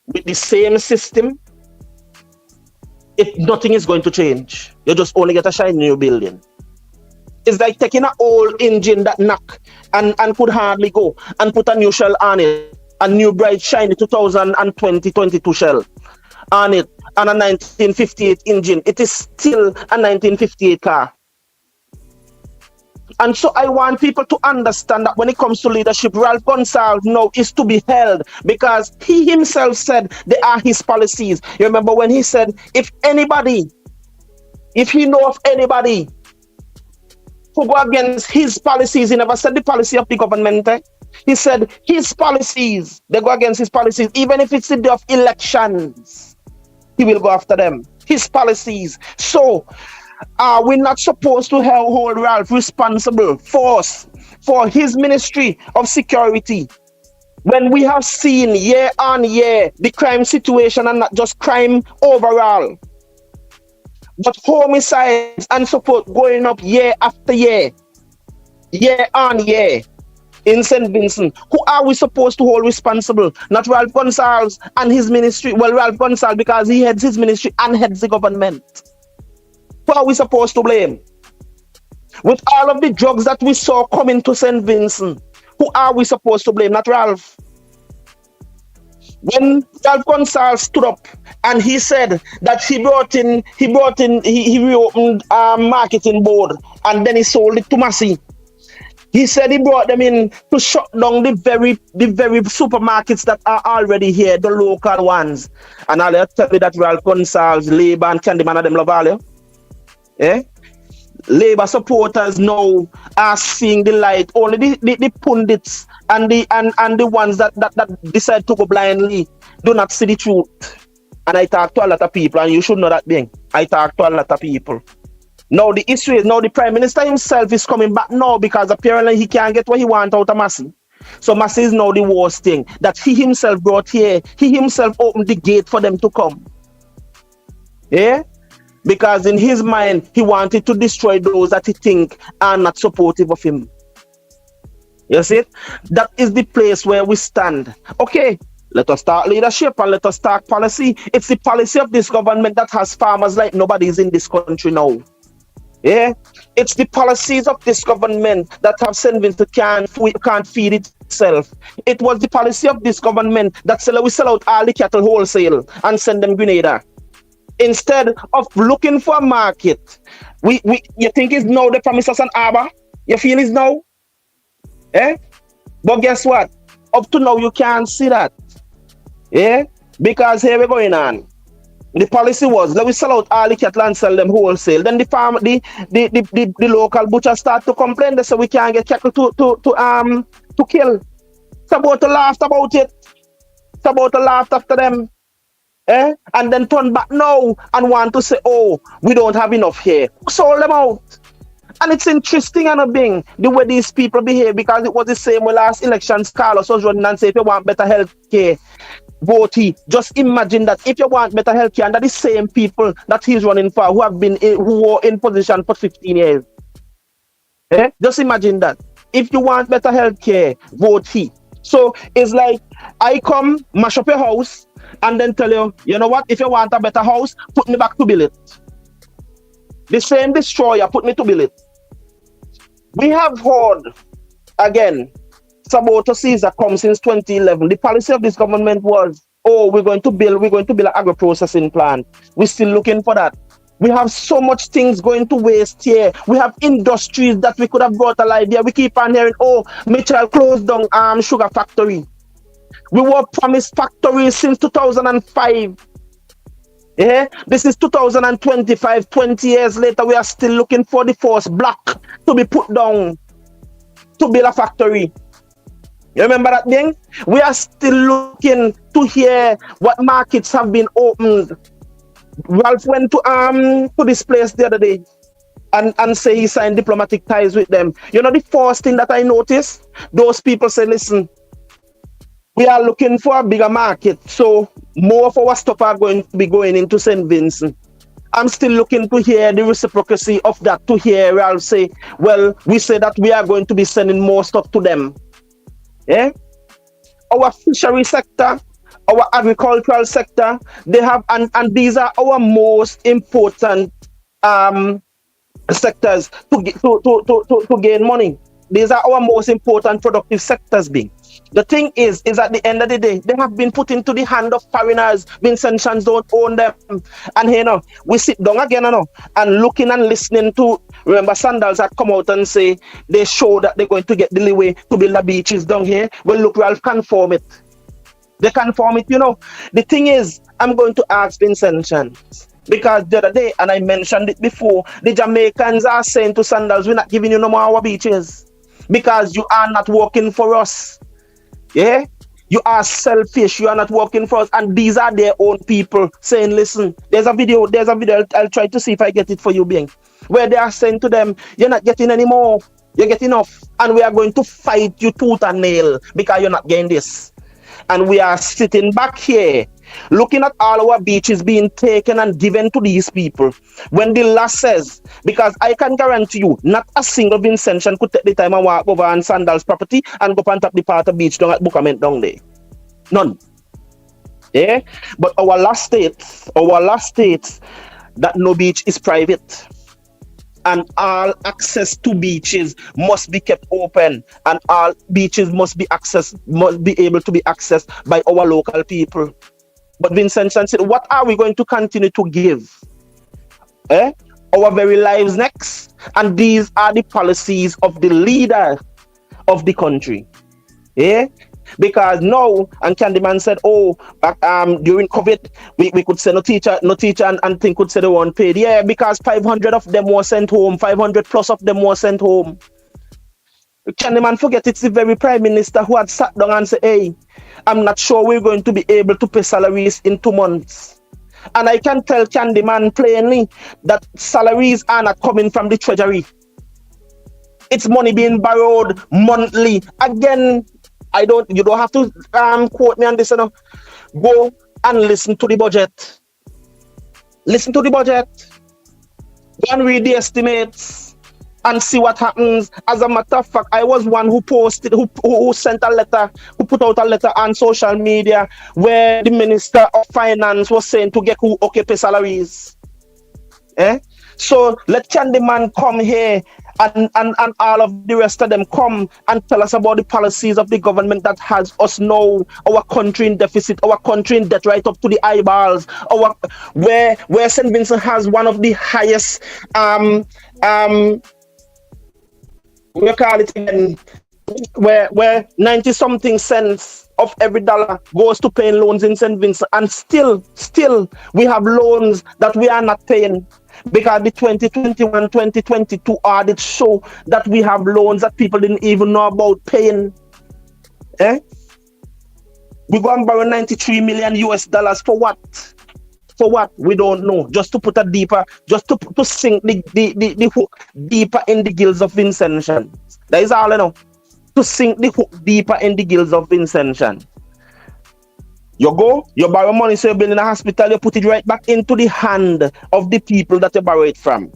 with the same system, nothing is going to change. You just only get a shiny new building. It's like taking an old engine that knock and could hardly go and put a new shell on it, a new bright shiny 2020-22 shell on it, and a 1958 engine. It is still a 1958 car. And so I want people to understand that when it comes to leadership, Ralph Gonsalves now is to be held, because he himself said they are his policies. You remember when he said, if he know of anybody who go against his policies, he never said the policy of the government. He said his policies, they go against his policies. Even if it's the day of elections, he will go after them. His policies. So we're not supposed to hold Ralph responsible for his ministry of security, when we have seen year on year the crime situation, and not just crime overall, but homicides and support going up year after year on year in St. Vincent. Who are we supposed to hold responsible? Not Ralph Gonsalves and his ministry. Well, Ralph Gonsalves, because he heads his ministry and heads the government. Who are we supposed to blame? With all of the drugs that we saw coming to St. Vincent, who are we supposed to blame? Not Ralph. When Ralph Gonsalves stood up and he said that he reopened a marketing board and then he sold it to Massey. He said he brought them in to shut down the very supermarkets that are already here, the local ones. And I'll tell you that Ralph Gonsalves, Labour and Candyman and them love all you. Eh? Labour supporters now are seeing the light. Only the pundits and the ones that decide to go blindly do not see the truth. And I talk to a lot of people, and you should know that thing. I talk to a lot of people. Now the issue is, now the Prime Minister himself is coming back now, because apparently he can't get what he wants out of Massey. So Massey is now the worst thing that he himself brought here. He himself opened the gate for them to come. Yeah? Because in his mind, he wanted to destroy those that he think are not supportive of him. You see it? That is the place where we stand. Okay, let us start leadership and let us start policy. It's the policy of this government that has farmers like nobody's in this country now. Yeah, it's the policies of this government that have St. Vincent can't feed itself. It was the policy of this government that we sell out all the cattle wholesale and send them Grenada. Instead of looking for a market, you think it's now they promise us an arbor? You feel it's now? Eh? But guess what? Up to now you can't see that. Yeah? Because here we're going on. The policy was let we sell out all the cattle and sell them wholesale. Then the local butchers start to complain. They say we can't get cattle to kill. It's about to laugh about it. It's about to laugh after them. And then turn back now and want to say, oh, we don't have enough here. Who sold them out? And it's interesting and a thing, the way these people behave, because it was the same with last elections. Carlos was running and say, if you want better health care, vote he. Just imagine that if you want better health care, and that the same people that he's running for, who were in position for 15 years. Just imagine that. If you want better health care, vote he. So it's like, I come, mash up your house, and then tell you, you know what, if you want a better house, put me back to build it. The same destroyer, put me to build it. We have heard, again, Saboto Caesar come since 2011. The policy of this government was, oh, we're going to build an agro-processing plant. We're still looking for that. We have so much things going to waste here. We have industries that we could have brought alive here. We keep on hearing, oh, Mitchell closed down sugar factory. We were promised factories since 2005. This is 2025, 20 years later, we are still looking for the first block to be put down to build a factory. You remember that thing? We are still looking to hear what markets have been opened. Ralph went to this place the other day and say he signed diplomatic ties with them. You know, the first thing that I noticed, those people say, listen, we are looking for a bigger market, so more of our stuff are going to be going into St. Vincent. I'm still looking to hear the reciprocity of that, to hear Ralph say, well, we say that we are going to be sending more stuff to them. Our fishery sector, our agricultural sector, they have, and these are our most important sectors to gain money. These are our most important productive sectors being. The thing is at the end of the day, they have been put into the hand of foreigners. Vincent Chans don't own them. And you know, we sit down again, you know, and looking and listening to, remember Sandals had come out and say, they show that they're going to get the leeway to build the beaches down here. Well, look, Ralph confirm it. They confirm it, you know. The thing is, I'm going to ask Vincent Chans, because the other day, and I mentioned it before, the Jamaicans are saying to Sandals, we're not giving you no more our beaches because you are not working for us. Yeah, you are selfish. You are not working for us, and these are their own people saying, "Listen, there's a video. I'll try to see if I get it for you, Bing, where they are saying to them, you're not getting any more. You're getting enough, and we are going to fight you tooth and nail because you're not getting this." And we are sitting back here, looking at all our beaches being taken and given to these people. When the law says, because I can guarantee you, not a single Vincentian could take the time and walk over on Sandals property and go and tap the part of beach down at Bucament down there. None. Yeah? But our last states, that no beach is private. And all access to beaches must be kept open, and all beaches must be able to be accessed by our local people. But Vincent Chan said, what are we going to continue to give? Our very lives next? And these are the policies of the leader of the country. Because now, and Candyman said, oh, back, during COVID, we could say no teacher and thing could say they weren't paid. Yeah, because 500 of them were sent home, 500 plus of them were sent home. Candyman forget it's the very Prime Minister who had sat down and said, hey, I'm not sure we're going to be able to pay salaries in 2 months. And I can tell Candyman plainly that salaries are not coming from the treasury. It's money being borrowed monthly. Again, you don't have to quote me on this, you know. Go and listen to the budget. Listen to the budget. Go and read the estimates and see what happens. As a matter of fact, I was one who posted, who sent a letter, who put out a letter on social media where the Minister of Finance was saying to get who pay salaries. So let Candyman come here and all of the rest of them come and tell us about the policies of the government that has us now, our country in deficit, our country in debt right up to the eyeballs, where St. Vincent has one of the highest we call it again, where 90 something cents of every dollar goes to paying loans in St. Vincent, and still we have loans that we are not paying. Because the 2021-2022 audit show that we have loans that people didn't even know about paying. We go and borrow $93 million for what? For what? We don't know. Just to put a deeper, just to sink the hook deeper in the gills of Vincent Shan. That is all I know. To sink the hook deeper in the gills of Vincent Shan. You go, you borrow money, so you're building a hospital, you put it right back into the hand of the people that you borrow it from.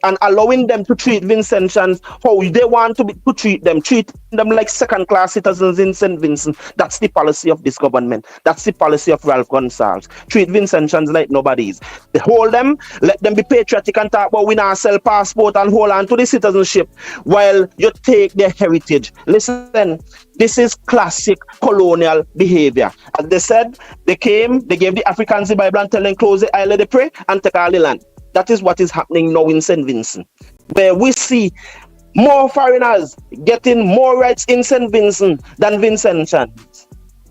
And allowing them to treat Vincentians how they want to treat them like second-class citizens in St. Vincent. That's the policy of this government. That's the policy of Ralph Gonsalves. Treat Vincentians like nobodies. They hold them, let them be patriotic and talk about we now sell passport and hold on to the citizenship while you take their heritage. Listen, this is classic colonial behavior. As they said, they gave the Africans the Bible and tell them close the island, they pray and take all the land. That is what is happening now in St. Vincent, where we see more foreigners getting more rights in St. Vincent than Vincentians.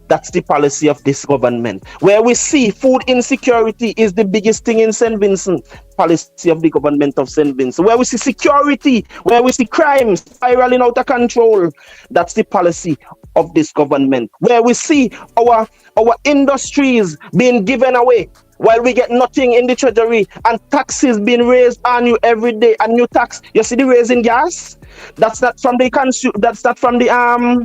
That's the policy of this government. Where we see food insecurity is the biggest thing in St. Vincent, policy of the government of St. Vincent. Where we see security, where we see crime spiraling out of control, that's the policy of this government. Where we see our industries being given away, while we get nothing in the treasury and taxes being raised on you every day, a new tax. You see the raising gas? That's not from the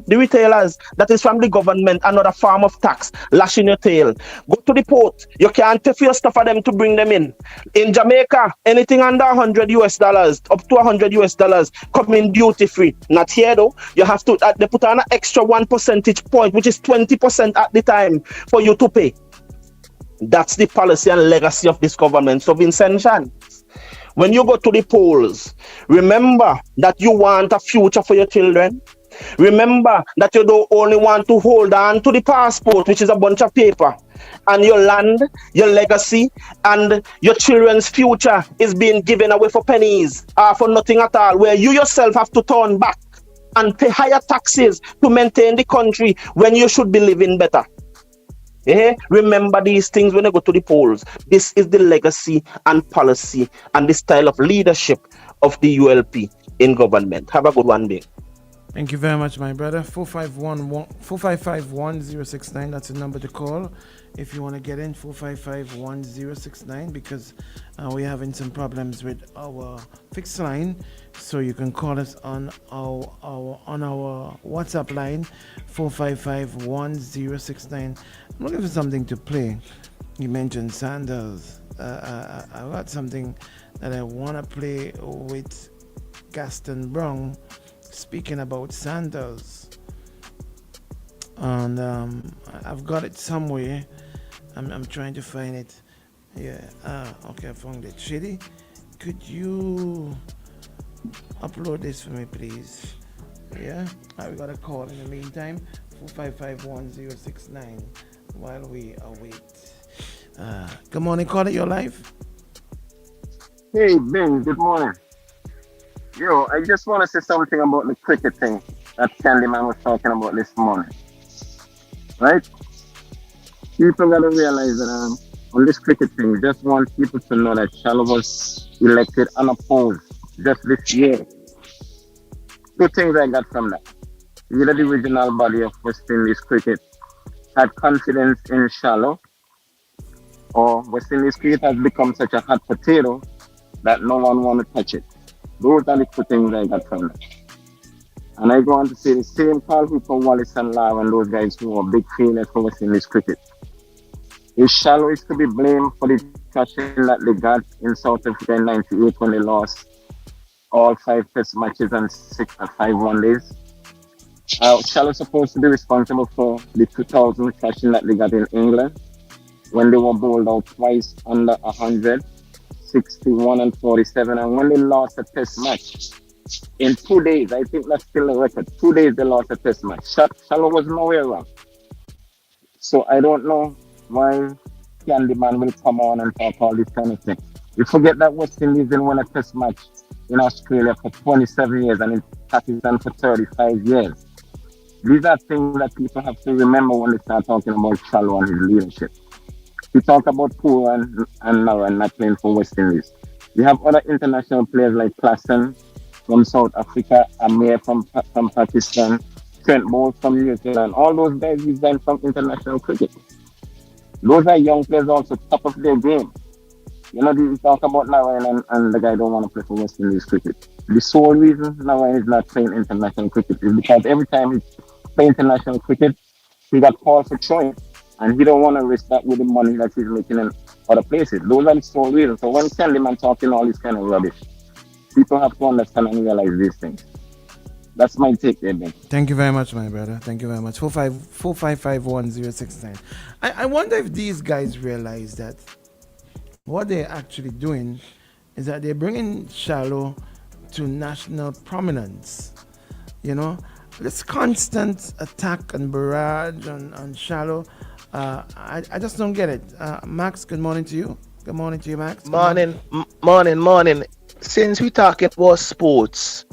the retailers. That is from the government, another form of tax, lashing your tail. Go to the port. You can't pay for your stuff for them to bring them in. In Jamaica, anything under $100 up to $100 come in duty free. Not here though. You have to they put on an extra 1 percentage point, which is 20% at the time for you to pay. That's the policy and legacy of this government. So Vincent Shan, when you go to the polls, remember that you want a future for your children. Remember that you don't only want to hold on to the passport, which is a bunch of paper, and your land, your legacy, and your children's future is being given away for pennies, for nothing at all, where you yourself have to turn back and pay higher taxes to maintain the country when you should be living better. Remember these things when you go to the polls. This is the legacy and policy and the style of leadership of the ULP in government. Have a good one day. Thank you very much, my brother. 455-1069. That's the number to call if you want to get in. 455-1069, because we're having some problems with our fixed line. So you can call us on our WhatsApp line, 455-1069. I'm looking for something to play. You mentioned Sanders. I got something that I want to play with Gaston Brown, speaking about Sanders. And I've got it somewhere. I'm trying to find it. Yeah. Okay, I found it. Shady, could you upload this for me, please? Yeah. We got a call in the meantime. 455-1069 while we await. Good morning, caller. You're live. Hey, Ben. Good morning. Yo, I just want to say something about the cricket thing that Candyman was talking about this morning. Right? People got to realize that on this cricket thing, we just want people to know that Shallow was elected unopposed just this year. Two things I got from that. Either the original body of West Indies cricket had confidence in Shallow, or West Indies cricket has become such a hot potato that no one want to touch it. Those are the two things I got from that. And I go on to say the same Carl Hooper, Wallace and Lau and those guys who are big failures for West Indies cricket. If Shallow is to be blamed for the crushing that they got in South Africa in '98 when they lost all 5 test matches and 5 one-days, Shallow is supposed to be responsible for the 2000 crushing that they got in England when they were bowled out twice under 100, 61 and 47, and when they lost a test match in 2 days. I think that's still a record. 2 days they lost a test match. Shallow was nowhere wrong. So I don't know why Candyman will come on and talk all this kind of thing. You forget that West Indies didn't win a test match in Australia for 27 years and in Pakistan for 35 years. These are things that people have to remember when they start talking about Shallow and his leadership. We talk about Poor and Lauren not playing for West Indies. You have other international players like Klassen from South Africa, Amir from Pakistan, Trent Bolt from New Zealand. All those guys resigned from international cricket. Those are young players also top of their game. You know, you talk about Narayan and the guy don't want to play for West Indies cricket. The sole reason Narayan is not playing international cricket is because every time he plays international cricket, he got called for throwing. And he don't want to risk that with the money that he's making in other places. Those are the sole reasons. So when Candyman talking all this kind of rubbish, people have to understand and realize these things. That's my take there, Ben. Thank you very much, my brother. Thank you very much. 4551069. I wonder if these guys realize that what they're actually doing is that they're bringing Shallow to national prominence. You know, this constant attack and barrage on Shallow. I just don't get it. Max, good morning to you. Good morning to you, Max. Morning. Since we talking about sports,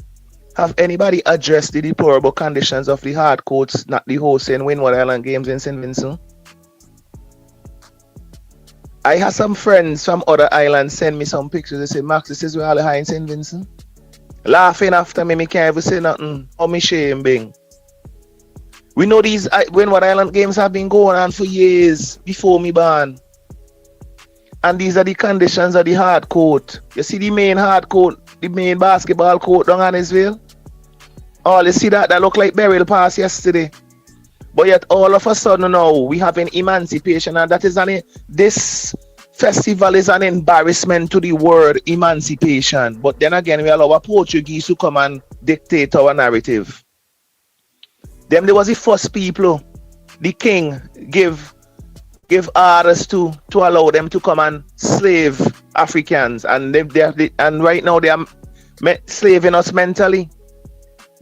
have anybody addressed the deplorable conditions of the hard courts not the hosting Windward Island games in St. Vincent? I had some friends from other islands send me some pictures. They say, Max, this is where all the high in St. Vincent. Laughing after me can't even say nothing. Oh, me shame, bing. We know these Windward Island games have been going on for years before me born. And these are the conditions of the hard court. You see the main hard court, the main basketball court down Annisville? Oh, you see that look like burial pass yesterday. But yet all of a sudden now we have an emancipation, and that is this festival is an embarrassment to the word emancipation. But then again, we allow Portuguese to come and dictate our narrative. Them there was the first people, the king give orders to allow them to come and slave Africans, and and right now they are slaving us mentally.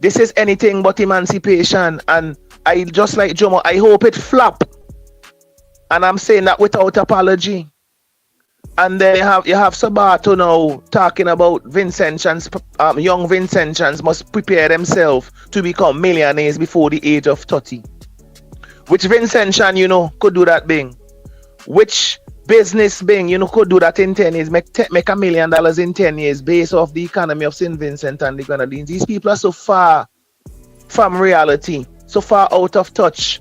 This is anything but emancipation, and I just like Jomo, I hope it flop. And I'm saying that without apology. And then you have Sabato now talking about Vincentians, young Vincentians must prepare themselves to become millionaires before the age of 30. Which Vincentian, could do that thing? Which business thing, could do that in 10 years? Make $1 million in 10 years based off the economy of St. Vincent and the Grenadines. These people are so far from reality, so far out of touch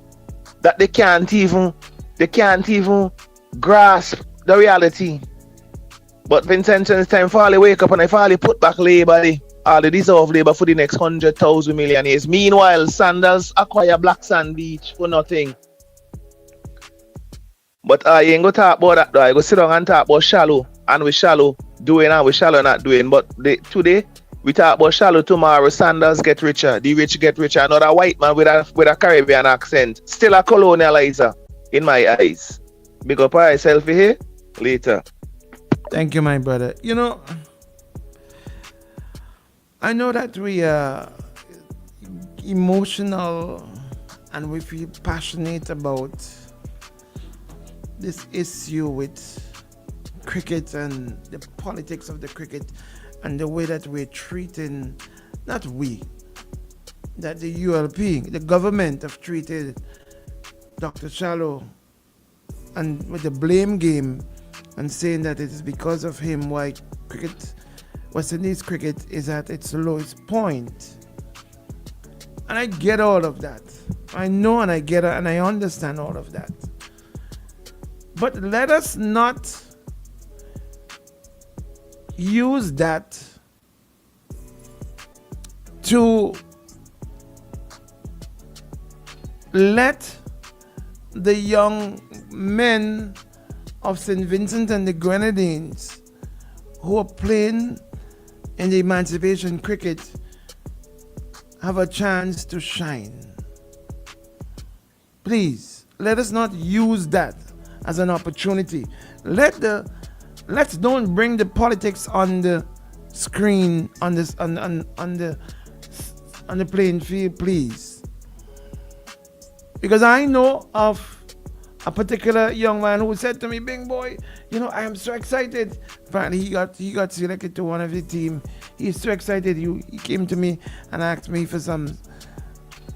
that they can't even grasp the reality. But Vincentians time finally wake up and I finally put back labor, all the deserved labor for the next 100,000 million years. Meanwhile, Sandals acquire Black Sand Beach for nothing. But I ain't gonna talk about that though. I go sit down and talk about Shallow, and with Shallow doing and with Shallow not doing. But today we talk about Shallow, tomorrow Sandals get richer, the rich get richer. Another white man with a Caribbean accent, still a colonializer in my eyes. Big up myself here later. Thank you, my brother. I know that we are emotional and we feel passionate about this issue with cricket and the politics of the cricket and the way that we're treating, not we, that the ULP, the government have treated Dr. Shallow, and with the blame game and saying that it is because of him why West Indies cricket is at its lowest point. And I get all of that. I know and I get it and I understand all of that. But let us not use that to let the young men of St. Vincent and the Grenadines who are playing in the emancipation cricket have a chance to shine. Please, let us not use that as an opportunity. Let's don't bring the politics on the screen, on the playing field, please. Because I know of a particular young man who said to me, "Bing boy, I am so excited." Apparently, he got selected to one of the team. He's so excited. He came to me and asked me for some.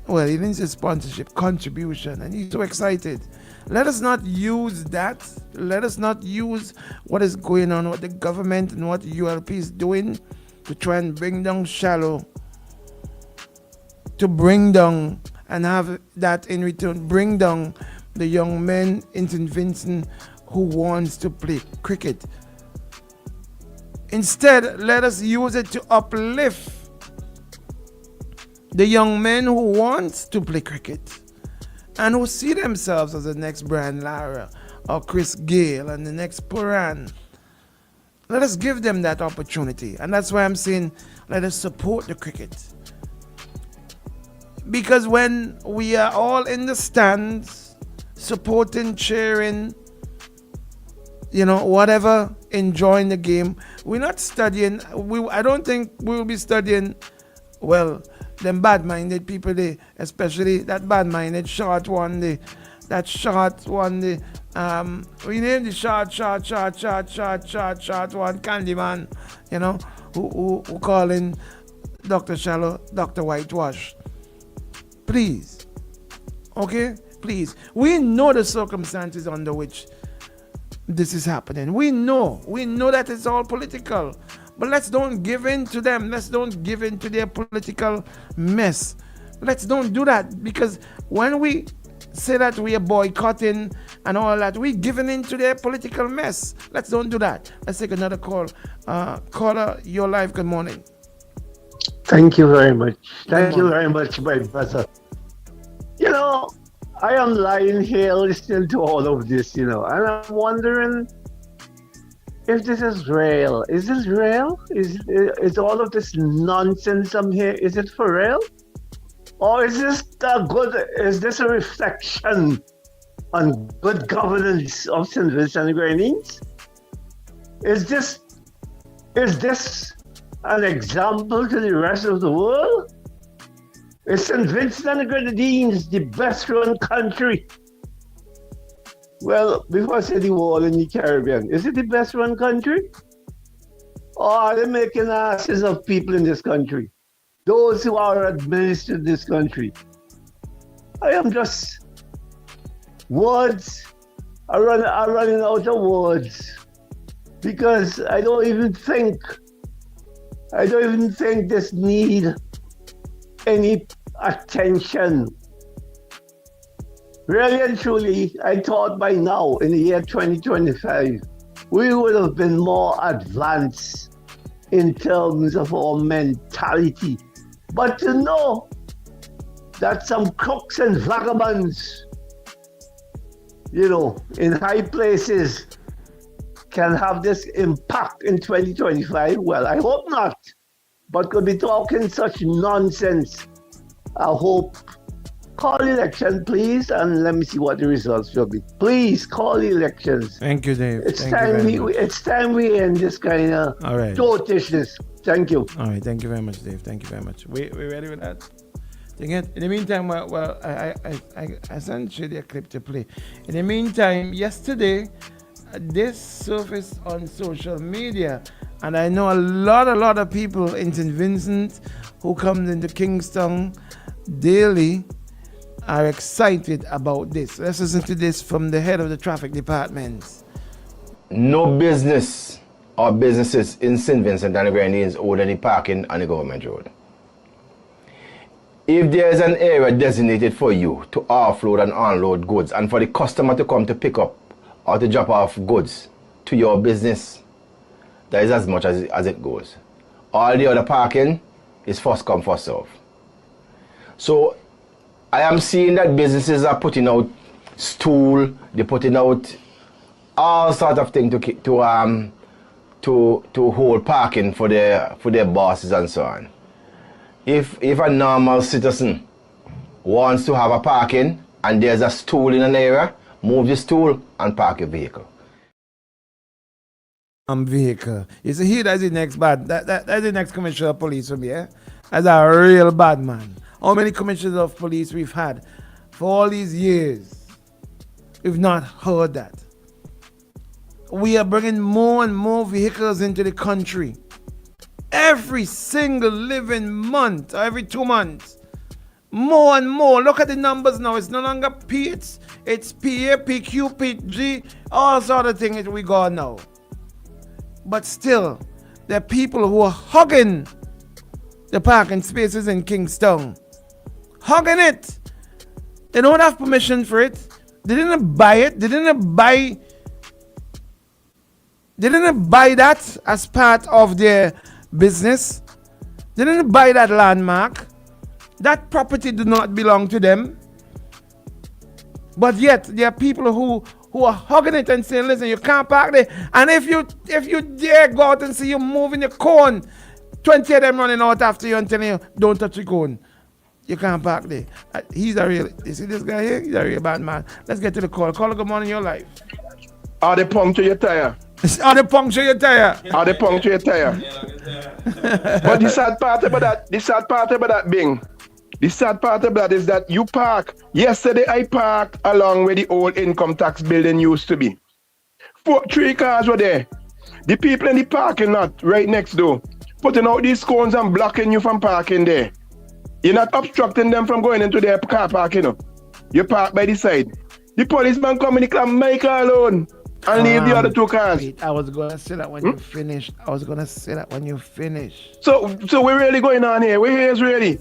Well, he didn't say sponsorship, contribution, and he's so excited. Let us not use that. Let us not use what is going on, what the government and what ULP is doing to try and bring down Shallow, to bring down and have that in return, bring down the young men in St. Vincent who wants to play cricket. Instead, let us use it to uplift the young men who want to play cricket and who see themselves as the next Brian Lara or Chris Gale and the next Puran. Let us give them that opportunity. And that's why I'm saying let us support the cricket. Because when we are all in the stands, supporting, cheering, whatever, enjoying the game, we're not studying. I don't think we'll be studying, them bad-minded people, especially that bad-minded short one, we name the short one, Candyman, who calling Dr. Shallow, Dr. Whitewash. Please, okay? Please. We know the circumstances under which this is happening. We know that it's all political. But let's don't give in to them. Let's don't give in to their political mess. Let's don't do that, because when we say that we are boycotting and all that, we're giving in to their political mess. Let's don't do that. Let's take another call. Caller, you're live. Good morning. Thank you very much. Thank you very much, my brother. I am lying here listening to all of this, and I'm wondering if this is real. Is this real? Is all of this nonsense I'm here, is it for real? Or is this a reflection on good governance of St. Vincent and Grenadines? Is this an example to the rest of the world? Is St. Vincent and Grenadines the best run country? Well, before I say the world in the Caribbean, is it the best run country? Or are they making asses of people in this country? Those who are administering this country. I am just, words are running out of words. Because I don't even think this need any attention. Really and truly, I thought by now, in the year 2025, we would have been more advanced in terms of our mentality. But to know that some crooks and vagabonds, in high places can have this impact in 2025, well, I hope not. But could be talking such nonsense. I hope. Call election, please, and let me see what the results will be. Please call elections. Thank you, Dave. It's time we end this kind of totishness. Thank you. All right, thank you very much, Dave. Thank you very much. We ready with that? In the meantime, I sent Shady a clip to play. In the meantime, yesterday, this surfaced on social media, and I know a lot of people in St. Vincent who come into Kingston daily are excited about this. Let's listen to this from the head of the traffic department. No business or businesses in St. Vincent and the Grenadines own any parking on the government road. If there is an area designated for you to offload and unload goods and for the customer to come to pick up or to drop off goods to your business, that is as much as it goes. All the other parking is first come, first serve. So I am seeing that businesses are putting out stool, they're putting out all sorts of things to hold parking for their bosses and so on. If a normal citizen wants to have a parking and there's a stool in an area, move the stool and park your vehicle. Vehicle. You see, that's the next that's the next commissioner of police from here. That's a real bad man. How many commissioners of police we've had for all these years? We've not heard that. We are bringing more and more vehicles into the country. Every single living month, or every 2 months. More and more. Look at the numbers now. It's no longer P, it's PA, PQ, PG, all sort of things we got now. But still, there are people who are hugging the parking spaces in Kingston. Hugging it. They don't have permission for it. They didn't buy it. They didn't buy that as part of their business. They didn't buy that landmark. That property do not belong to them. But yet there are people who are hugging it and saying, listen, you can't park there. And if you dare go out and see you moving your cone, 20 of them running out after you and telling you, don't touch the cone. You can't park there. He's a real, you see this guy here? He's a real bad man. Let's get to the call. Caller, good morning, your life. Are they puncture your tire? Are they puncture your tire? Are they puncture your tire? But the sad part about that, Bing, the sad part about that is that you park. Yesterday I parked along where the old income tax building used to be. 3 cars were there. The people in the parking lot right next door putting out these cones and blocking you from parking there. You're not obstructing them from going into their car park, you know. You park by the side. The policeman come in the car, make her alone and leave the other 2 cars. Wait, I was gonna say that when you finish. So we're really going on here. We're here is really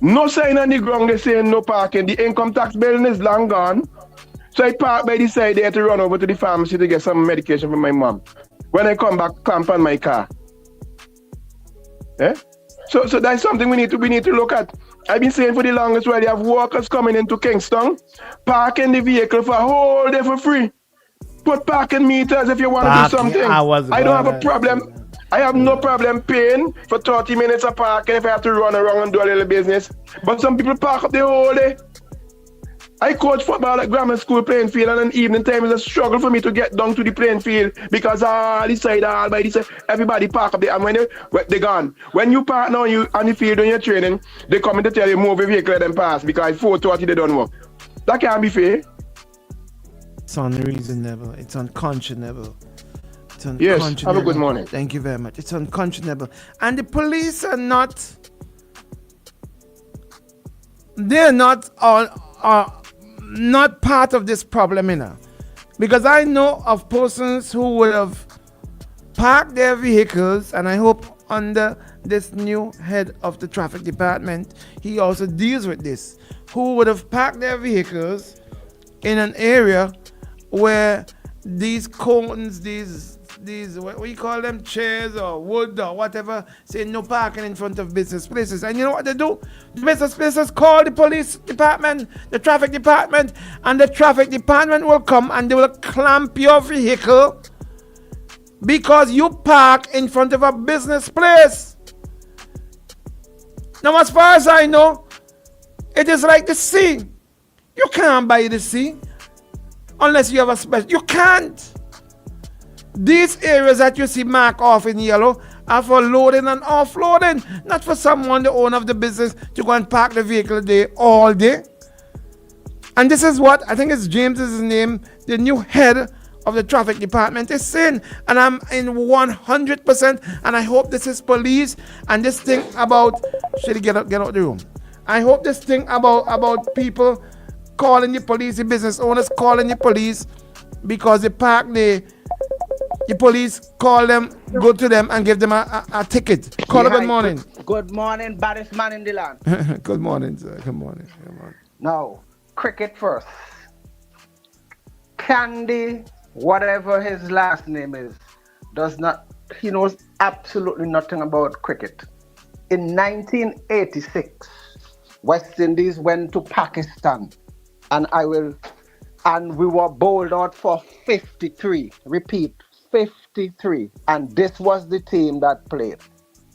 no sign on the ground. They saying no parking. The income tax building is long gone. So I park by the side there to run over to the pharmacy to get some medication for my mom. When I come back, clamp on my car. Eh? So that's something we need to look at. I've been saying for the longest while, you have workers coming into Kingston, parking the vehicle for a whole day for free. Put parking meters if you want to do something. I don't have a problem. I have no problem paying for 30 minutes of parking if I have to run around and do a little business. But some people park up the whole day. I coach football at grammar school playing field, and in evening time is a struggle for me to get down to the playing field because all this side, everybody park up there. And when they're gone. When you park now you on the field when you're training, they come in to tell you move your vehicle, let them pass because 4:30 they don't work. That can't be fair. It's unreasonable. It's unconscionable. Yes, have a good morning. Thank you very much. It's unconscionable. And the police are not, they're not not part of this problem, you know. Because I know of persons who would have parked their vehicles, and I hope under this new head of the traffic department, he also deals with this, who would have parked their vehicles in an area where these cones, these what we call them, chairs or wood or whatever, say no parking in front of business places. And you know what they do? The business places call the police department, the traffic department, and the traffic department will come and they will clamp your vehicle because you park in front of a business place. Now, as far as I know, it is like the sea. You can't buy the sea unless you have a special. You can't. These areas that you see marked off in yellow are for loading and offloading, not for someone, the owner of the business, to go and park the vehicle there all day. And this is what, I think it's James is his name, the new head of the traffic department is saying. And I'm in 100%, and I hope this is police, and this thing about, should he get out the room? I hope this thing about people calling the police, the business owners calling the police because they park there. The police call them, go to them and give them a ticket. Caller, good morning. Good morning, baddest man in the land. Good morning, sir. Good morning. Now, cricket first. Candy, whatever his last name is, he knows absolutely nothing about cricket. In 1986, West Indies went to Pakistan, and we were bowled out for 53. Repeat, 53, and this was the team that played: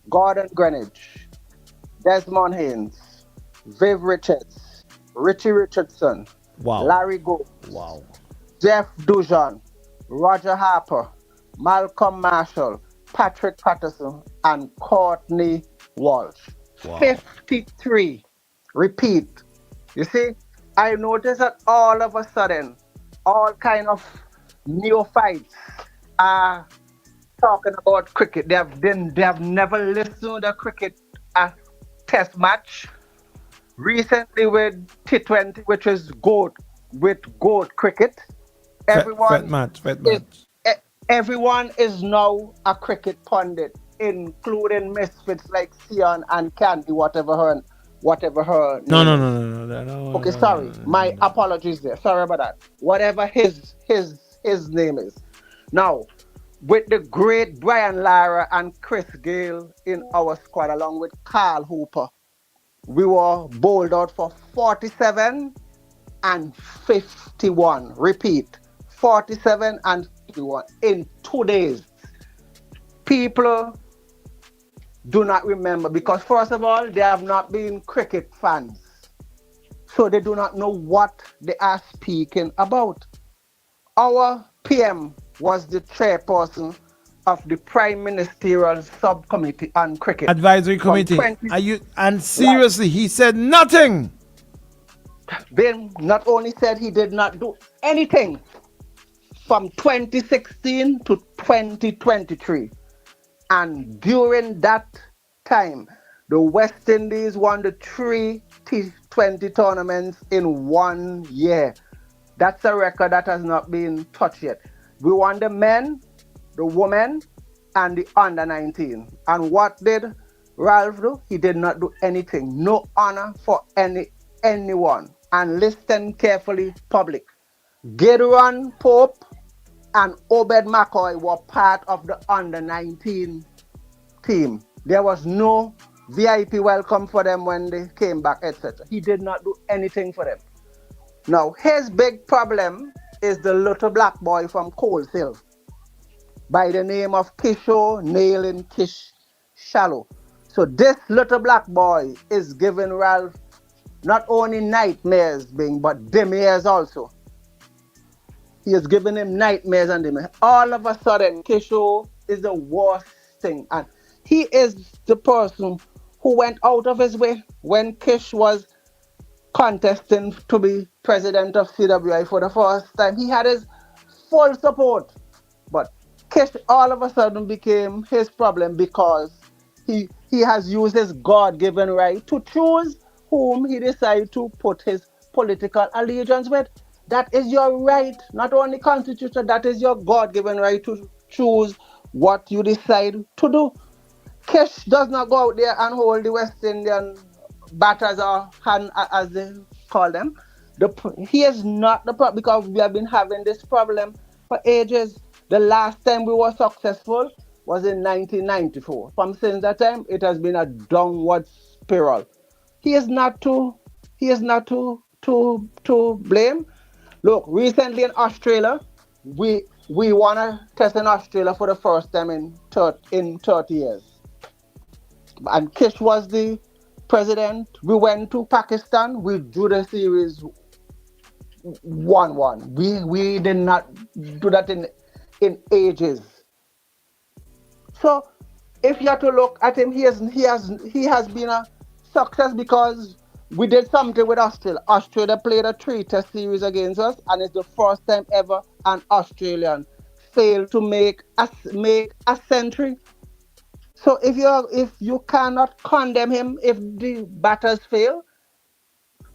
Gordon Greenwich, Desmond Haynes, Viv Richards, Richie Richardson, Larry Gould, Jeff Dujon, Roger Harper, Malcolm Marshall, Patrick Patterson, and Courtney Walsh. 53. Repeat. You see, I noticed that all of a sudden, all kind of neophytes are talking about cricket. They have never listened to a cricket test match. Recently with T20, which is GOAT cricket. Everyone is now a cricket pundit, including misfits like Sion and Candy, whatever her whatever her No, name no, is. no, no, no, no, Okay, no, no, sorry. no, no, My no. apologies there. Sorry about that. Whatever his name is. Now, with the great Brian Lara and Chris Gale in our squad, along with Carl Hooper, we were bowled out for 47 and 51. Repeat, 47 and 51 in 2 days. People do not remember because, first of all, they have not been cricket fans. So they do not know what they are speaking about. Our PM was the chairperson of the Prime Ministerial Subcommittee on Cricket. Advisory From committee. 20, Are you? And right. seriously, he said nothing. Ben not only said he did not do anything from 2016 to 2023. And during that time, the West Indies won the three T20 tournaments in 1 year. That's a record that has not been touched yet. We won the men, the women, and the under 19. And what did Ralph do? He did not do anything. No honor for anyone. And listen carefully, public. Gideon Pope and Obed McCoy were part of the under 19 team. There was no VIP welcome for them when they came back, etc. He did not do anything for them. Now, his big problem is the little black boy from Coles Hill by the name of Kishore Nailing Kish Shallow. So this little black boy is giving Ralph not only nightmares, but demares also. He is giving him nightmares and demares. All of a sudden, Kishore is the worst thing. And he is the person who went out of his way when Kish was contesting to be president of CWI for the first time. He had his full support. But Kish all of a sudden became his problem because he has used his God-given right to choose whom he decided to put his political allegiance with. That is your right, not only constitutional, that is your God-given right to choose what you decide to do. Kish does not go out there and hold the West Indian batters or hand, as they call them. He is not the problem because we have been having this problem for ages. The last time we were successful was in 1994. From since that time, it has been a downward spiral. He is not to blame. Look, recently in Australia, we won a test in Australia for the first time in 30 years. And Kish was the president. We went to Pakistan. We drew the series 1-1. We did not do that in ages. So if you have to look at him, he has been a success because we did something with Australia. Australia played a 3-test series against us, and it's the first time ever an Australian failed to make a century. So if you cannot condemn him if the batters fail,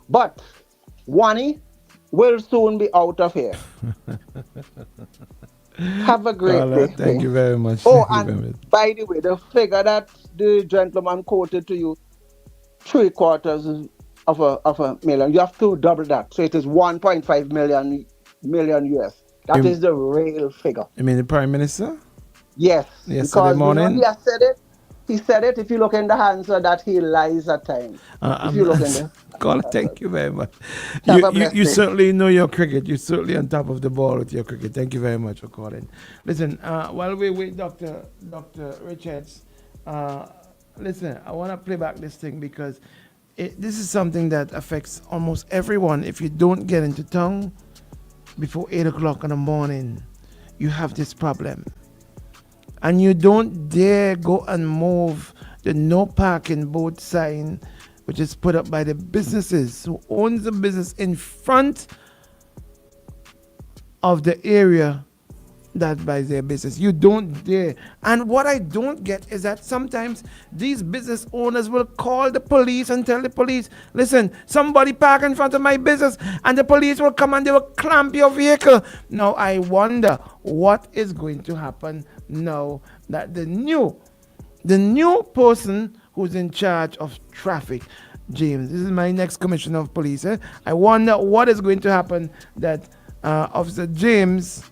but Wani will soon be out of here. Have a great day. Thank you very much. Oh, Thank you very and much. by the way, the figure that the gentleman quoted to you, 3/4 of a million. You have to double that, so it is 1.5 million US. That is the real figure. You mean the Prime Minister? Yes, Yesterday because morning? he has said it. He said it. If you look in the answer, that he lies at times. If you look in the Caller, thank you very much. Have a blessed You day. certainly know your cricket. You're certainly on top of the ball with your cricket. Thank you very much for calling. Listen, while we wait, Dr. Richards, listen, I want to play back this thing because this is something that affects almost everyone. If you don't get into town before 8 o'clock in the morning, you have this problem. And you don't dare go and move the no parking board sign, which is put up by the businesses who owns the business in front of the area that buys their business. You don't dare. And what I don't get is that sometimes these business owners will call the police and tell the police, listen, somebody park in front of my business, and the police will come and they will clamp your vehicle. Now I wonder what is going to happen now that the new person who's in charge of traffic James. This is my next commissioner of police. I wonder what is going to happen that Officer James,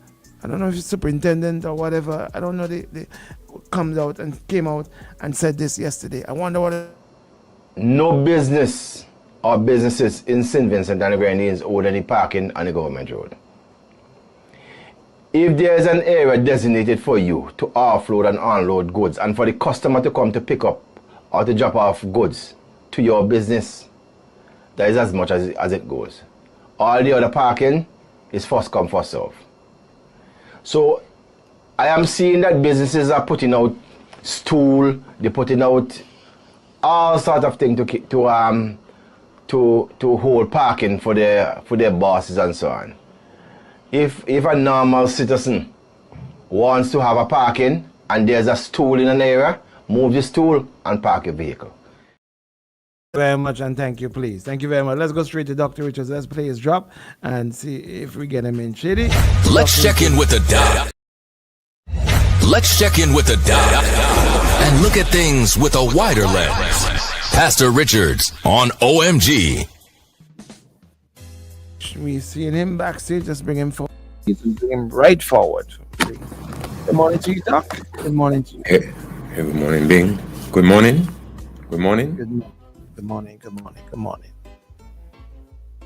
I don't know if he's superintendent or whatever, I don't know, they came out and said this yesterday. I wonder what... No business or businesses in St. Vincent and the Grenadines own any parking on the government road. If there is an area designated for you to offload and unload goods and for the customer to come to pick up or to drop off goods to your business, that is as much as it goes. All the other parking is first come, first serve. So I am seeing that businesses are putting out stool, they're putting out all sorts of things to hold parking for their bosses and so on. If a normal citizen wants to have a parking and there's a stool in an area, move the stool and park your vehicle. Very much, and thank you, please. Thank you very much. Let's go straight to Dr. Richards. Let's play his drop and see if we get him in. Shady. Let's check in with the doc. Let's check in with the doc and look at things with a wider lens. Pastor Richards on OMG. We seeing him backstage. Let's bring him forward. Bring him right forward. Good morning to you, Doc. Good morning to you. Hey, good morning, Bing. Good morning. Good morning. Good morning. Good morning. Good morning.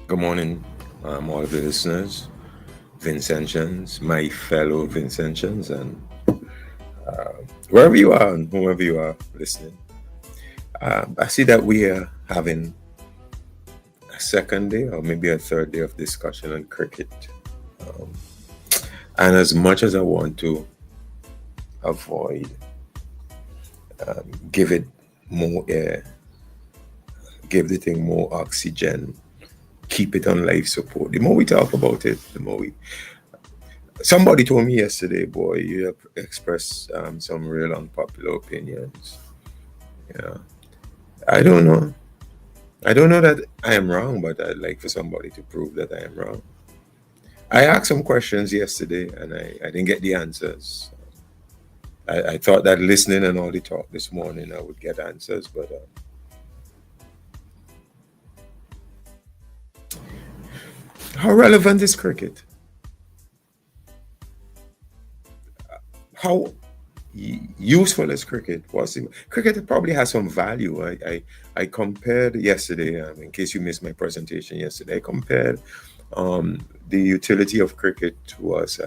Good morning, all of the listeners, Vincentians, my fellow Vincentians, and wherever you are and whoever you are listening. I see that we are having a second day or maybe a third day of discussion on cricket. And as much as I want to avoid, give it more air, give the thing more oxygen, keep it on life support. The more we talk about it, the more we... Somebody told me yesterday, boy, you have expressed some real unpopular opinions. Yeah. I don't know. I don't know that I am wrong, but I'd like for somebody to prove that I am wrong. I asked some questions yesterday and I didn't get the answers. I thought that listening and all the talk this morning, I would get answers, but how relevant is cricket? How useful is cricket? Cricket probably has some value. I compared yesterday, in case you missed my presentation yesterday, I compared the utility of cricket was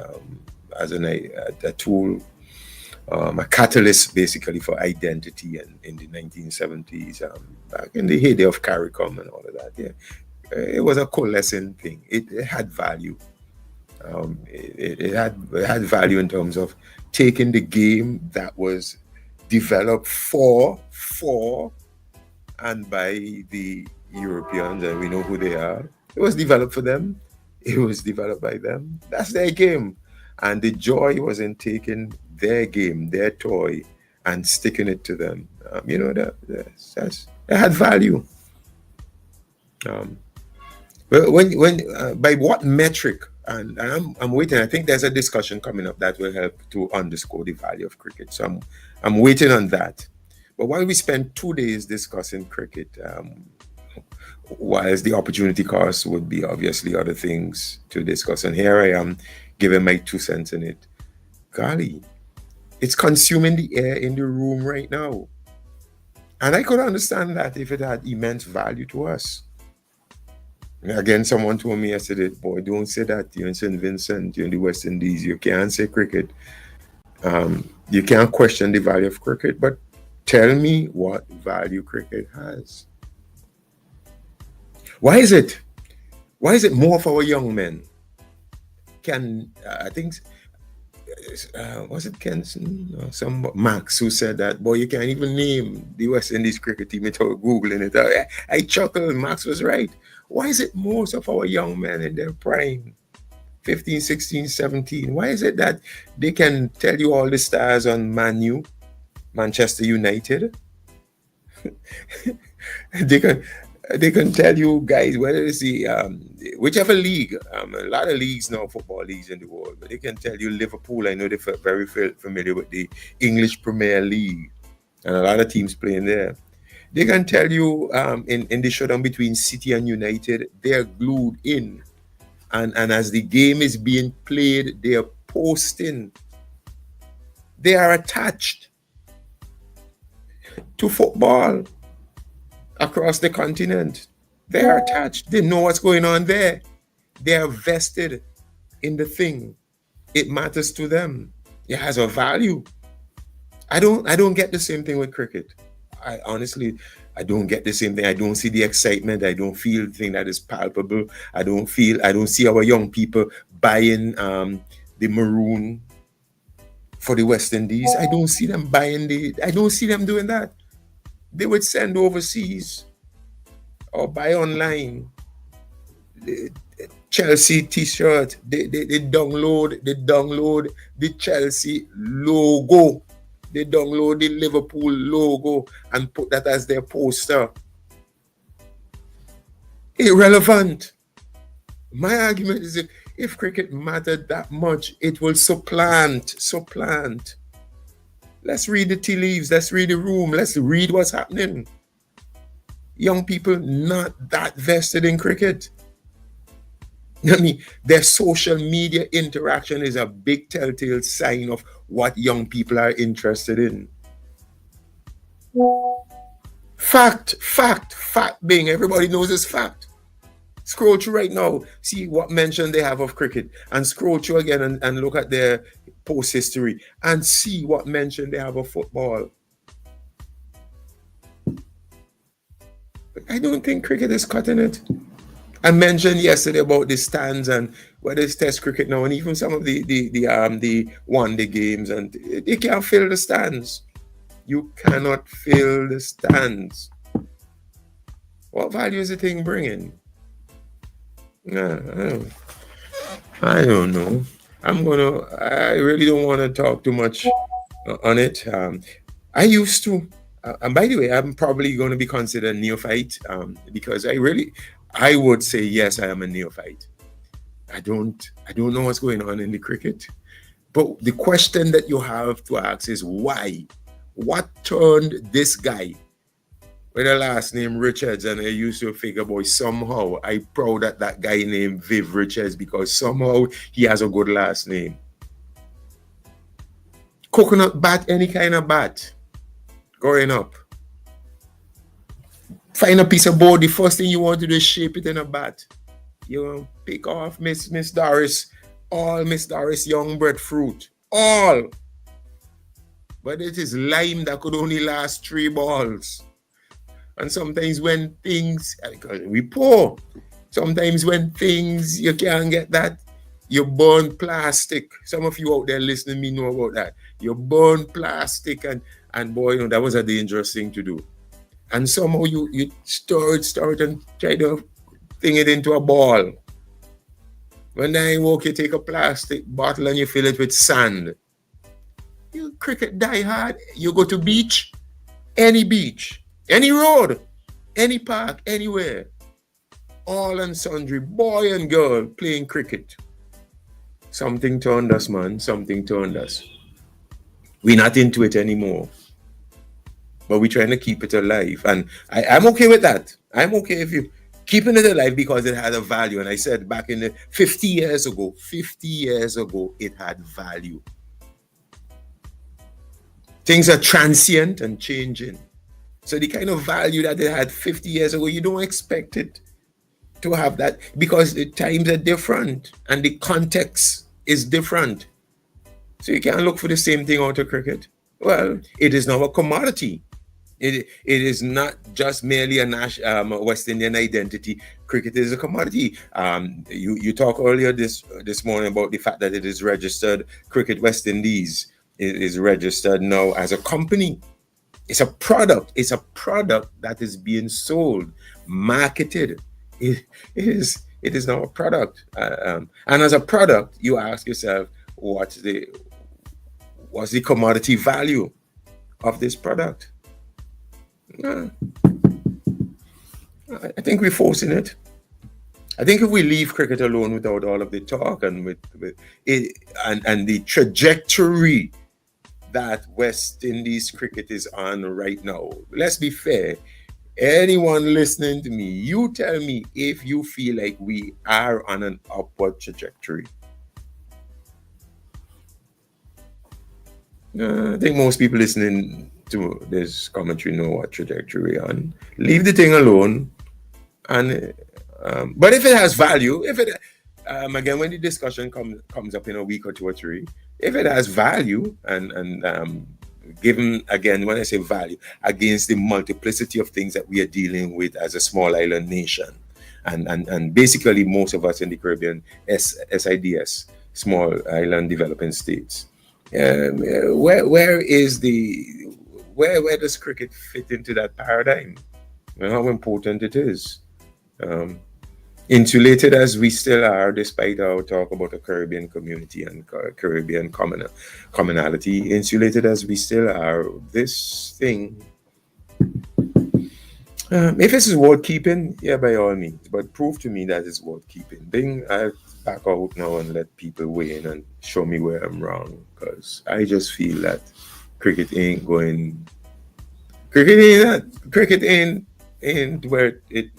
as a tool, a catalyst basically for identity, and in the 1970s, back in the heyday of CARICOM and all of that. Yeah, it was a coalescing thing. It had value. It had value in terms of taking the game that was developed for and by the Europeans, and we know who they are. It was developed for them. It was developed by them. That's their game. And the joy was in taking their game, their toy, and sticking it to them. That had value. By what metric? And I'm waiting. I think there's a discussion coming up that will help to underscore the value of cricket. So I'm waiting on that. But while we spend 2 days discussing cricket, whilst the opportunity cost would be obviously other things to discuss, and here I am giving my 2 cents in it. Golly, it's consuming the air in the room right now. And I could understand that if it had immense value to us. Again, someone told me yesterday, boy, don't say that. You're in St. Vincent, you're in the West Indies, you can't say cricket. You can't question the value of cricket, but tell me what value cricket has. Why is it more for our young men? I think, was it Kenson or some Max who said that, boy, you can't even name the West Indies cricket team without Googling it. I chuckled, Max was right. Why is it most of our young men in their prime, 15, 16, 17, why is it that they can tell you all the stars on Man U, Manchester United? They can tell you guys whether it's the whichever league, a lot of leagues now, football leagues in the world, but they can tell you Liverpool. I know they're very familiar with the English Premier League, and a lot of teams playing there. They can tell you in the showdown between City and United, they're glued in. And as the game is being played, they're posting. They are attached to football across the continent. They are attached. They know what's going on there. They are vested in the thing. It matters to them. It has a value. I don't get the same thing with cricket. I honestly don't get the same thing. I don't see the excitement. I don't feel the thing that is palpable. I don't see our young people buying the maroon for the West Indies. I don't see them I don't see them doing that. They would send overseas or buy online the Chelsea t-shirt. They download the Chelsea logo. They download the Liverpool logo and put that as their poster. Irrelevant. My argument is if cricket mattered that much, it will supplant. Let's read the tea leaves. Let's read the room. Let's read what's happening. Young people not that vested in cricket. I mean, their social media interaction is a big telltale sign of what young people are interested in. Fact, Bing. Everybody knows it's fact. Scroll through right now, see what mention they have of cricket, and scroll through again and look at their post history and see what mention they have of football. But I don't think cricket is cutting it. I mentioned yesterday about the stands and whether it's Test cricket now, and even some of the one-day games, and they can't fill the stands. You cannot fill the stands. What value is the thing bringing? I don't know. I really don't want to talk too much on it. I used to, and by the way, I'm probably going to be considered neophyte because I would say yes, I am a neophyte. I don't know what's going on in the cricket, but the question that you have to ask is why? What turned this guy with a last name Richards, and I used to figure, boy, somehow I'm proud that guy named Viv Richards because somehow he has a good last name. Coconut bat, any kind of bat, growing up. Find a piece of board, the first thing you want to do is shape it in a bat. You pick off Miss Doris, all Miss Doris young breadfruit, all. But it is lime that could only last 3 balls. And sometimes when things, because we poor, sometimes when things, you can't get that, you burn plastic. Some of you out there listening to me know about that. You burn plastic and boy, that was a dangerous thing to do. And somehow you stir it and try to thing it into a ball. When I walk, you take a plastic bottle and you fill it with sand. You cricket die hard, you go to beach, any road, any park, anywhere. All and sundry, boy and girl playing cricket. Something turned us, man. Something turned us. We're not into it anymore. But we're trying to keep it alive. And I'm okay with that. I'm okay if you keeping it alive because it had a value. And I said back in the 50 years ago, it had value. Things are transient and changing. So the kind of value that it had 50 years ago, you don't expect it to have that because the times are different and the context is different. So you can't look for the same thing out of cricket. Well, it is now a commodity. It is not just merely a West Indian identity. Cricket is a commodity. You talked earlier this morning about the fact that it is registered. Cricket West Indies is registered now as a company. It's a product. It's a product that is being sold, marketed. It is now a product. And as a product, you ask yourself, what's the commodity value of this product? I think we're forcing it. I think if we leave cricket alone without all of the talk and with it and the trajectory that West Indies cricket is on right now, let's be fair, Anyone listening to me, you tell me if you feel like we are on an upward trajectory. I think most people listening to this commentary know what trajectory we're on. Leave the thing alone. And but if it has value, if it again, when the discussion comes up in a week or two or three, if it has value and given, again, when I say value, against the multiplicity of things that we are dealing with as a small island nation, and basically most of us in the Caribbean, SIDS, small island developing states, where does cricket fit into that paradigm? And how important it is. Insulated as we still are, despite our talk about a Caribbean community and Caribbean commonality, insulated as we still are, this thing, if this is worth keeping, yeah, by all means, but prove to me that it's worth keeping. I'll back out now and let people weigh in and show me where I'm wrong, because I just feel that cricket ain't where it.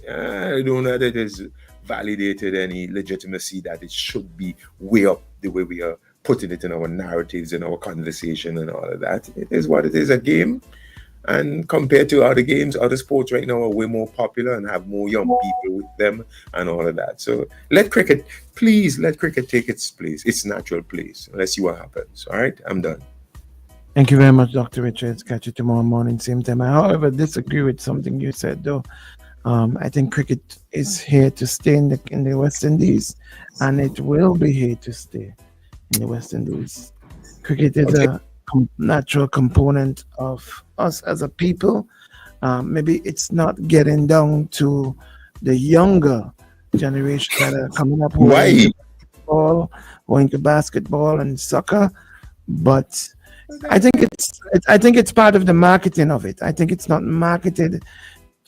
I don't know that it is validated any legitimacy that it should be way up the way we are putting it in our narratives, in our conversation and all of that. It is what it is, a game. And compared to other games, other sports right now are way more popular and have more young people with them and all of that. So please let cricket take its place, its natural place. Let's see what happens. All right, I'm done. Thank you very much, Dr. Richards. Catch you tomorrow morning, same time. I, however, disagree with something you said, though. I think cricket is here to stay in the West Indies, and it will be here to stay in the West Indies. Cricket is a natural component of us as a people. Maybe it's not getting down to the younger generation that are coming up who are into basketball and soccer, but I think it's part of the marketing of it. I think it's not marketed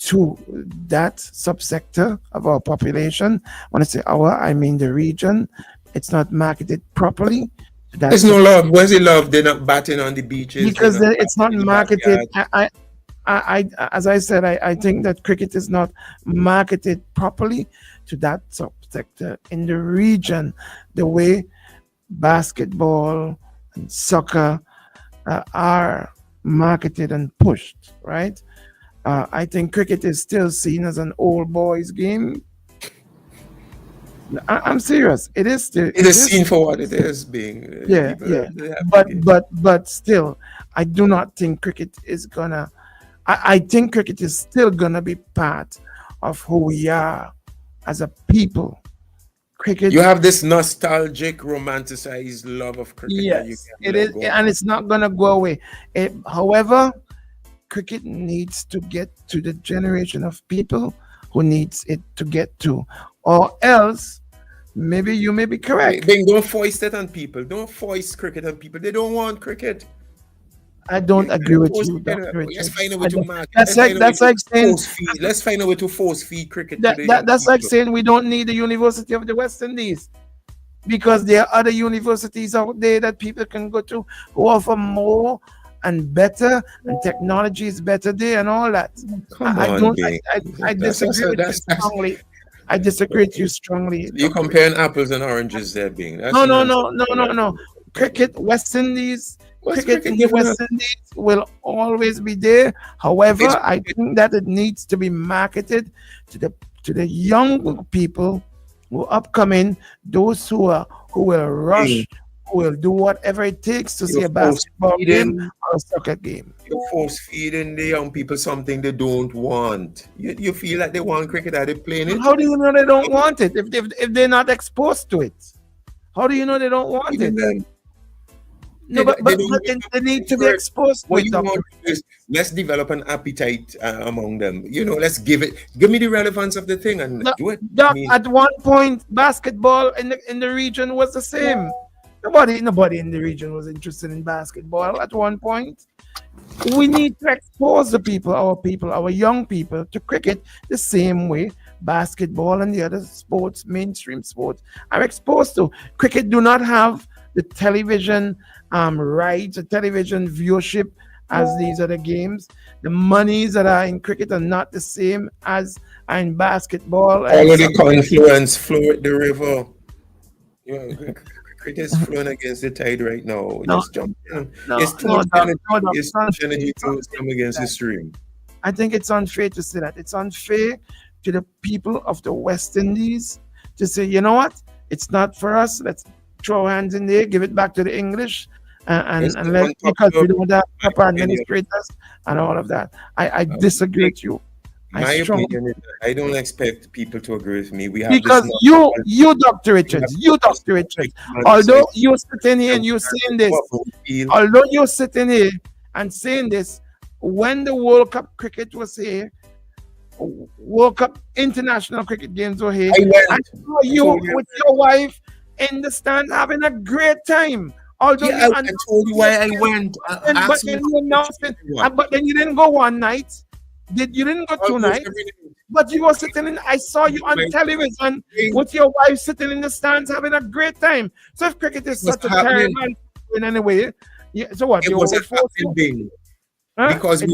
to that subsector of our population. When I say our, I mean the region. It's not marketed properly. There's no love. Where's the love? They're not batting on the beaches. Because it's not marketed. As I said, I think that cricket is not marketed properly to that subsector in the region, the way basketball and soccer are marketed and pushed, right? I think cricket is still seen as an old boys game. I'm serious. It is still. It is seen for what it is being. Yeah. But still, I do not think cricket is gonna. I think cricket is still gonna be part of who we are as a people. Cricket. You have this nostalgic, romanticized love of cricket. Yes, it is, and it's not gonna go away. However, cricket needs to get to the generation of people who needs it to get to, or else maybe you may be correct. Then don't foist it on people. Don't foist cricket on people. They don't want cricket. I don't agree with you, Dr. Richard. Let's find a way to market. That's like saying let's find a way to force feed cricket. That's like saying we don't need the University of the West Indies, because there are other universities out there that people can go to who offer more and better, and technology is better there and all that. I disagree with you strongly. I disagree with you strongly. You're comparing apples and oranges there, being. No. Cricket, West Indies, cricket in the West Indies will always be there. However, I think that it needs to be marketed to the young people who are upcoming, those who will rush, who will do whatever it takes to see a basketball game or a soccer game. You're force feeding the young people something they don't want. You feel like they want cricket, are they playing it? How do you know they don't want it if they're not exposed to it? How do you know they don't want it? No, but they need to be exposed to it. Let's develop an appetite among them. Let's give me the relevance of the thing and do it. Doc, at one point, basketball in the region was the same. Nobody in the region was interested in basketball at one point. We need to expose our young people to cricket the same way basketball and the other sports, mainstream sports, are exposed to. Cricket do not have the television rights, the television viewership as these other games. The monies that are in cricket are not the same as are in basketball. All of the confluence flow at the river. Cricket is flowing against the tide right now. Just jump in. It's too much energy to swim against the stream. I think it's unfair to say that. It's unfair to the people of the West Indies to say, you know what, it's not for us. Let's throw hands in there, give it back to the English, and let, because we don't have proper administrators and all of that. I disagree with you. My opinion is that I don't expect people to agree with me. We have because you, Dr. Richards, although you're sitting here and you're saying this, although you're sitting here and saying this, when the World Cup cricket was here, World Cup international cricket games were here, I saw you with your wife in the stand having a great time. Although I told you why I went. But then you didn't go one night. You didn't go 2 nights, but you were sitting in. I saw you on television with your wife sitting in the stands having a great time. So if cricket is such a terrible in any way, so what? It was happening because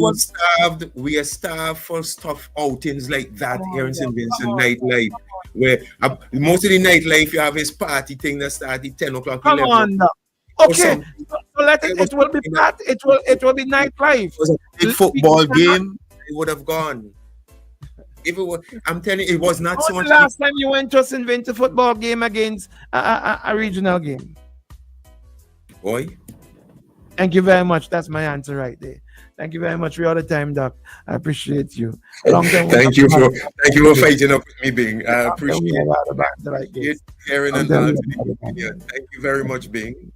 we are starved for stuff outings like that here in St. Vincent nightlife, where most of the nightlife you have is party thing that starts at 10 o'clock. Come on now. Okay, so let it will be part. It will be nightlife. It was a big football game. It would have gone. If it was, I'm telling you, it was not so much. The last time you went to St. Vincent football game against a regional game? Boy. Thank you very much. That's my answer right there. Thank you very much for all the time, Doc. I appreciate you. Long time. Thank you for fighting up with me, Bing. I appreciate it. Hearing and thank you very much, Bing.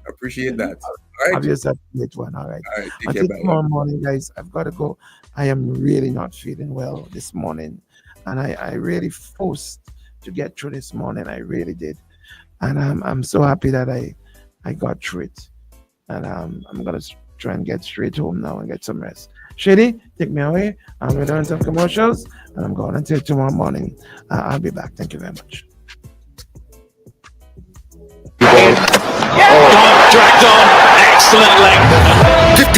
Appreciate that. All right. Have yourself a great one. All right. All right. Until tomorrow morning, guys. I've got to go. I am really not feeling well this morning, and I really forced to get through this morning. I really did, and I'm so happy that I got through it, and I'm gonna try and get straight home now and get some rest. Shady, take me away. I'm going to run some commercials, and I'm going until tomorrow morning. I'll be back. Thank you very much. Dragged on, excellent length.